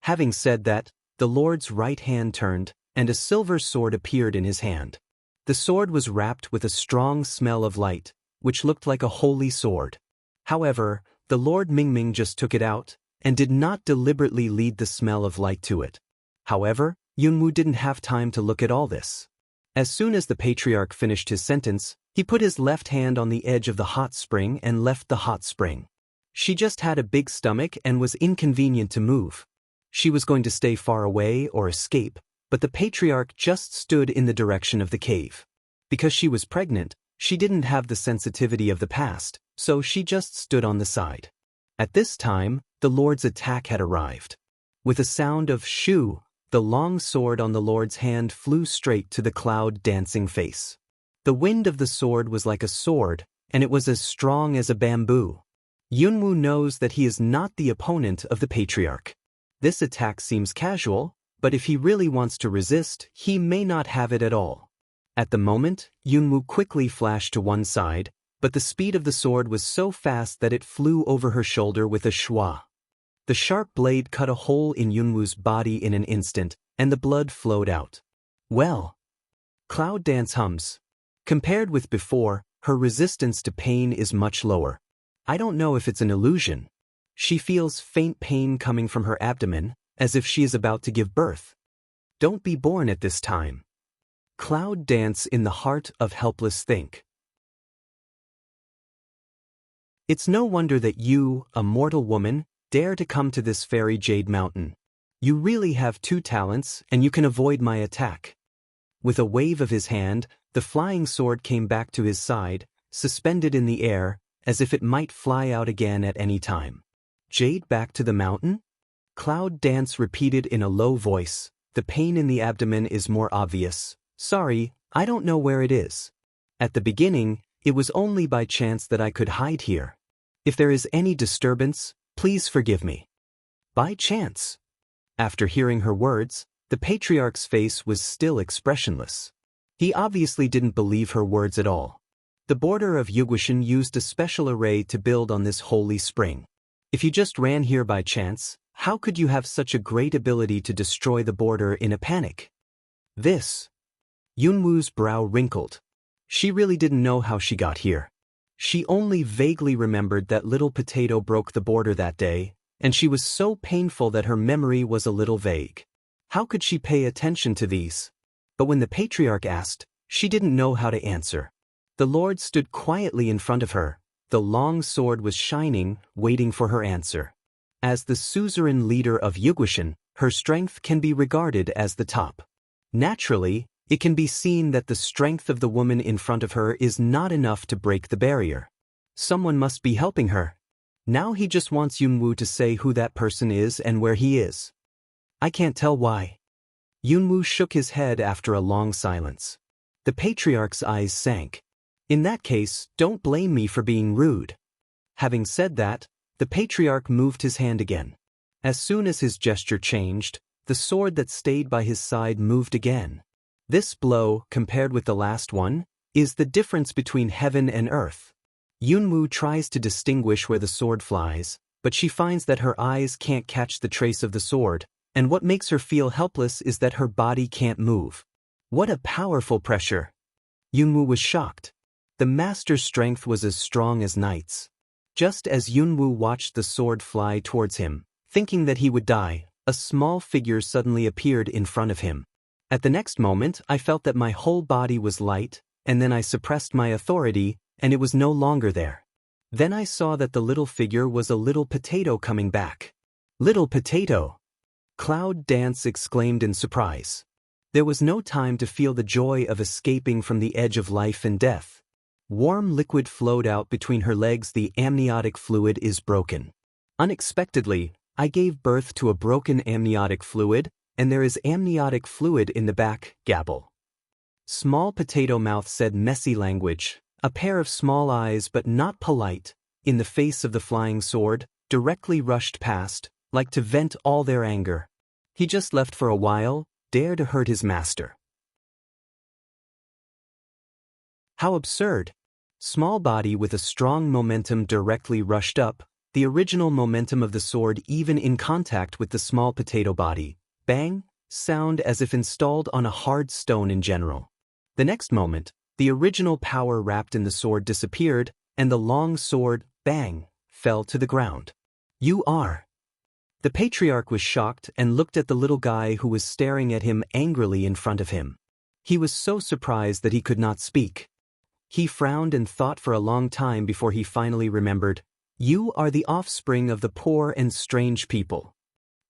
Having said that, the Lord's right hand turned, and a silver sword appeared in his hand. The sword was wrapped with a strong smell of light, which looked like a holy sword. However, the Lord Mingming just took it out, and did not deliberately lead the smell of light to it. However, Yunwoo didn't have time to look at all this. As soon as the patriarch finished his sentence, he put his left hand on the edge of the hot spring and left the hot spring. She just had a big stomach and was inconvenient to move. She was going to stay far away or escape, but the patriarch just stood in the direction of the cave. Because she was pregnant, she didn't have the sensitivity of the past, so she just stood on the side. At this time, the Lord's attack had arrived. With a sound of shoo, the long sword on the Lord's hand flew straight to the Cloud Dancing face. The wind of the sword was like a sword, and it was as strong as a bamboo. Yunwoo knows that he is not the opponent of the patriarch. This attack seems casual, but if he really wants to resist, he may not have it at all. At the moment, Yunwoo quickly flashed to one side, but the speed of the sword was so fast that it flew over her shoulder with a schwa. The sharp blade cut a hole in Yunwoo's body in an instant, and the blood flowed out. Well, Cloud Dance hums. Compared with before, her resistance to pain is much lower. I don't know if it's an illusion. She feels faint pain coming from her abdomen, as if she is about to give birth. Don't be born at this time. Cloud Dance in the heart of helpless think. It's no wonder that you, a mortal woman, dare to come to this fairy jade mountain. You really have 2 talents, and you can avoid my attack. With a wave of his hand, the flying sword came back to his side, suspended in the air, as if it might fly out again at any time. Jade back to the mountain? Cloud Dance repeated in a low voice. The pain in the abdomen is more obvious. Sorry, I don't know where it is. At the beginning, It was only by chance that I could hide here. If there is any disturbance, please forgive me. By chance. After hearing her words, the patriarch's face was still expressionless. He obviously didn't believe her words at all. The border of Yugoshin used a special array to build on this holy spring. If you just ran here by chance, how could you have such a great ability to destroy the border in a panic? This. Yunwoo's brow wrinkled. She really didn't know how she got here. She only vaguely remembered that little potato broke the border that day, and she was so painful that her memory was a little vague. How could she pay attention to these? But when the patriarch asked, she didn't know how to answer. The Lord stood quietly in front of her. The long sword was shining, waiting for her answer. As the suzerain leader of Yugoshin, her strength can be regarded as the top. Naturally, it can be seen that the strength of the woman in front of her is not enough to break the barrier. Someone must be helping her. Now he just wants Yunwoo to say who that person is and where he is. I can't tell why. Yunwoo shook his head after a long silence. The patriarch's eyes sank. In that case, don't blame me for being rude. Having said that, the patriarch moved his hand again. As soon as his gesture changed, the sword that stayed by his side moved again. This blow, compared with the last one, is the difference between heaven and earth. Yunwoo tries to distinguish where the sword flies, but she finds that her eyes can't catch the trace of the sword, and what makes her feel helpless is that her body can't move. What a powerful pressure! Yunwoo was shocked. The master's strength was as strong as knight's. Just as Yunwoo watched the sword fly towards him, thinking that he would die, a small figure suddenly appeared in front of him. At the next moment, I felt that my whole body was light, and then I suppressed my authority, and it was no longer there. Then I saw that the little figure was a little potato coming back. Little potato! Cloud Dance exclaimed in surprise. There was no time to feel the joy of escaping from the edge of life and death. Warm liquid flowed out between her legs. The amniotic fluid is broken. Unexpectedly, I gave birth to a broken amniotic fluid, and there is amniotic fluid in the back, gabble. Small potato mouth said messy language, a pair of small eyes but not polite, in the face of the flying sword, directly rushed past, like to vent all their anger. He just left for a while, dare to hurt his master. How absurd! Small body with a strong momentum directly rushed up, the original momentum of the sword even in contact with the small potato body. Bang! Sound as if installed on a hard stone in general. The next moment, the original power wrapped in the sword disappeared, and the long sword, bang, fell to the ground. You are. The patriarch was shocked and looked at the little guy who was staring at him angrily in front of him. He was so surprised that he could not speak. He frowned and thought for a long time before he finally remembered, "You are the offspring of the poor and strange people."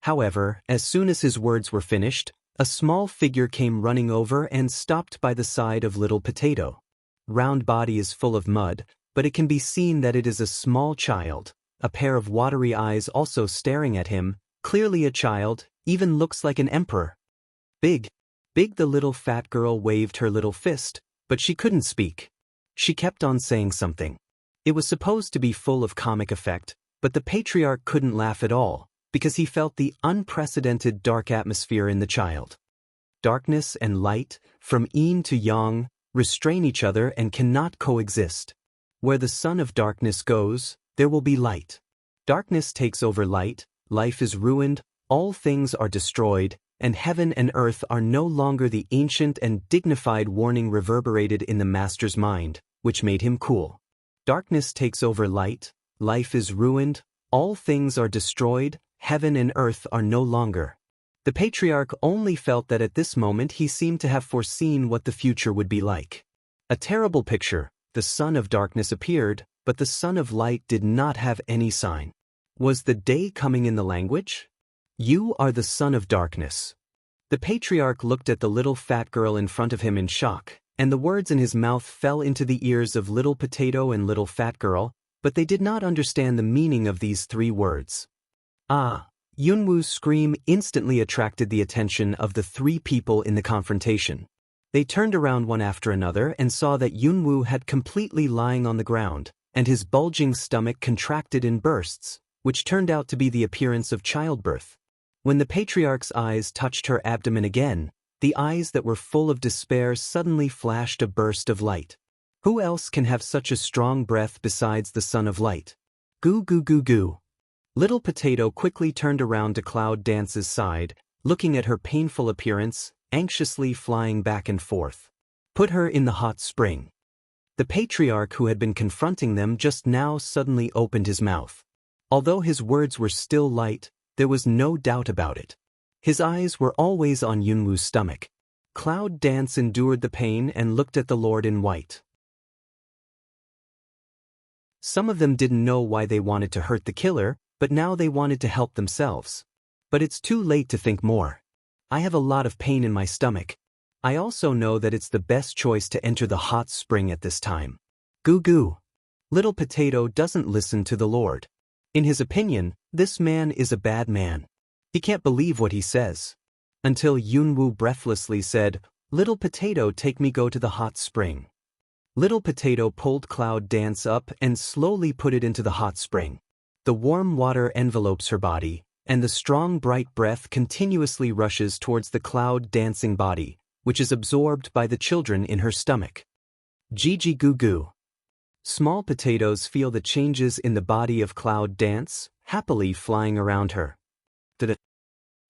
However, as soon as his words were finished, a small figure came running over and stopped by the side of little potato. Round body is full of mud, but it can be seen that it is a small child, a pair of watery eyes also staring at him, clearly a child, even looks like an emperor. Big, big. The little fat girl waved her little fist, but she couldn't speak. She kept on saying something. It was supposed to be full of comic effect, but the patriarch couldn't laugh at all, because he felt the unprecedented dark atmosphere in the child. Darkness and light, from yin to yang, restrain each other and cannot coexist. Where the son of darkness goes, there will be light. Darkness takes over light, life is ruined, all things are destroyed, and heaven and earth are no longer. The ancient and dignified warning reverberated in the master's mind, which made him cool. Darkness takes over light, life is ruined, all things are destroyed, heaven and earth are no longer. The patriarch only felt that at this moment he seemed to have foreseen what the future would be like. A terrible picture. The son of darkness appeared, but the son of light did not have any sign. Was the day coming in the language? You are the son of darkness. The patriarch looked at the little fat girl in front of him in shock, and the words in his mouth fell into the ears of little potato and little fat girl, but they did not understand the meaning of these three words. Ah! Yunwoo's scream instantly attracted the attention of the three people in the confrontation. They turned around one after another and saw that Yunwoo had completely lying on the ground, and his bulging stomach contracted in bursts, which turned out to be the appearance of childbirth. When the patriarch's eyes touched her abdomen again, the eyes that were full of despair suddenly flashed a burst of light. Who else can have such a strong breath besides the Son of Light? Goo goo goo goo. Little Potato quickly turned around to Cloud Dance's side, looking at her painful appearance, anxiously flying back and forth. Put her in the hot spring. The patriarch who had been confronting them just now suddenly opened his mouth. Although his words were still light, there was no doubt about it. His eyes were always on Yunwoo's stomach. Cloud Dance endured the pain and looked at the Lord in White. Some of them didn't know why they wanted to hurt the killer, but now they wanted to help themselves. But it's too late to think more. I have a lot of pain in my stomach. I also know that it's the best choice to enter the hot spring at this time. Goo goo. Little Potato doesn't listen to the Lord. In his opinion, this man is a bad man. He can't believe what he says. Until Yunwoo breathlessly said, "Little Potato, take me go to the hot spring." Little Potato pulled Cloud Dance up and slowly put it into the hot spring. The warm water envelopes her body, and the strong bright breath continuously rushes towards the cloud dancing body, which is absorbed by the children in her stomach. Gigi goo goo. Small potatoes feel the changes in the body of Cloud Dance, happily flying around her. The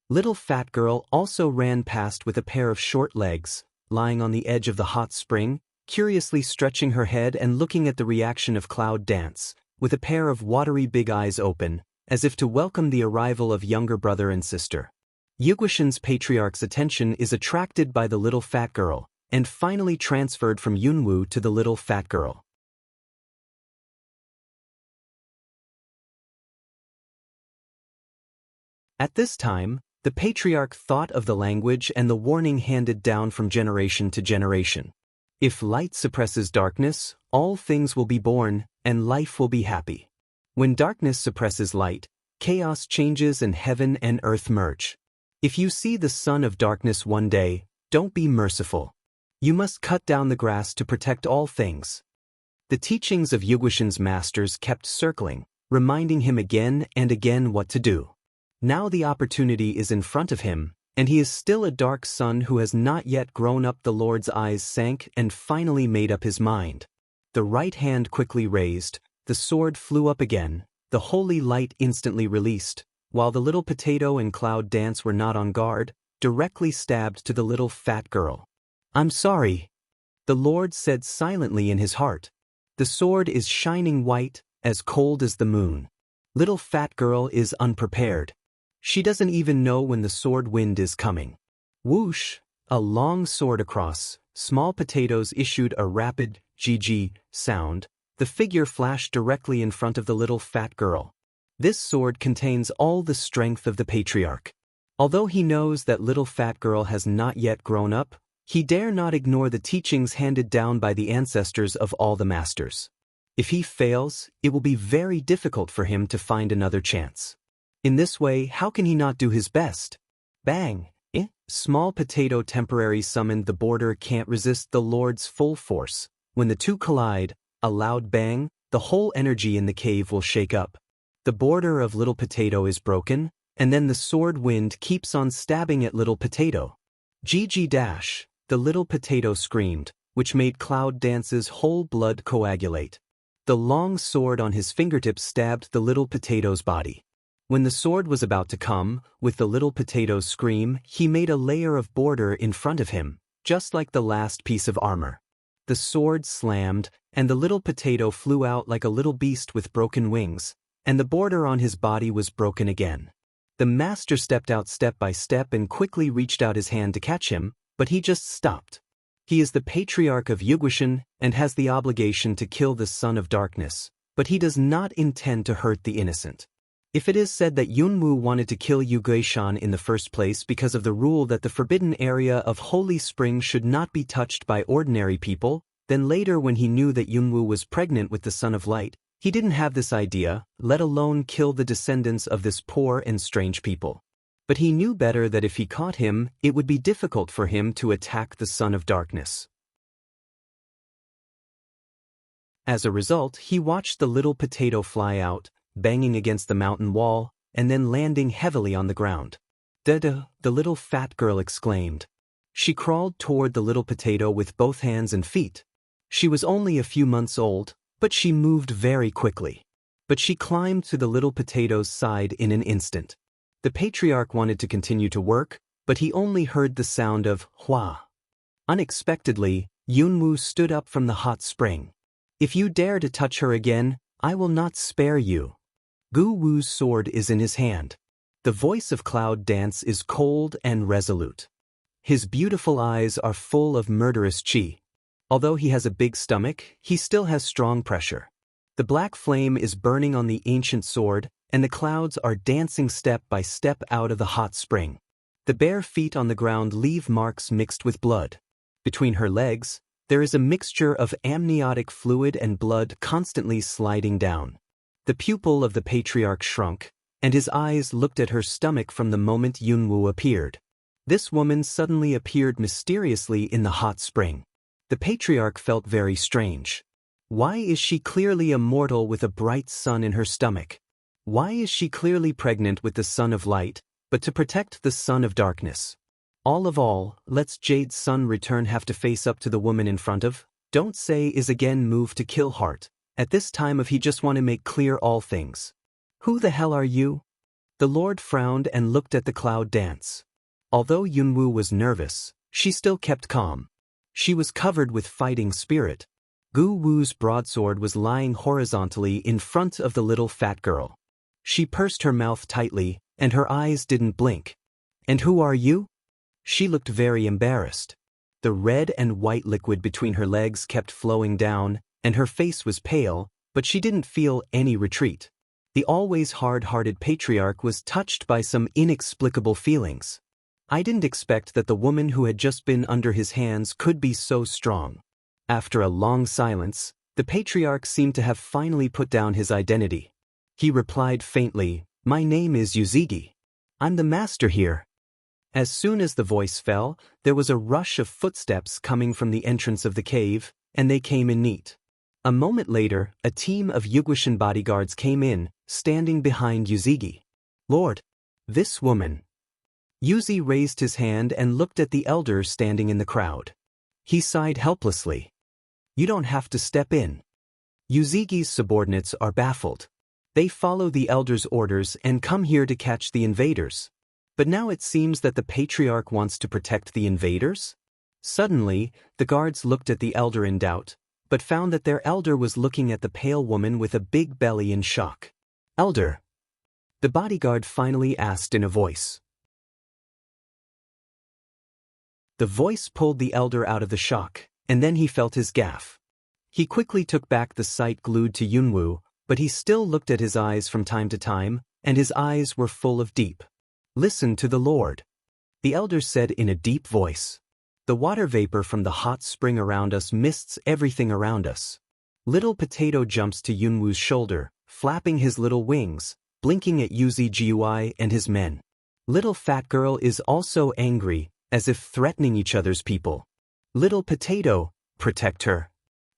little fat girl also ran past with a pair of short legs, lying on the edge of the hot spring, curiously stretching her head and looking at the reaction of Cloud Dance, with a pair of watery big eyes open, as if to welcome the arrival of younger brother and sister. Yugoshin's patriarch's attention is attracted by the little fat girl, and finally transferred from Yunwoo to the little fat girl. At this time, the patriarch thought of the language and the warning handed down from generation to generation. If light suppresses darkness, all things will be born, and life will be happy. When darkness suppresses light, chaos changes and heaven and earth merge. If you see the son of darkness one day, don't be merciful. You must cut down the grass to protect all things. The teachings of Yugoshin's masters kept circling, reminding him again and again what to do. Now the opportunity is in front of him, and he is still a dark son who has not yet grown up. The Lord's eyes sank and finally made up his mind. The right hand quickly raised, the sword flew up again, the holy light instantly released, while the little potato and Cloud Dance were not on guard, directly stabbed to the little fat girl. "I'm sorry," the Lord said silently in his heart. The sword is shining white, as cold as the moon. Little fat girl is unprepared. She doesn't even know when the sword wind is coming. Whoosh, a long sword across, small potatoes issued a rapid GG sound. The figure flashed directly in front of the little fat girl. This sword contains all the strength of the patriarch. Although he knows that little fat girl has not yet grown up, he dare not ignore the teachings handed down by the ancestors of all the masters. If he fails, it will be very difficult for him to find another chance. In this way, how can he not do his best? Bang! Small potato temporarily summoned. The border can't resist the Lord's full force. When the two collide, a loud bang, the whole energy in the cave will shake up. The border of little potato is broken, and then the sword wind keeps on stabbing at little potato. GG dash, the little potato screamed, which made Cloud Dance's whole blood coagulate. The long sword on his fingertips stabbed the little potato's body. When the sword was about to come, with the little potato's scream, he made a layer of border in front of him, just like the last piece of armor. The sword slammed, and the little potato flew out like a little beast with broken wings, and the border on his body was broken again. The master stepped out step by step and quickly reached out his hand to catch him, but he just stopped. He is the patriarch of Yugoshin and has the obligation to kill the son of darkness, but he does not intend to hurt the innocent. If it is said that Yunwoo wanted to kill Yugoshan in the first place because of the rule that the forbidden area of Holy Spring should not be touched by ordinary people, then later when he knew that Yunwoo was pregnant with the Son of Light, he didn't have this idea, let alone kill the descendants of this poor and strange people. But he knew better that if he caught him, it would be difficult for him to attack the Son of Darkness. As a result, he watched the little potato fly out, banging against the mountain wall, and then landing heavily on the ground. "Duh-duh," the little fat girl exclaimed. She crawled toward the little potato with both hands and feet. She was only a few months old, but she moved very quickly. But she climbed to the little potato's side in an instant. The patriarch wanted to continue to work, but he only heard the sound of hua. Unexpectedly, Yunwoo stood up from the hot spring. "If you dare to touch her again, I will not spare you." Gu Wu's sword is in his hand. The voice of Cloud Dance is cold and resolute. His beautiful eyes are full of murderous chi. Although he has a big stomach, he still has strong pressure. The black flame is burning on the ancient sword, and the clouds are dancing step by step out of the hot spring. The bare feet on the ground leave marks mixed with blood. Between her legs, there is a mixture of amniotic fluid and blood constantly sliding down. The pupil of the patriarch shrunk, and his eyes looked at her stomach from the moment Yunwoo appeared. This woman suddenly appeared mysteriously in the hot spring. The patriarch felt very strange. Why is she clearly a mortal with a bright sun in her stomach? Why is she clearly pregnant with the Son of Light, but to protect the Son of Darkness? All, let's Jade's son return have to face up to the woman in front of? Don't say is again moved to kill heart. At this time of he just want to make clear all things. Who the hell are you? The Lord frowned and looked at the Cloud Dance. Although Yunwoo was nervous, she still kept calm. She was covered with fighting spirit. Gu Wu's broadsword was lying horizontally in front of the little fat girl. She pursed her mouth tightly, and her eyes didn't blink. "And who are you?" She looked very embarrassed. The red and white liquid between her legs kept flowing down, and her face was pale, but she didn't feel any retreat. The always hard-hearted patriarch was touched by some inexplicable feelings. I didn't expect that the woman who had just been under his hands could be so strong. After a long silence, the patriarch seemed to have finally put down his identity. He replied faintly, "My name is Yuzigi. I'm the master here." As soon as the voice fell, there was a rush of footsteps coming from the entrance of the cave, and they came in neat. A moment later, a team of Yugushin bodyguards came in, standing behind Yuzigi. "Lord, this woman." Yuzi raised his hand and looked at the elder standing in the crowd. He sighed helplessly. "You don't have to step in." Yuzigi's subordinates are baffled. They follow the elder's orders and come here to catch the invaders. But now it seems that the patriarch wants to protect the invaders? Suddenly, the guards looked at the elder in doubt, but found that their elder was looking at the pale woman with a big belly in shock. "Elder," the bodyguard finally asked in a voice. The voice pulled the elder out of the shock, and then he felt his gaffe. He quickly took back the sight glued to Yunwoo, but he still looked at his eyes from time to time, and his eyes were full of deep. "Listen to the Lord," the elder said in a deep voice. "The water vapor from the hot spring around us mists everything around us." Little Potato jumps to Yunwoo's shoulder, flapping his little wings, blinking at Yuzi and his men. Little Fat Girl is also angry, as if threatening each other's people. "Little Potato, protect her,"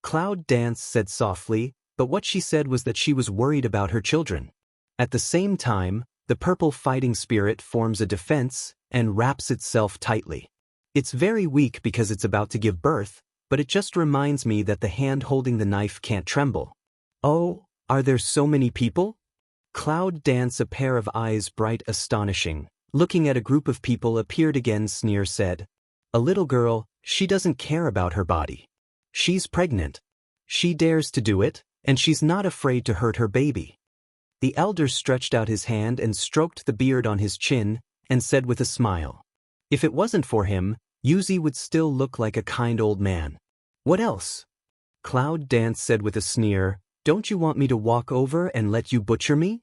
Cloud Dance said softly, but what she said was that she was worried about her children. At the same time, the purple fighting spirit forms a defense and wraps itself tightly. It's very weak because it's about to give birth, but it just reminds me that the hand holding the knife can't tremble. "Oh, are there so many people?" Cloud Dance, a pair of eyes bright astonishing, looking at a group of people appeared again, sneer said, "A little girl, she doesn't care about her body. She's pregnant. She dares to do it, and she's not afraid to hurt her baby." The elder stretched out his hand and stroked the beard on his chin, and said with a smile, "If it wasn't for him, Yuzi would still look like a kind old man." "What else?" Cloud Dance said with a sneer, "Don't you want me to walk over and let you butcher me?"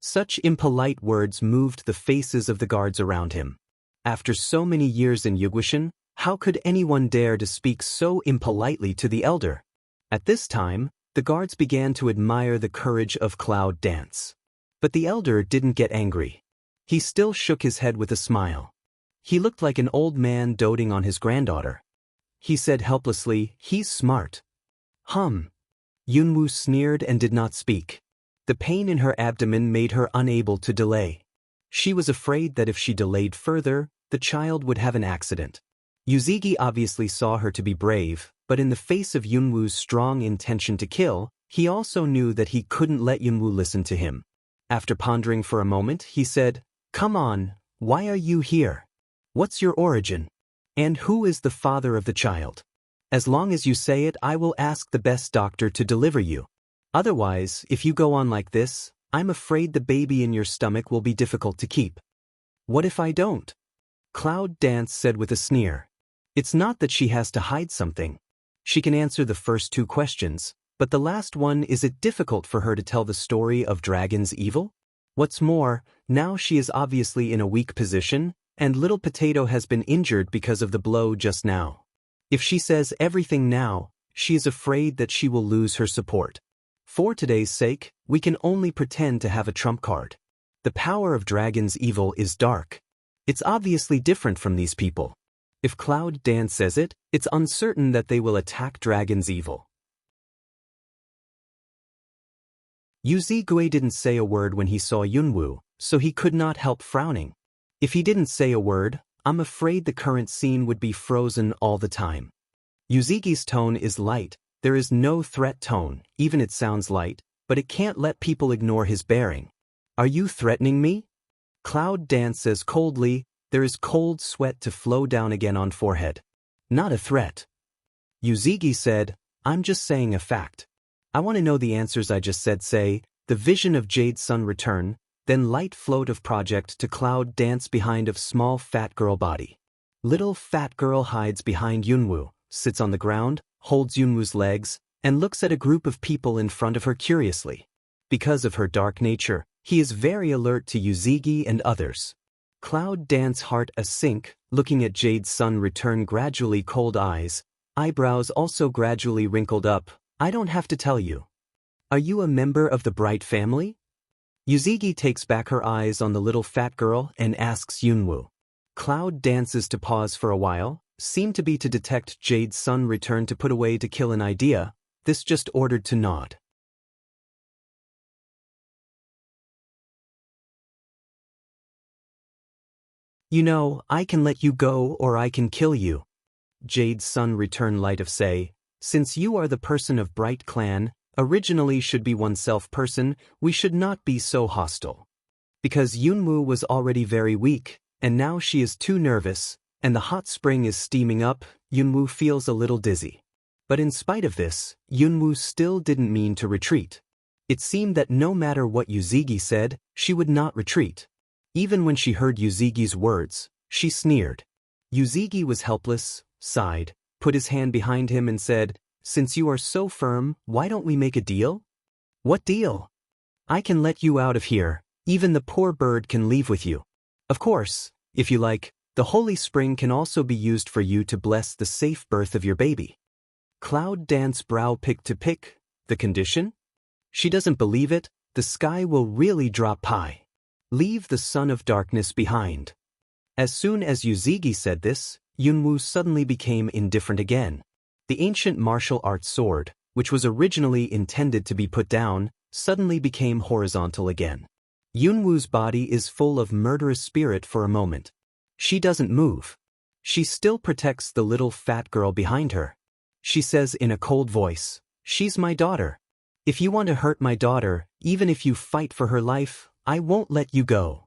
Such impolite words moved the faces of the guards around him. After so many years in Yugushin, how could anyone dare to speak so impolitely to the elder? At this time, the guards began to admire the courage of Cloud Dance. But the elder didn't get angry. He still shook his head with a smile. He looked like an old man doting on his granddaughter. He said helplessly, "He's smart." Yunwoo sneered and did not speak. The pain in her abdomen made her unable to delay. She was afraid that if she delayed further, the child would have an accident. Yuzigi obviously saw her to be brave, but in the face of Yunwoo's strong intention to kill, he also knew that he couldn't let Yunwoo listen to him. After pondering for a moment, he said, "Come on, why are you here? What's your origin? And who is the father of the child? As long as you say it, I will ask the best doctor to deliver you. Otherwise, if you go on like this, I'm afraid the baby in your stomach will be difficult to keep." "What if I don't?" Cloud Dance said with a sneer. It's not that she has to hide something. She can answer the first two questions, but the last one, is it difficult for her to tell the story of Dragon's evil? What's more, now she is obviously in a weak position, and Little Potato has been injured because of the blow just now. If she says everything now, she is afraid that she will lose her support. For today's sake, we can only pretend to have a trump card. The power of Dragon's evil is dark. It's obviously different from these people. If Cloud Dance says it, it's uncertain that they will attack Dragon's evil. Yuzigi didn't say a word when he saw Yunwoo, so he could not help frowning. If he didn't say a word, I'm afraid the current scene would be frozen all the time. Yuzigi's tone is light, there is no threat tone, even it sounds light, but it can't let people ignore his bearing. "Are you threatening me?" Cloud Dance says coldly, there is cold sweat to flow down again on forehead. "Not a threat." Yuzigi said, "I'm just saying a fact. I want to know the answers I just said. Say, the vision of Jade Sun return, then light float of project to Cloud Dance behind of small fat girl body. Little fat girl hides behind Yunwoo, sits on the ground, holds Yunwoo's legs, and looks at a group of people in front of her curiously. Because of her dark nature, he is very alert to Yuzigi and others. Cloud Dance heart a sink, looking at Jade Sun return gradually cold eyebrows also gradually wrinkled up. "I don't have to tell you. Are you a member of the Bright family?" Yuzigi takes back her eyes on the little fat girl and asks Yunwoo. Cloud Dances to pause for a while, seem to be to detect Jade Sun return to put away to kill an idea, this just ordered to nod. "You know, I can let you go or I can kill you." Jade Sun return light of say, "Since you are the person of Bright Clan, originally should be oneself person, we should not be so hostile." Because Yunwoo was already very weak, and now she is too nervous, and the hot spring is steaming up, Yunwoo feels a little dizzy. But in spite of this, Yunwoo still didn't mean to retreat. It seemed that no matter what Yuzigi said, she would not retreat. Even when she heard Yuzigi's words, she sneered. Yuzigi was helpless, sighed, put his hand behind him and said, "Since you are so firm, why don't we make a deal?" "What deal?" "I can let you out of here, even the poor bird can leave with you. Of course, if you like, the holy spring can also be used for you to bless the safe birth of your baby." Cloud Dance brow pick to pick, the condition? She doesn't believe it, the sky will really drop pie. Leave the son of darkness behind. As soon as Yuzigi said this, Yunwoo suddenly became indifferent again. The ancient martial arts sword, which was originally intended to be put down, suddenly became horizontal again. Yunwoo's body is full of murderous spirit for a moment. She doesn't move. She still protects the little fat girl behind her. She says in a cold voice, "She's my daughter. If you want to hurt my daughter, even if you fight for her life, I won't let you go."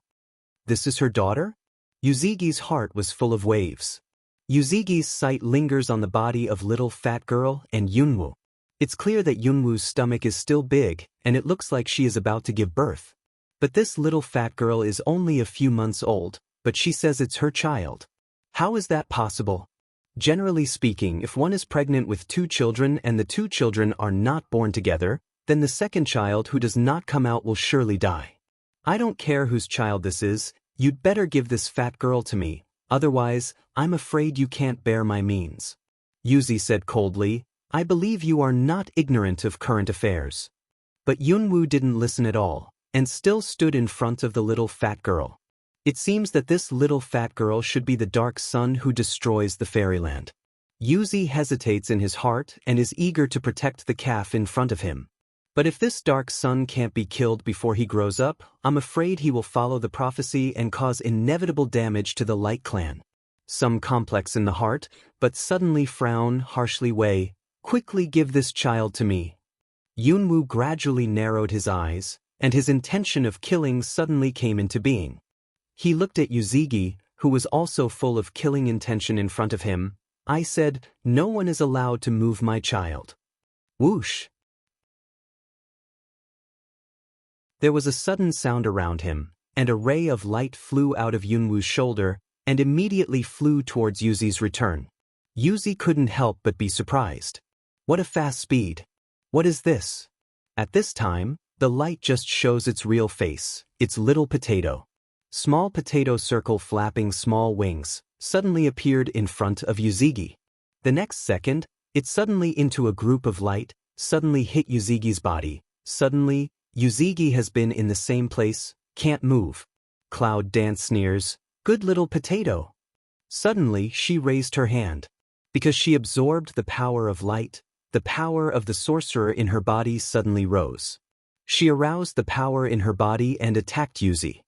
This is her daughter? Yuzigi's heart was full of waves. Yuzigi's sight lingers on the body of little fat girl and Yunwoo. It's clear that Yunwoo's stomach is still big, and it looks like she is about to give birth. But this little fat girl is only a few months old, but she says it's her child. How is that possible? Generally speaking, if one is pregnant with two children and the two children are not born together, then the second child who does not come out will surely die. I don't care whose child this is, you'd better give this fat girl to me, otherwise, I'm afraid you can't bear my means. Yuzi said coldly, "I believe you are not ignorant of current affairs." But Yunwoo didn't listen at all, and still stood in front of the little fat girl. It seems that this little fat girl should be the dark sun who destroys the fairyland. Yuzi hesitates in his heart and is eager to protect the calf in front of him. But if this dark sun can't be killed before he grows up, I'm afraid he will follow the prophecy and cause inevitable damage to the Light Clan. Some complex in the heart, but suddenly frown harshly way, quickly give this child to me. Yunwoo gradually narrowed his eyes, and his intention of killing suddenly came into being. He looked at Yuzigi, who was also full of killing intention in front of him. I said, no one is allowed to move my child. Whoosh! There was a sudden sound around him, and a ray of light flew out of Yunwoo's shoulder, and immediately flew towards Yuzi's return. Yuzi couldn't help but be surprised. What a fast speed! What is this? At this time, the light just shows its real face, its little potato. Small potato circle flapping small wings, suddenly appeared in front of Yuzigi. The next second, it suddenly into a group of light, suddenly hit Yuzigi's body. Suddenly, Yuzigi has been in the same place, can't move. Cloud Dance sneers, good little potato. Suddenly she raised her hand. Because she absorbed the power of light, the power of the sorcerer in her body suddenly rose. She aroused the power in her body and attacked Yuzi.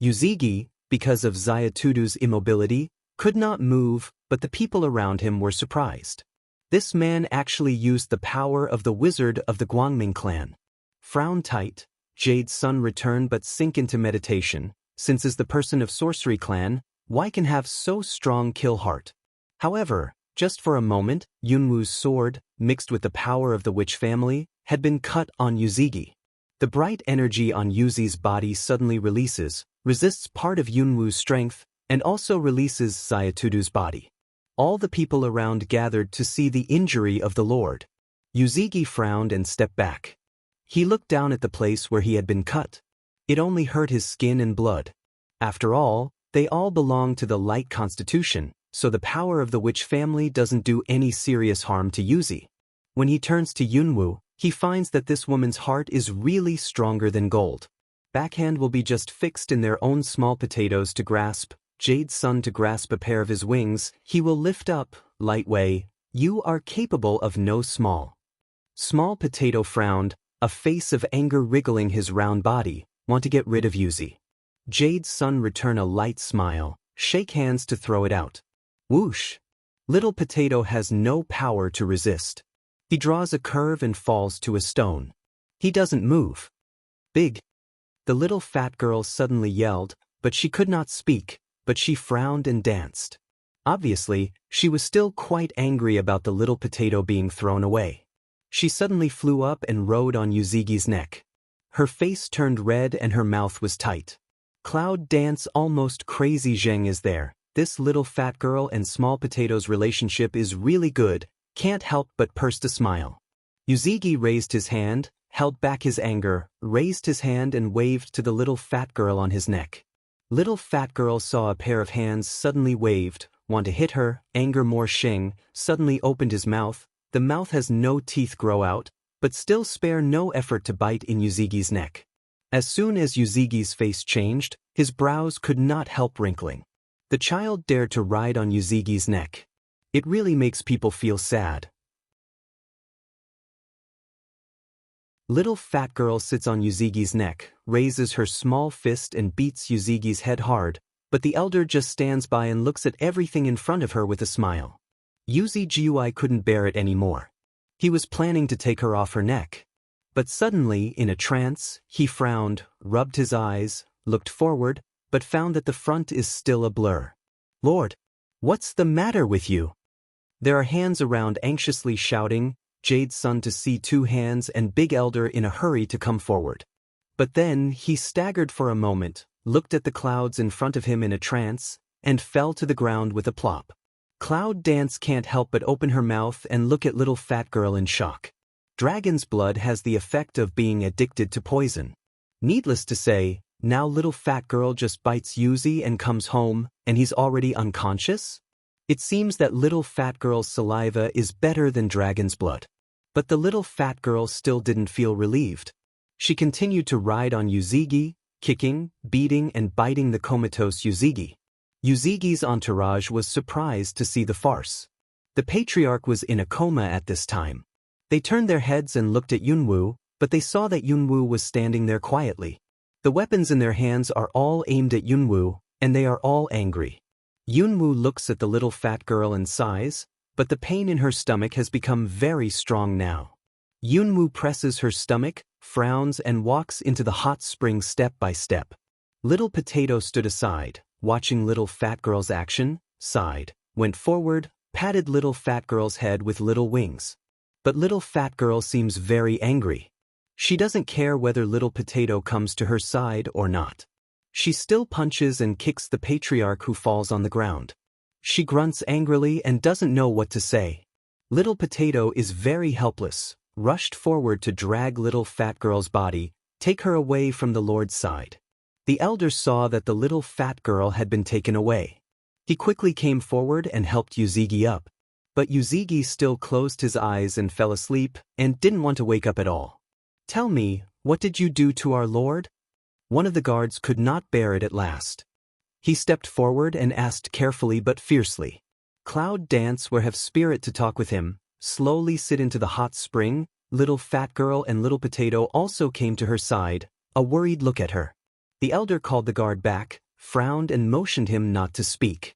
Yuzigi, because of Zayatudu's immobility, could not move, but the people around him were surprised. This man actually used the power of the wizard of the Guangming clan. Frown tight, Jade's son return but sink into meditation, since is the person of sorcery clan, why can have so strong kill heart. However, just for a moment, Yunwoo's sword, mixed with the power of the witch family, had been cut on Yuzigi. The bright energy on Yuzi's body suddenly releases, resists part of Yunwoo's strength, and also releases Zayatudu's body. All the people around gathered to see the injury of the Lord. Yuzigi frowned and stepped back. He looked down at the place where he had been cut. It only hurt his skin and blood. After all, they all belong to the light constitution, so the power of the witch family doesn't do any serious harm to Yuzi. When he turns to Yunwoo, he finds that this woman's heart is really stronger than gold. Backhand will be just fixed in their own small potatoes to grasp, Jade's son to grasp a pair of his wings, he will lift up, light way, you are capable of no small. Small potato frowned, a face of anger wriggling his round body, want to get rid of Yuzi. Jade's son return a light smile, shake hands to throw it out. Whoosh! Little potato has no power to resist. He draws a curve and falls to a stone. He doesn't move. Big! The little fat girl suddenly yelled, but she could not speak, but she frowned and danced. Obviously, she was still quite angry about the little potato being thrown away. She suddenly flew up and rode on Yuzigi's neck. Her face turned red and her mouth was tight. Cloud Dance almost crazy Zheng is there. This little fat girl and small potato's relationship is really good, can't help but pursed a smile. Yuzigi raised his hand, held back his anger, raised his hand and waved to the little fat girl on his neck. Little fat girl saw a pair of hands suddenly waved, want to hit her, anger more Sheng, suddenly opened his mouth, the mouth has no teeth grow out, but still spare no effort to bite in Yuzigi's neck. As soon as Yuzigi's face changed, his brows could not help wrinkling. The child dared to ride on Yuzigi's neck. It really makes people feel sad. Little fat girl sits on Yuzigi's neck, raises her small fist and beats Yuzigi's head hard, but the elder just stands by and looks at everything in front of her with a smile. Yuzi couldn't bear it anymore. He was planning to take her off her neck. But suddenly, in a trance, he frowned, rubbed his eyes, looked forward, but found that the front is still a blur. Lord, what's the matter with you? There are hands around anxiously shouting, Jade's son to see two hands and big elder in a hurry to come forward. But then he staggered for a moment, looked at the clouds in front of him in a trance, and fell to the ground with a plop. Cloud Dance can't help but open her mouth and look at little fat girl in shock. Dragon's blood has the effect of being addicted to poison. Needless to say, now little fat girl just bites Yuzi and comes home, and he's already unconscious? It seems that little fat girl's saliva is better than dragon's blood. But the little fat girl still didn't feel relieved. She continued to ride on Yuzigi, kicking, beating and biting the comatose Uzigi. Uzigi's entourage was surprised to see the farce. The patriarch was in a coma at this time. They turned their heads and looked at Yunwoo, but they saw that Yunwoo was standing there quietly. The weapons in their hands are all aimed at Yunwoo, and they are all angry. Yunwoo looks at the little fat girl and sighs, but the pain in her stomach has become very strong now. Yunwoo presses her stomach, frowns and walks into the hot spring step by step. Little Potato stood aside, watching little fat girl's action, sighed, went forward, patted little fat girl's head with little wings. But little fat girl seems very angry. She doesn't care whether little Potato comes to her side or not. She still punches and kicks the patriarch who falls on the ground. She grunts angrily and doesn't know what to say. Little Potato is very helpless, rushed forward to drag little fat girl's body, take her away from the Lord's side. The elder saw that the little fat girl had been taken away. He quickly came forward and helped Uzigi up. But Uzigi still closed his eyes and fell asleep and didn't want to wake up at all. "Tell me, what did you do to our Lord?" One of the guards could not bear it at last. He stepped forward and asked carefully but fiercely. "Cloud dance where have spirit to talk with him, slowly sit into the hot spring." Little fat girl and little Potato also came to her side, a worried look at her. The elder called the guard back, frowned and motioned him not to speak.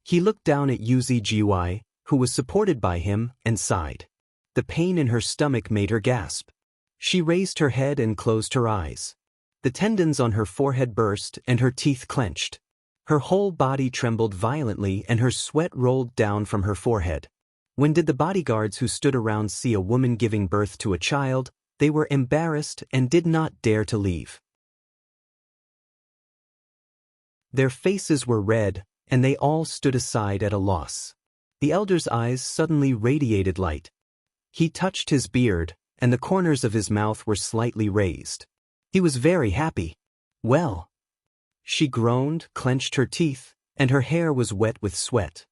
He looked down at Uzigi, who was supported by him, and sighed. The pain in her stomach made her gasp. She raised her head and closed her eyes. The tendons on her forehead burst and her teeth clenched. Her whole body trembled violently and her sweat rolled down from her forehead. When did the bodyguards who stood around see a woman giving birth to a child, they were embarrassed and did not dare to leave. Their faces were red, and they all stood aside at a loss. The elder's eyes suddenly radiated light. He touched his beard, and the corners of his mouth were slightly raised. He was very happy. "Well." She groaned, clenched her teeth, and her hair was wet with sweat.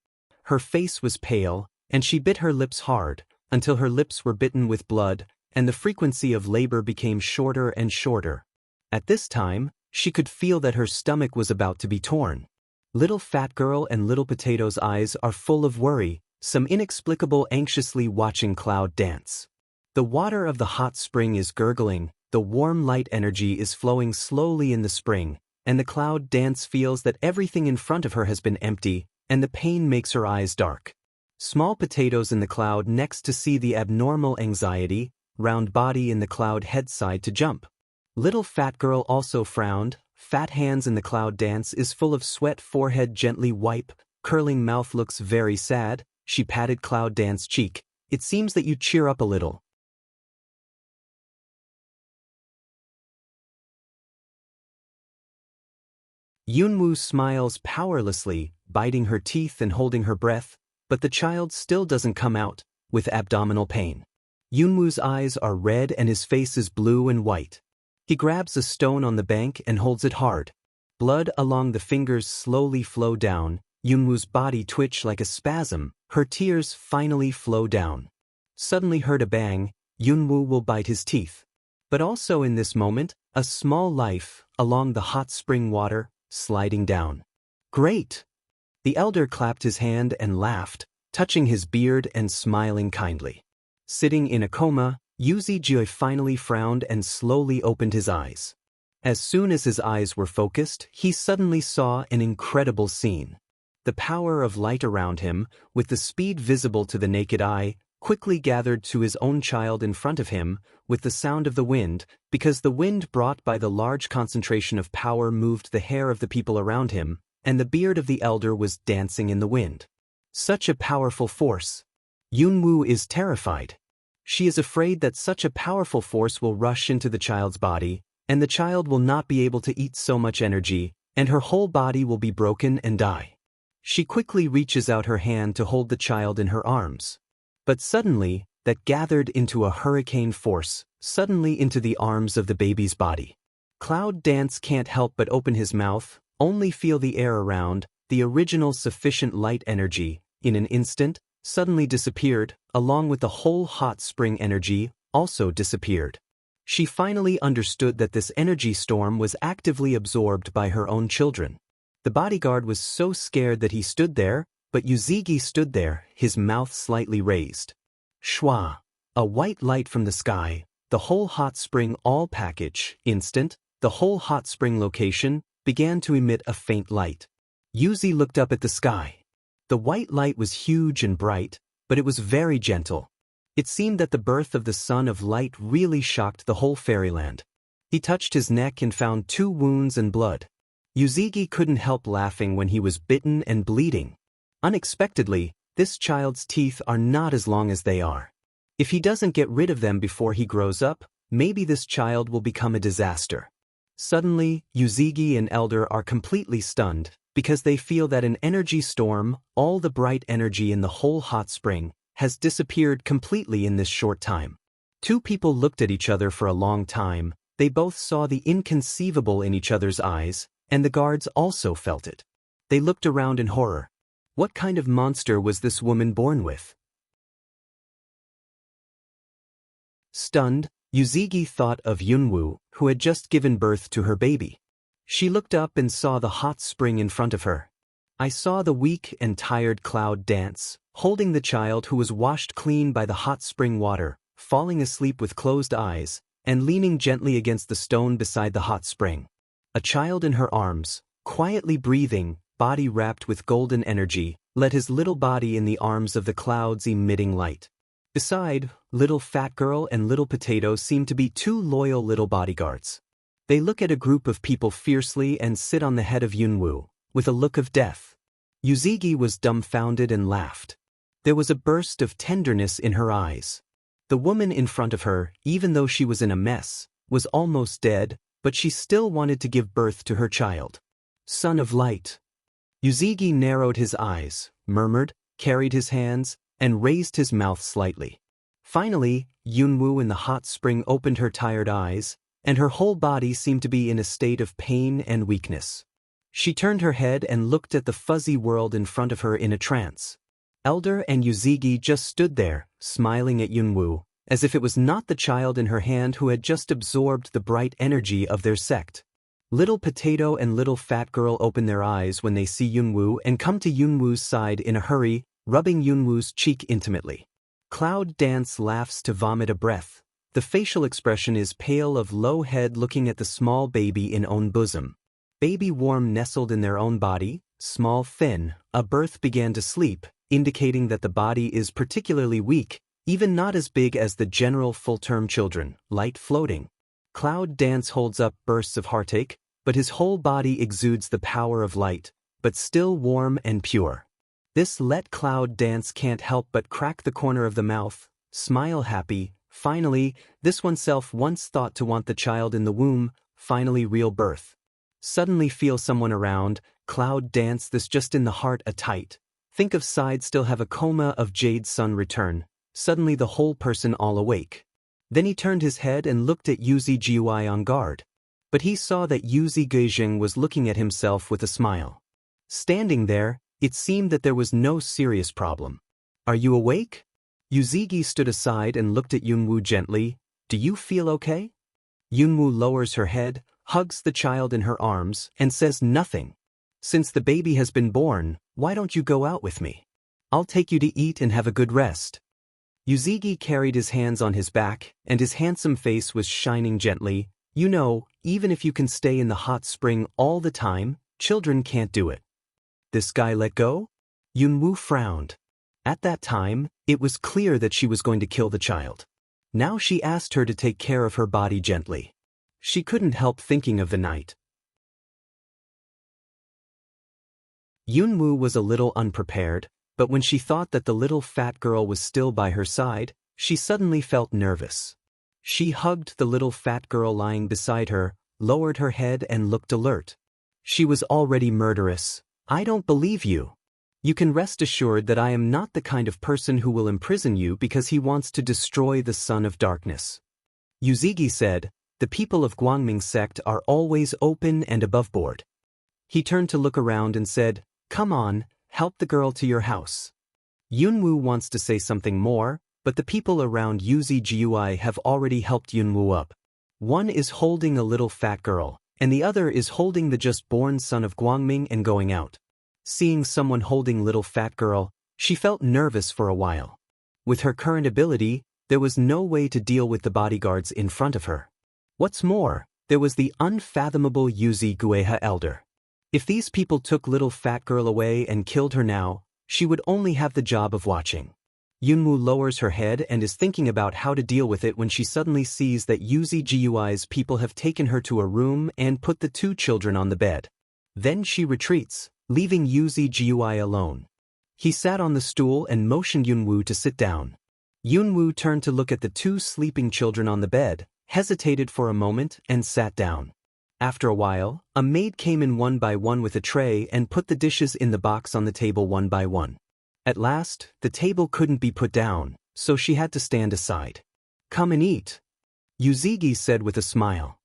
Her face was pale, and she bit her lips hard, until her lips were bitten with blood, and the frequency of labor became shorter and shorter. At this time, she could feel that her stomach was about to be torn. Little fat girl and little Potato's eyes are full of worry, some inexplicable anxiously watching Cloud dance. The water of the hot spring is gurgling, the warm light energy is flowing slowly in the spring, and the Cloud dance feels that everything in front of her has been empty, and the pain makes her eyes dark. Small Potatoes in the cloud next to see the abnormal anxiety, round body in the cloud head side to jump. Little fat girl also frowned, fat hands in the cloud dance is full of sweat, forehead gently wipe, curling mouth looks very sad. She patted Cloud dance cheek. "It seems that you cheer up a little." Yunwoo smiles powerlessly, biting her teeth and holding her breath, but the child still doesn't come out, with abdominal pain. Yunwoo's eyes are red and his face is blue and white. He grabs a stone on the bank and holds it hard. Blood along the fingers slowly flow down, Yunwoo's body twitch like a spasm, her tears finally flow down. Suddenly heard a bang, Yunwoo will bite his teeth. But also in this moment, a small life, along the hot spring water, sliding down. "Great!" The elder clapped his hand and laughed, touching his beard and smiling kindly. Sitting in a coma, Uzigi finally frowned and slowly opened his eyes. As soon as his eyes were focused, he suddenly saw an incredible scene. The power of light around him, with the speed visible to the naked eye, quickly gathered to his own child in front of him, with the sound of the wind, because the wind brought by the large concentration of power moved the hair of the people around him, and the beard of the elder was dancing in the wind. Such a powerful force. Yunwoo is terrified. She is afraid that such a powerful force will rush into the child's body, and the child will not be able to eat so much energy, and her whole body will be broken and die. She quickly reaches out her hand to hold the child in her arms. But suddenly, that gathered into a hurricane force, suddenly into the arms of the baby's body. Cloud dance can't help but open his mouth, only feel the air around, the original sufficient light energy, in an instant, suddenly disappeared, along with the whole hot spring energy, also disappeared. She finally understood that this energy storm was actively absorbed by her own children. The bodyguard was so scared that he stood there, but Yuzigi stood there, his mouth slightly raised. Shwa! A white light from the sky, the whole hot spring all package, instant, the whole hot spring location, began to emit a faint light. Yuzi looked up at the sky. The white light was huge and bright, but it was very gentle. It seemed that the birth of the Son of Light really shocked the whole fairyland. He touched his neck and found 2 wounds and blood. Yuzigi couldn't help laughing when he was bitten and bleeding. Unexpectedly, this child's teeth are not as long as they are. If he doesn't get rid of them before he grows up, maybe this child will become a disaster. Suddenly, Yuzigi and Elder are completely stunned, because they feel that an energy storm, all the bright energy in the whole hot spring, has disappeared completely in this short time. 2 people looked at each other for a long time. They both saw the inconceivable in each other's eyes, and the guards also felt it. They looked around in horror. What kind of monster was this woman born with? Stunned, Yuzigi thought of Yunwoo, who had just given birth to her baby. She looked up and saw the hot spring in front of her. I saw the weak and tired Cloud dance, holding the child who was washed clean by the hot spring water, falling asleep with closed eyes, and leaning gently against the stone beside the hot spring. A child in her arms, quietly breathing, body wrapped with golden energy, led his little body in the arms of the clouds emitting light. Beside, little fat girl and little potato seem to be 2 loyal little bodyguards. They look at a group of people fiercely and sit on the head of Yunwoo, with a look of death. Yuzigi was dumbfounded and laughed. There was a burst of tenderness in her eyes. The woman in front of her, even though she was in a mess, was almost dead, but she still wanted to give birth to her child. Son of Light. Yuzigi narrowed his eyes, murmured, carried his hands, and raised his mouth slightly. Finally, Yunwoo in the hot spring opened her tired eyes, and her whole body seemed to be in a state of pain and weakness. She turned her head and looked at the fuzzy world in front of her in a trance. Elder and Yuzigi just stood there, smiling at Yunwoo, as if it was not the child in her hand who had just absorbed the bright energy of their sect. Little Potato and Little Fat Girl open their eyes when they see Yunwoo and come to Yunwoo's side in a hurry, rubbing Yunwoo's cheek intimately. Cloud Dance laughs to vomit a breath. The facial expression is pale of low head looking at the small baby in own bosom. Baby warm nestled in their own body, small thin, a birth began to sleep, indicating that the body is particularly weak, even not as big as the general full-term children, light floating. Cloud Dance holds up bursts of heartache, but his whole body exudes the power of light, but still warm and pure. This let Cloud Dance can't help but crack the corner of the mouth, smile happy. Finally, this oneself once thought to want the child in the womb, finally real birth. Suddenly feel someone around, Cloud Dance this just in the heart a tight. Think of side still have a coma of Jade Sun return, suddenly the whole person all awake. Then he turned his head and looked at Yuzi Jiui on guard. But he saw that Yuzi Geijing was looking at himself with a smile. Standing there, it seemed that there was no serious problem. Are you awake? Yuzigi stood aside and looked at Yunwoo gently. Do you feel okay? Yunwoo lowers her head, hugs the child in her arms, and says nothing. Since the baby has been born, why don't you go out with me? I'll take you to eat and have a good rest. Yuzigi carried his hands on his back, and his handsome face was shining gently. You know, even if you can stay in the hot spring all the time, children can't do it. This guy let go? Yunwoo frowned. At that time, it was clear that she was going to kill the child. Now she asked her to take care of her body gently. She couldn't help thinking of the night. Yunwoo was a little unprepared, but when she thought that the little fat girl was still by her side, she suddenly felt nervous. She hugged the little fat girl lying beside her, lowered her head and looked alert. She was already murderous. I don't believe you. You can rest assured that I am not the kind of person who will imprison you because he wants to destroy the Son of Darkness. Yuzigi said, the people of Guangming sect are always open and above board. He turned to look around and said, come on, help the girl to your house. Yunwoo wants to say something more, but the people around Yuzi Jiui have already helped Yunwoo up. One is holding a little fat girl, and the other is holding the just-born son of Guangming and going out. Seeing someone holding little fat girl, she felt nervous for a while. With her current ability, there was no way to deal with the bodyguards in front of her. What's more, there was the unfathomable Yuzi Gueha elder. If these people took little fat girl away and killed her now, she would only have the job of watching. Yunwoo lowers her head and is thinking about how to deal with it when she suddenly sees that Yuzi Gui's people have taken her to a room and put the two children on the bed. Then she retreats, leaving Yuzi Gui alone. He sat on the stool and motioned Yunwoo to sit down. Yunwoo turned to look at the two sleeping children on the bed, hesitated for a moment, and sat down. After a while, a maid came in one by one with a tray and put the dishes in the box on the table one by one. At last, the table couldn't be put down, so she had to stand aside. "Come and eat," Yuzigi said with a smile.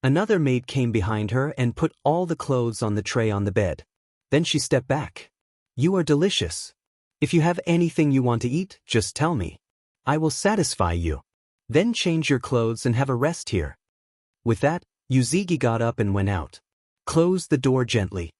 Another maid came behind her and put all the clothes on the tray on the bed. Then she stepped back. "You are delicious. If you have anything you want to eat, just tell me. I will satisfy you. Then change your clothes and have a rest here." With that, Yuzigi got up and went out. "Close the door gently."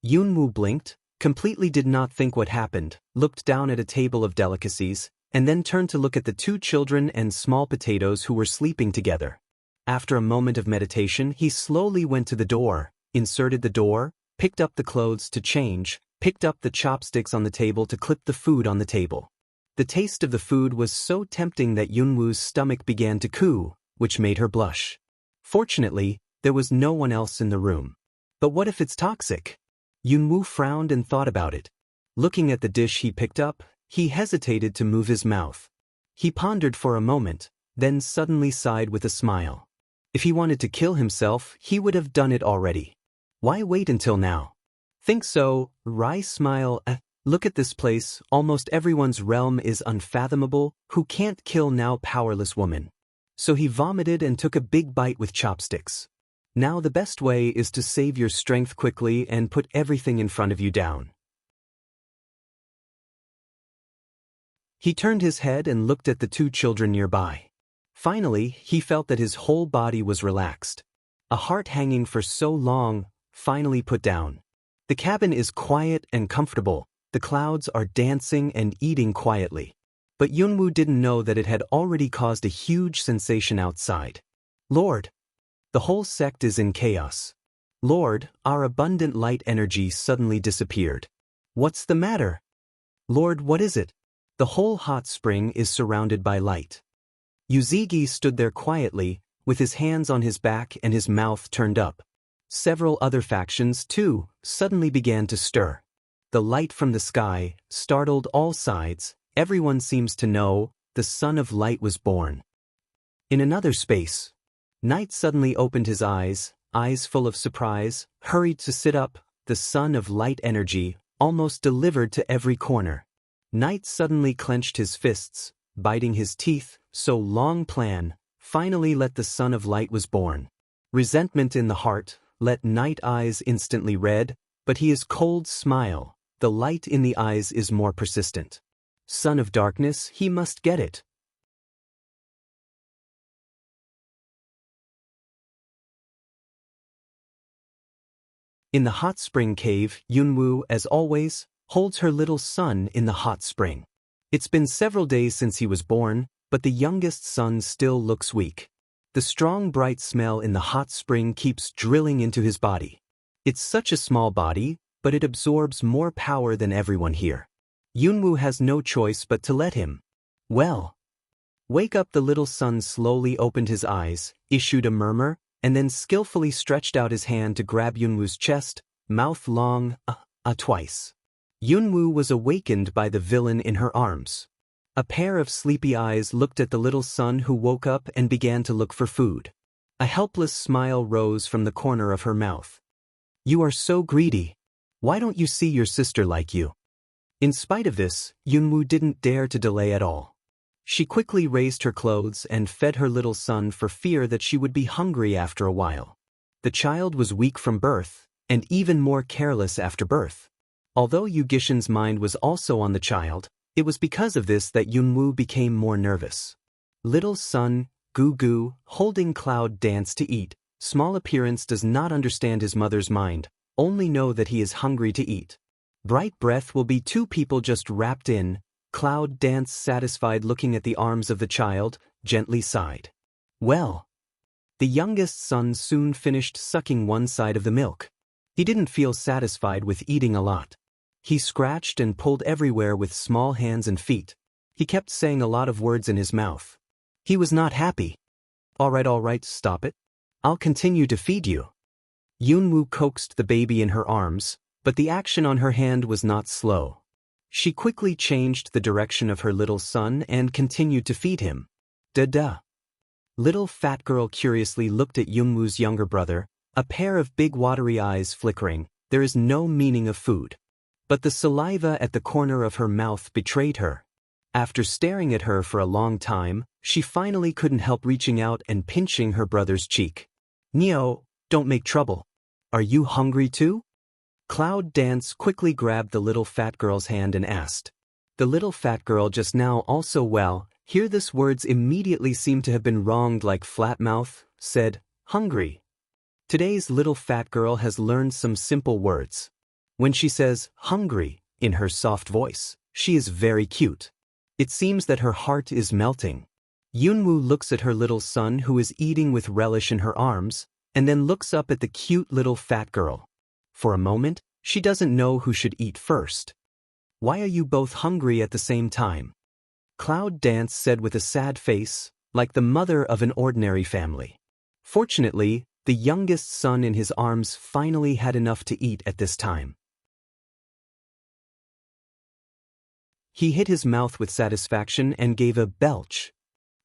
Yunwoo blinked, completely did not think what happened, looked down at a table of delicacies, and then turned to look at the two children and small potatoes who were sleeping together. After a moment of meditation, he slowly went to the door, inserted the door, picked up the clothes to change, picked up the chopsticks on the table to clip the food on the table. The taste of the food was so tempting that Yunwoo's stomach began to coo, which made her blush. Fortunately, there was no one else in the room. But what if it's toxic? Yunwoo frowned and thought about it. Looking at the dish he picked up, he hesitated to move his mouth. He pondered for a moment, then suddenly sighed with a smile. If he wanted to kill himself, he would have done it already. Why wait until now? Think so, wry smile. Look at this place, almost everyone's realm is unfathomable, who can't kill now powerless woman. So he vomited and took a big bite with chopsticks. Now the best way is to save your strength quickly and put everything in front of you down. He turned his head and looked at the two children nearby. Finally, he felt that his whole body was relaxed. A heart hanging for so long, finally put down. The cabin is quiet and comfortable. The clouds are dancing and eating quietly. But Yunwoo didn't know that it had already caused a huge sensation outside. "Lord!" The whole sect is in chaos. "Lord, our abundant light energy suddenly disappeared. What's the matter?" "Lord, what is it?" The whole hot spring is surrounded by light. Yuzigi stood there quietly, with his hands on his back and his mouth turned up. Several other factions, too, suddenly began to stir. The light from the sky startled all sides. Everyone seems to know the Son of Light was born. In another space, Night suddenly opened his eyes full of surprise, hurried to sit up. The Son of Light energy almost delivered to every corner. Night suddenly clenched his fists, biting his teeth. So long plan, finally let the Son of Light was born. Resentment in the heart, let Night eyes instantly red, but he is cold smile. The light in the eyes is more persistent. Son of Darkness, he must get it. In the hot spring cave, Yunwoo, as always, holds her little son in the hot spring. It's been several days since he was born, but the youngest son still looks weak. The strong bright smell in the hot spring keeps drilling into his body. It's such a small body, but it absorbs more power than everyone here. Yunwoo has no choice but to let him. Well. Wake up. The little son slowly opened his eyes, issued a murmur, and then skillfully stretched out his hand to grab Yunwoo's chest, mouth long, twice. Yunwoo was awakened by the villain in her arms. A pair of sleepy eyes looked at the little son who woke up and began to look for food. A helpless smile rose from the corner of her mouth. "You are so greedy. Why don't you see your sister like you?" In spite of this, Yunwoo didn't dare to delay at all. She quickly raised her clothes and fed her little son for fear that she would be hungry after a while. The child was weak from birth, and even more careless after birth. Although Yu Gishin's mind was also on the child, it was because of this that Yunwoo became more nervous. "Little son, Goo Goo, holding Cloud Dance to eat. Small appearance does not understand his mother's mind, only know that he is hungry to eat. Bright Breath will be two people just wrapped in. Cloud Dance, satisfied looking at the arms of the child, gently sighed. Well. The youngest son soon finished sucking one side of the milk. He didn't feel satisfied with eating a lot. He scratched and pulled everywhere with small hands and feet. He kept saying a lot of words in his mouth. He was not happy. All right, stop it. I'll continue to feed you. Yunwoo coaxed the baby in her arms, but the action on her hand was not slow. She quickly changed the direction of her little son and continued to feed him. Da-da. Little fat girl curiously looked at Yunwoo's younger brother, a pair of big watery eyes flickering. There is no meaning of food. But the saliva at the corner of her mouth betrayed her. After staring at her for a long time, she finally couldn't help reaching out and pinching her brother's cheek. Neo, don't make trouble. Are you hungry too? Cloud Dance quickly grabbed the little fat girl's hand and asked. The little fat girl just now also hear this words immediately seemed to have been wronged like flatmouth, said, hungry. Today's little fat girl has learned some simple words. When she says, hungry, in her soft voice, she is very cute. It seems that her heart is melting. Yunwoo looks at her little son who is eating with relish in her arms, and then looks up at the cute little fat girl. For a moment, she doesn't know who should eat first. Why are you both hungry at the same time? Cloud Dance said with a sad face, like the mother of an ordinary family. Fortunately, the youngest son in his arms finally had enough to eat at this time. He hit his mouth with satisfaction and gave a belch.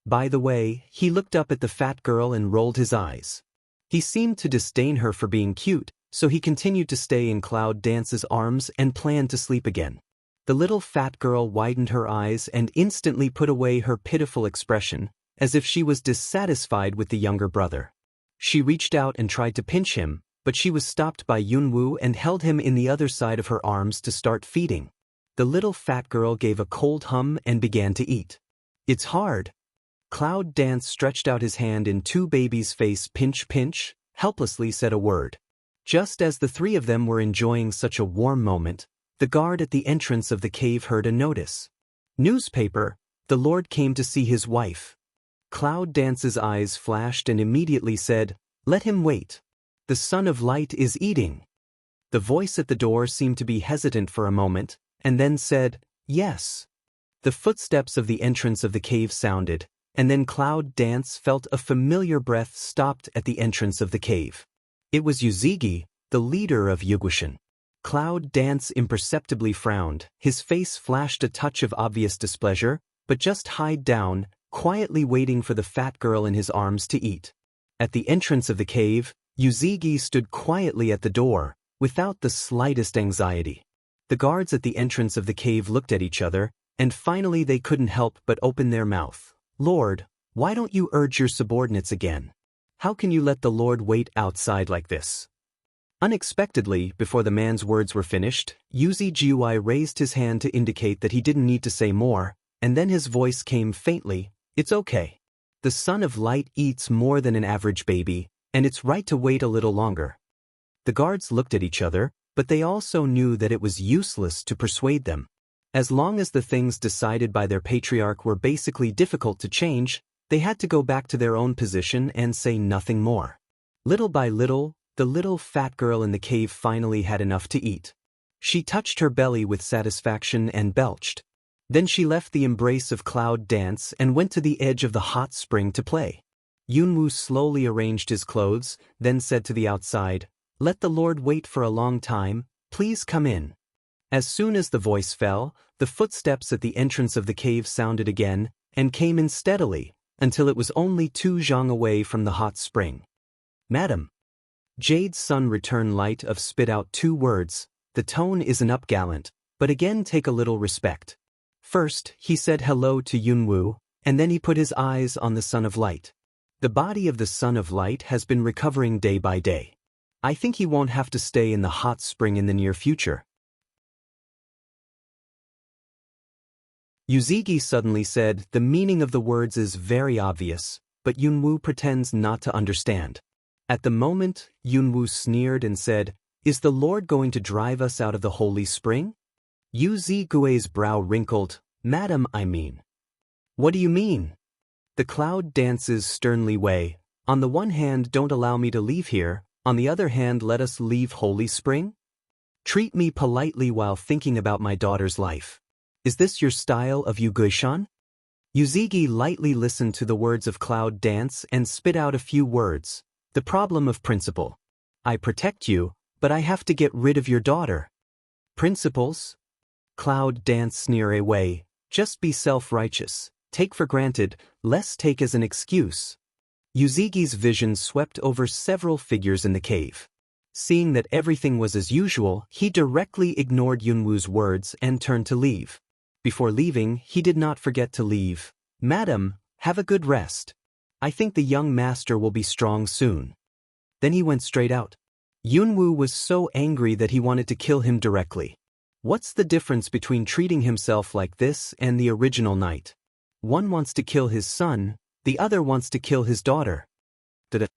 By the way, he looked up at the fat girl and rolled his eyes. He seemed to disdain her for being cute, so he continued to stay in Cloud Dance's arms and planned to sleep again. The little fat girl widened her eyes and instantly put away her pitiful expression, as if she was dissatisfied with the younger brother. She reached out and tried to pinch him, but she was stopped by Yunwoo and held him in the other side of her arms to start feeding. The little fat girl gave a cold hum and began to eat. It's hard. Cloud Dance stretched out his hand in two babies' face. Pinch, pinch, helplessly said a word. Just as the three of them were enjoying such a warm moment, the guard at the entrance of the cave heard a notice. Newspaper, the Lord came to see his wife. Cloud Dance's eyes flashed and immediately said, let him wait. The Son of Light is eating. The voice at the door seemed to be hesitant for a moment, and then said, yes. The footsteps of the entrance of the cave sounded, and then Cloud Dance felt a familiar breath stopped at the entrance of the cave. It was Yuzigi, the leader of Yugushin. Cloud Dance imperceptibly frowned. His face flashed a touch of obvious displeasure, but just hid down, quietly waiting for the fat girl in his arms to eat. At the entrance of the cave, Yuzigi stood quietly at the door, without the slightest anxiety. The guards at the entrance of the cave looked at each other, and finally they couldn't help but open their mouth. Lord, why don't you urge your subordinates again? How can you let the Lord wait outside like this? Unexpectedly, before the man's words were finished, Yuzigi raised his hand to indicate that he didn't need to say more, and then his voice came faintly, it's okay. The Son of Light eats more than an average baby, and it's right to wait a little longer. The guards looked at each other, but they also knew that it was useless to persuade them. As long as the things decided by their patriarch were basically difficult to change, they had to go back to their own position and say nothing more. Little by little, the little fat girl in the cave finally had enough to eat. She touched her belly with satisfaction and belched. Then she left the embrace of Cloud Dance and went to the edge of the hot spring to play. Yunwoo slowly arranged his clothes, then said to the outside, let the Lord wait for a long time, please come in. As soon as the voice fell, the footsteps at the entrance of the cave sounded again, and came in steadily, until it was only 2 zhang away from the hot spring. Madam. Jade's son returned light of spit out 2 words, the tone isn't up gallant, but again take a little respect. First, he said hello to Yunwoo, and then he put his eyes on the Son of Light. The body of the Son of Light has been recovering day by day. I think he won't have to stay in the hot spring in the near future. Yuzigi suddenly said, the meaning of the words is very obvious, but Yunwoo pretends not to understand. At the moment, Yunwoo sneered and said, "Is the Lord going to drive us out of the holy spring?" Yu Zigui's brow wrinkled. "Madam, I mean." "What do you mean?" The cloud dances sternly way. "On the one hand, don't allow me to leave here, on the other hand, let us leave holy spring? Treat me politely while thinking about my daughter's life. Is this your style of Yuguishan?" Yuzigi lightly listened to the words of Cloud Dance and spit out a few words. "The problem of principle. I protect you, but I have to get rid of your daughter." "Principles?" Cloud Dance sneer away. "Just be self-righteous. Take for granted, less take as an excuse." Yuzigi's vision swept over several figures in the cave. Seeing that everything was as usual, he directly ignored Yunwoo's words and turned to leave. Before leaving, he did not forget to leave. "Madam, have a good rest. I think the young master will be strong soon." Then he went straight out. Yunwoo was so angry that he wanted to kill him directly. What's the difference between treating himself like this and the original knight? One wants to kill his son, the other wants to kill his daughter. The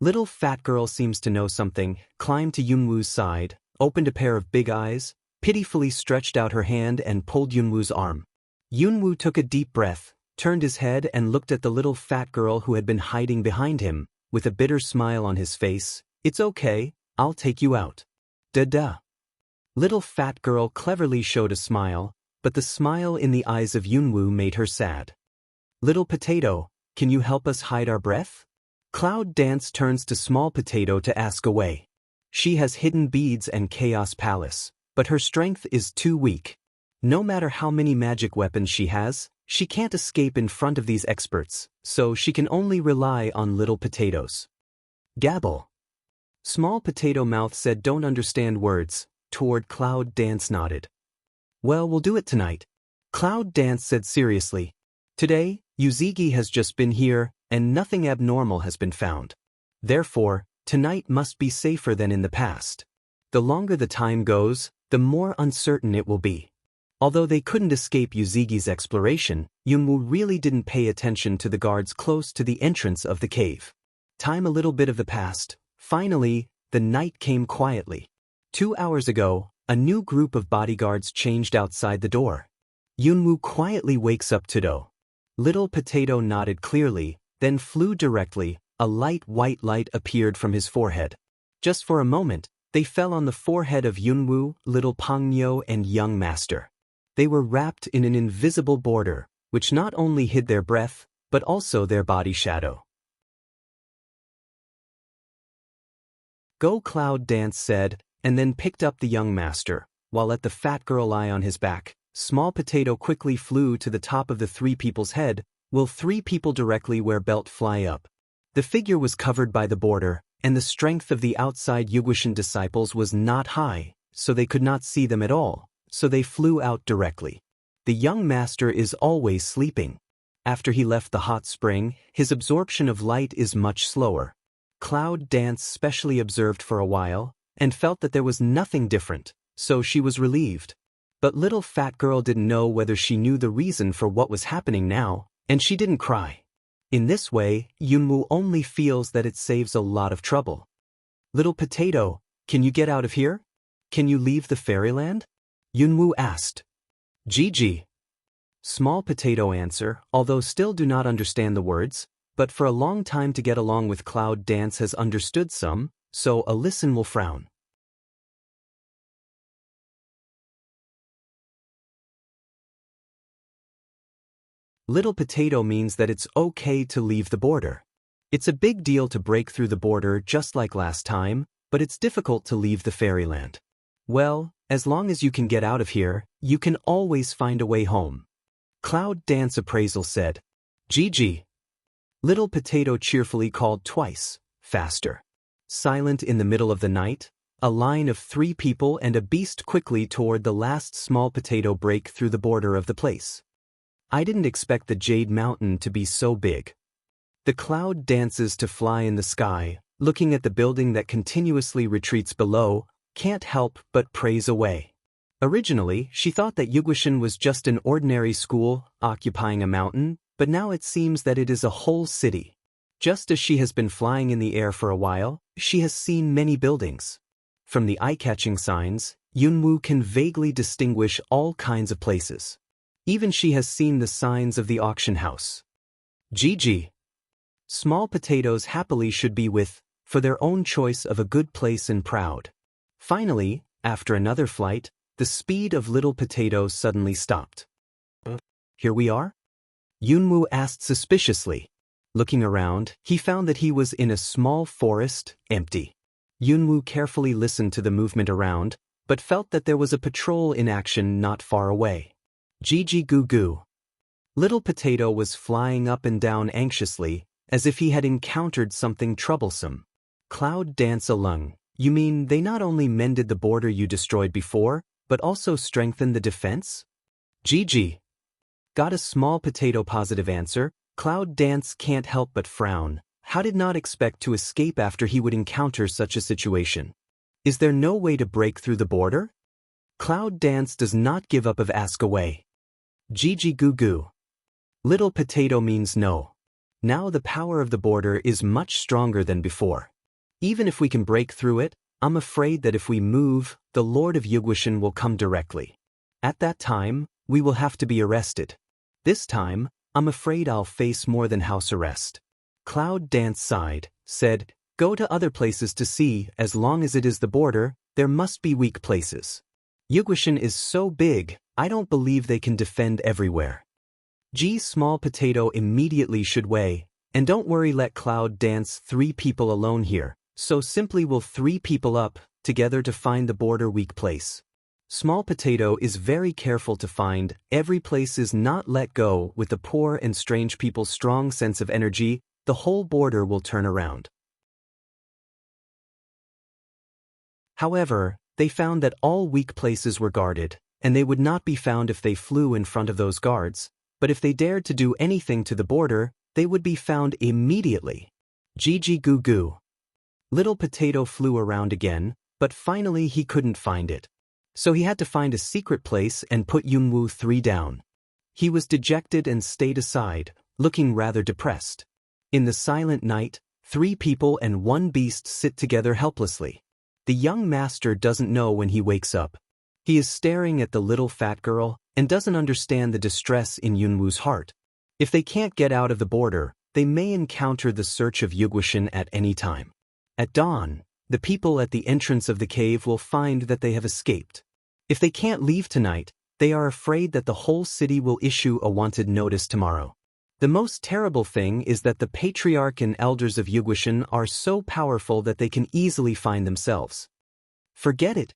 little fat girl seems to know something, climbed to Yunwoo's side, opened a pair of big eyes, pitifully stretched out her hand and pulled Yunwoo's arm. Yunwoo took a deep breath, turned his head and looked at the little fat girl who had been hiding behind him, with a bitter smile on his face. "It's okay, I'll take you out." "Da-da." Little fat girl cleverly showed a smile, but the smile in the eyes of Yunwoo made her sad. "Little potato, can you help us hide our breath?" Cloud Dance turns to Small Potato to ask away. She has hidden beads and Chaos Palace, but her strength is too weak. No matter how many magic weapons she has, she can't escape in front of these experts, so she can only rely on Little Potatoes. "Gabble." Small Potato Mouth said don't understand words, toward Cloud Dance nodded. "Well, we'll do it tonight." Cloud Dance said seriously. "Today, Yuzigi has just been here, and nothing abnormal has been found. Therefore, tonight must be safer than in the past. The longer the time goes, the more uncertain it will be." Although they couldn't escape Yuzigi's exploration, Yunwoo really didn't pay attention to the guards close to the entrance of the cave. Time a little bit of the past. Finally, the night came quietly. 2 hours ago, a new group of bodyguards changed outside the door. Yunwoo quietly wakes up to do. Little Potato nodded clearly, then flew directly. A light white light appeared from his forehead. Just for a moment, they fell on the forehead of Yunwoo, Little Pongnyo and Young Master. They were wrapped in an invisible border, which not only hid their breath, but also their body shadow. "Go," Cloud Dance said, and then picked up the young master, while let the fat girl lie on his back. Small Potato quickly flew to the top of the three people's head. Will three people directly where belt fly up? The figure was covered by the border, and the strength of the outside Yuguishan disciples was not high, so they could not see them at all, so they flew out directly. The young master is always sleeping. After he left the hot spring, his absorption of light is much slower. Cloud Dance specially observed for a while, and felt that there was nothing different, so she was relieved. But little fat girl didn't know whether she knew the reason for what was happening now, and she didn't cry. In this way, Yunwoo only feels that it saves a lot of trouble. "Little Potato, can you get out of here? Can you leave the fairyland?" Yunwoo asked. "Gigi." Small Potato answer, although still do not understand the words, but for a long time to get along with Cloud Dance has understood some, so a listen will frown. Little Potato means that it's okay to leave the border. It's a big deal to break through the border just like last time, but it's difficult to leave the fairyland. Well, as long as you can get out of here, you can always find a way home. Cloud Dance appraisal said. "Gigi." Little Potato cheerfully called twice, faster. Silent in the middle of the night, a line of 3 people and a beast quickly toward the last Small Potato break through the border of the place. I didn't expect the Jade Mountain to be so big. The cloud dances to fly in the sky, looking at the building that continuously retreats below, can't help but praise away. Originally, she thought that Yuguishan was just an ordinary school, occupying a mountain, but now it seems that it is a whole city. Just as she has been flying in the air for a while, she has seen many buildings. From the eye-catching signs, Yunwoo can vaguely distinguish all kinds of places. Even she has seen the signs of the auction house. Gigi. Small potatoes happily should be with, for their own choice of a good place and proud. Finally, after another flight, the speed of little potato suddenly stopped. Here we are? Yunwoo asked suspiciously. Looking around, he found that he was in a small forest, empty. Yunwoo carefully listened to the movement around, but felt that there was a patrol in action not far away. Gigi goo goo. Little Potato was flying up and down anxiously, as if he had encountered something troublesome. Cloud dance along. You mean they not only mended the border you destroyed before, but also strengthened the defense? Gigi. Got a small potato positive answer. Cloud Dance can't help but frown. How did not expect to escape after he would encounter such a situation? Is there no way to break through the border? Cloud Dance does not give up of ask away. Gigi goo goo. Little Potato means no. Now the power of the border is much stronger than before. Even if we can break through it, I'm afraid that if we move, the Lord of Yugwashin will come directly. At that time, we will have to be arrested. This time, I'm afraid I'll face more than house arrest. Cloud Dance sighed, said, go to other places to see. As long as it is the border, there must be weak places. Yugwashin is so big, I don't believe they can defend everywhere. Small Potato immediately should weigh, and don't worry, let Cloud Dance 3 people alone here, so simply will 3 people up, together to find the border weak place. Small Potato is very careful to find every place is not let go. With the poor and strange people's strong sense of energy, the whole border will turn around. However, they found that all weak places were guarded, and they would not be found if they flew in front of those guards, but if they dared to do anything to the border, they would be found immediately. Gigi goo goo. Little Potato flew around again, but finally he couldn't find it. So he had to find a secret place and put Yunwoo 3 down. He was dejected and stayed aside, looking rather depressed. In the silent night, 3 people and 1 beast sit together helplessly. The young master doesn't know when he wakes up. He is staring at the little fat girl and doesn't understand the distress in Yunwoo's heart. If they can't get out of the border, they may encounter the search of Yugwashin at any time. At dawn, the people at the entrance of the cave will find that they have escaped. If they can't leave tonight, they are afraid that the whole city will issue a wanted notice tomorrow. The most terrible thing is that the patriarch and elders of Yugwashin are so powerful that they can easily find themselves. Forget it.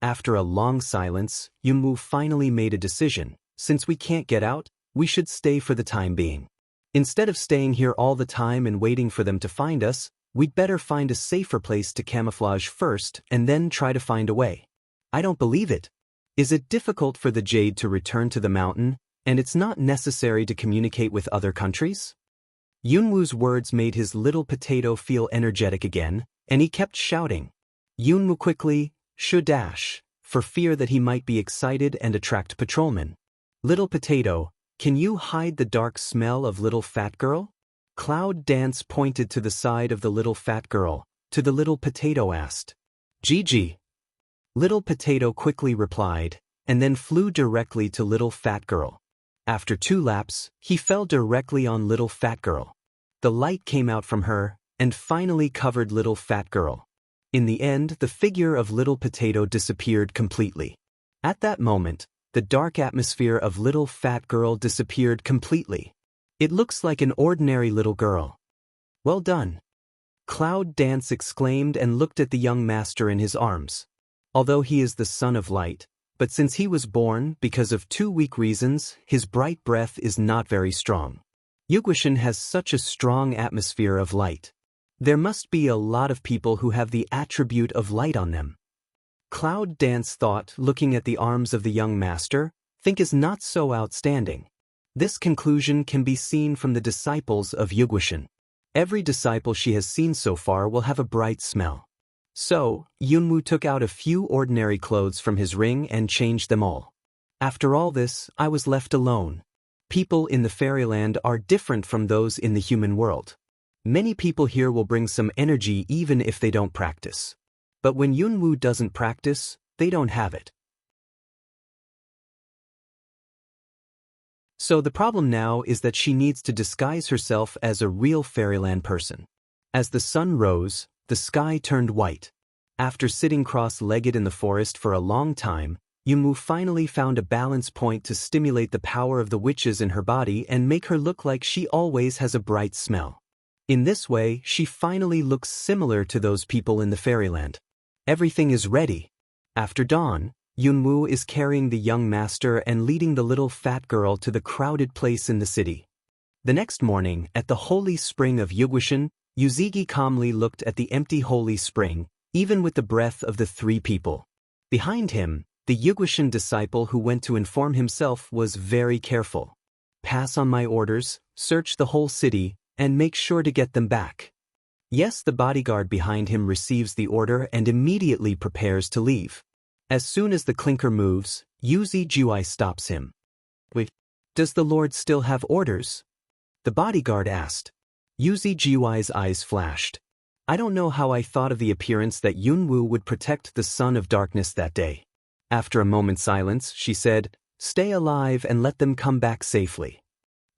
After a long silence, Yunwoo finally made a decision. Since we can't get out, we should stay for the time being. Instead of staying here all the time and waiting for them to find us, we'd better find a safer place to camouflage first and then try to find a way. I don't believe it. Is it difficult for the jade to return to the mountain, and it's not necessary to communicate with other countries? Yunwoo's words made his little potato feel energetic again, and he kept shouting. Yunwoo quickly, dash, for fear that he might be excited and attract patrolmen. Little Potato, can you hide the dark smell of little fat girl? Cloud Dance pointed to the side of the little fat girl. To the little potato asked. Gigi. Little Potato quickly replied, and then flew directly to little fat girl. After 2 laps, he fell directly on little fat girl. The light came out from her, and finally covered little fat girl. In the end, the figure of little potato disappeared completely. At that moment, the dark atmosphere of little fat girl disappeared completely. It looks like an ordinary little girl. Well done. Cloud Dance exclaimed and looked at the young master in his arms. Although he is the son of light, but since he was born, because of 2 weak reasons, his bright breath is not very strong. Yugwashin has such a strong atmosphere of light. There must be a lot of people who have the attribute of light on them. Cloud Dance thought, looking at the arms of the young master, think is not so outstanding. This conclusion can be seen from the disciples of Yugwashin. Every disciple she has seen so far will have a bright smell. So, Yunwoo took out a few ordinary clothes from his ring and changed them all. After all this, I was left alone. People in the fairyland are different from those in the human world. Many people here will bring some energy even if they don't practice. But when Yunwoo doesn't practice, they don't have it. So the problem now is that she needs to disguise herself as a real fairyland person. As the sun rose, the sky turned white. After sitting cross-legged in the forest for a long time, Yunwoo finally found a balance point to stimulate the power of the witches in her body and make her look like she always has a bright smell. In this way, she finally looks similar to those people in the fairyland. Everything is ready. After dawn, Yunwoo is carrying the young master and leading the little fat girl to the crowded place in the city. The next morning, at the holy spring of Yugwashan, Yuzigi calmly looked at the empty holy spring, even with the breath of the three people. Behind him, the Yugwashan disciple who went to inform himself was very careful. Pass on my orders, search the whole city, and make sure to get them back. Yes, the bodyguard behind him receives the order and immediately prepares to leave. As soon as the clinker moves, Yuzi stops him. Wait, does the Lord still have orders? The bodyguard asked. Yuzi's eyes flashed. I don't know how I thought of the appearance that Yunwoo would protect the son of darkness that day. After a moment's silence, she said, "Stay alive and let them come back safely."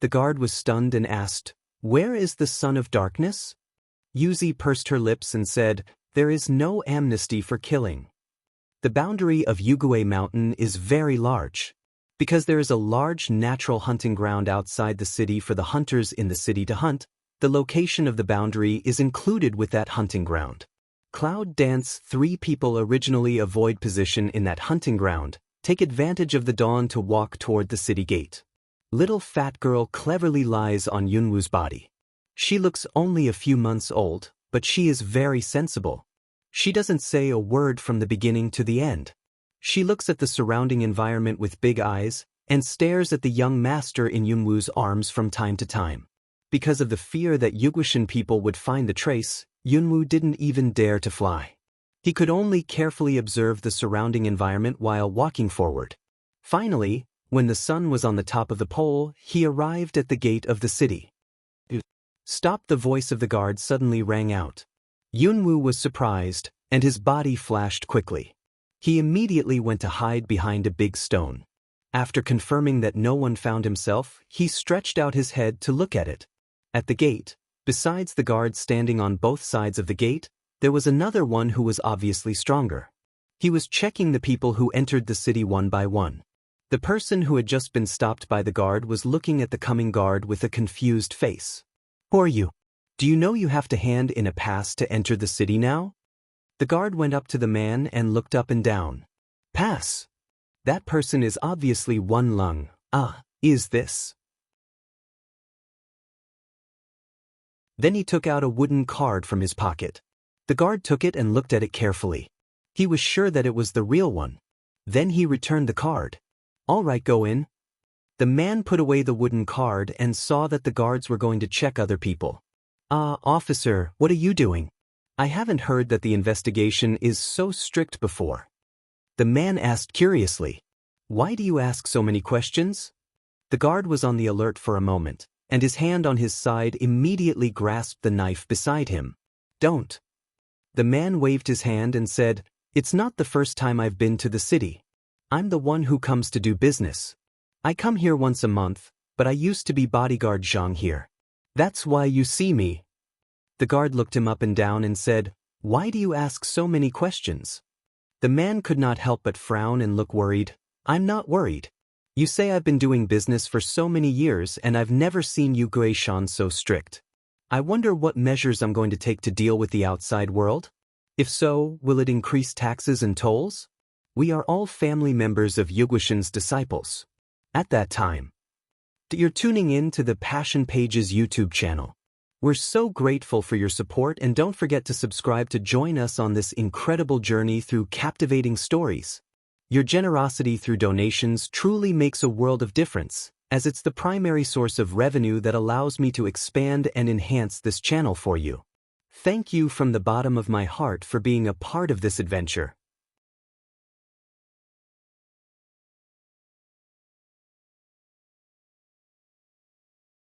The guard was stunned and asked, "Where is the son of darkness?" Yuzi pursed her lips and said, "There is no amnesty for killing." The boundary of Yugue Mountain is very large. Because there is a large natural hunting ground outside the city for the hunters in the city to hunt, the location of the boundary is included with that hunting ground. Cloud Dance 3 people originally avoid position in that hunting ground, take advantage of the dawn to walk toward the city gate. Little fat girl cleverly lies on Yunwoo's body. She looks only a few months old, but she is very sensible. She doesn't say a word from the beginning to the end. She looks at the surrounding environment with big eyes and stares at the young master in Yunwoo's arms from time to time. Because of the fear that Yugwashan people would find the trace, Yunwoo didn't even dare to fly. He could only carefully observe the surrounding environment while walking forward. Finally, when the sun was on the top of the pole, he arrived at the gate of the city. Stop! The voice of the guard suddenly rang out. Yunwoo was surprised, and his body flashed quickly. He immediately went to hide behind a big stone. After confirming that no one found himself, he stretched out his head to look at it. At the gate, besides the guard standing on both sides of the gate, there was another one who was obviously stronger. He was checking the people who entered the city one by one. The person who had just been stopped by the guard was looking at the coming guard with a confused face. "Who are you? Do you know you have to hand in a pass to enter the city now?" The guard went up to the man and looked up and down. "Pass? That person is obviously one lung. Is this?" Then he took out a wooden card from his pocket. The guard took it and looked at it carefully. He was sure that it was the real one. Then he returned the card. "All right, go in." The man put away the wooden card and saw that the guards were going to check other people. Officer, what are you doing? I haven't heard that the investigation is so strict before." The man asked curiously. "Why do you ask so many questions?" The guard was on the alert for a moment, and his hand on his side immediately grasped the knife beside him. "Don't." The man waved his hand and said, "It's not the first time I've been to the city. I'm the one who comes to do business. I come here once a month, but I used to be bodyguard Zhang here. That's why you see me." The guard looked him up and down and said, "Why do you ask so many questions?" The man could not help but frown and look worried. "I'm not worried. You say I've been doing business for so many years and I've never seen you Guishan so strict. I wonder what measures I'm going to take to deal with the outside world? If so, will it increase taxes and tolls? We are all family members of Yugwashan's disciples." At that time, you're tuning in to the Passion Pages YouTube channel. We're so grateful for your support, and don't forget to subscribe to join us on this incredible journey through captivating stories. Your generosity through donations truly makes a world of difference, as it's the primary source of revenue that allows me to expand and enhance this channel for you. Thank you from the bottom of my heart for being a part of this adventure.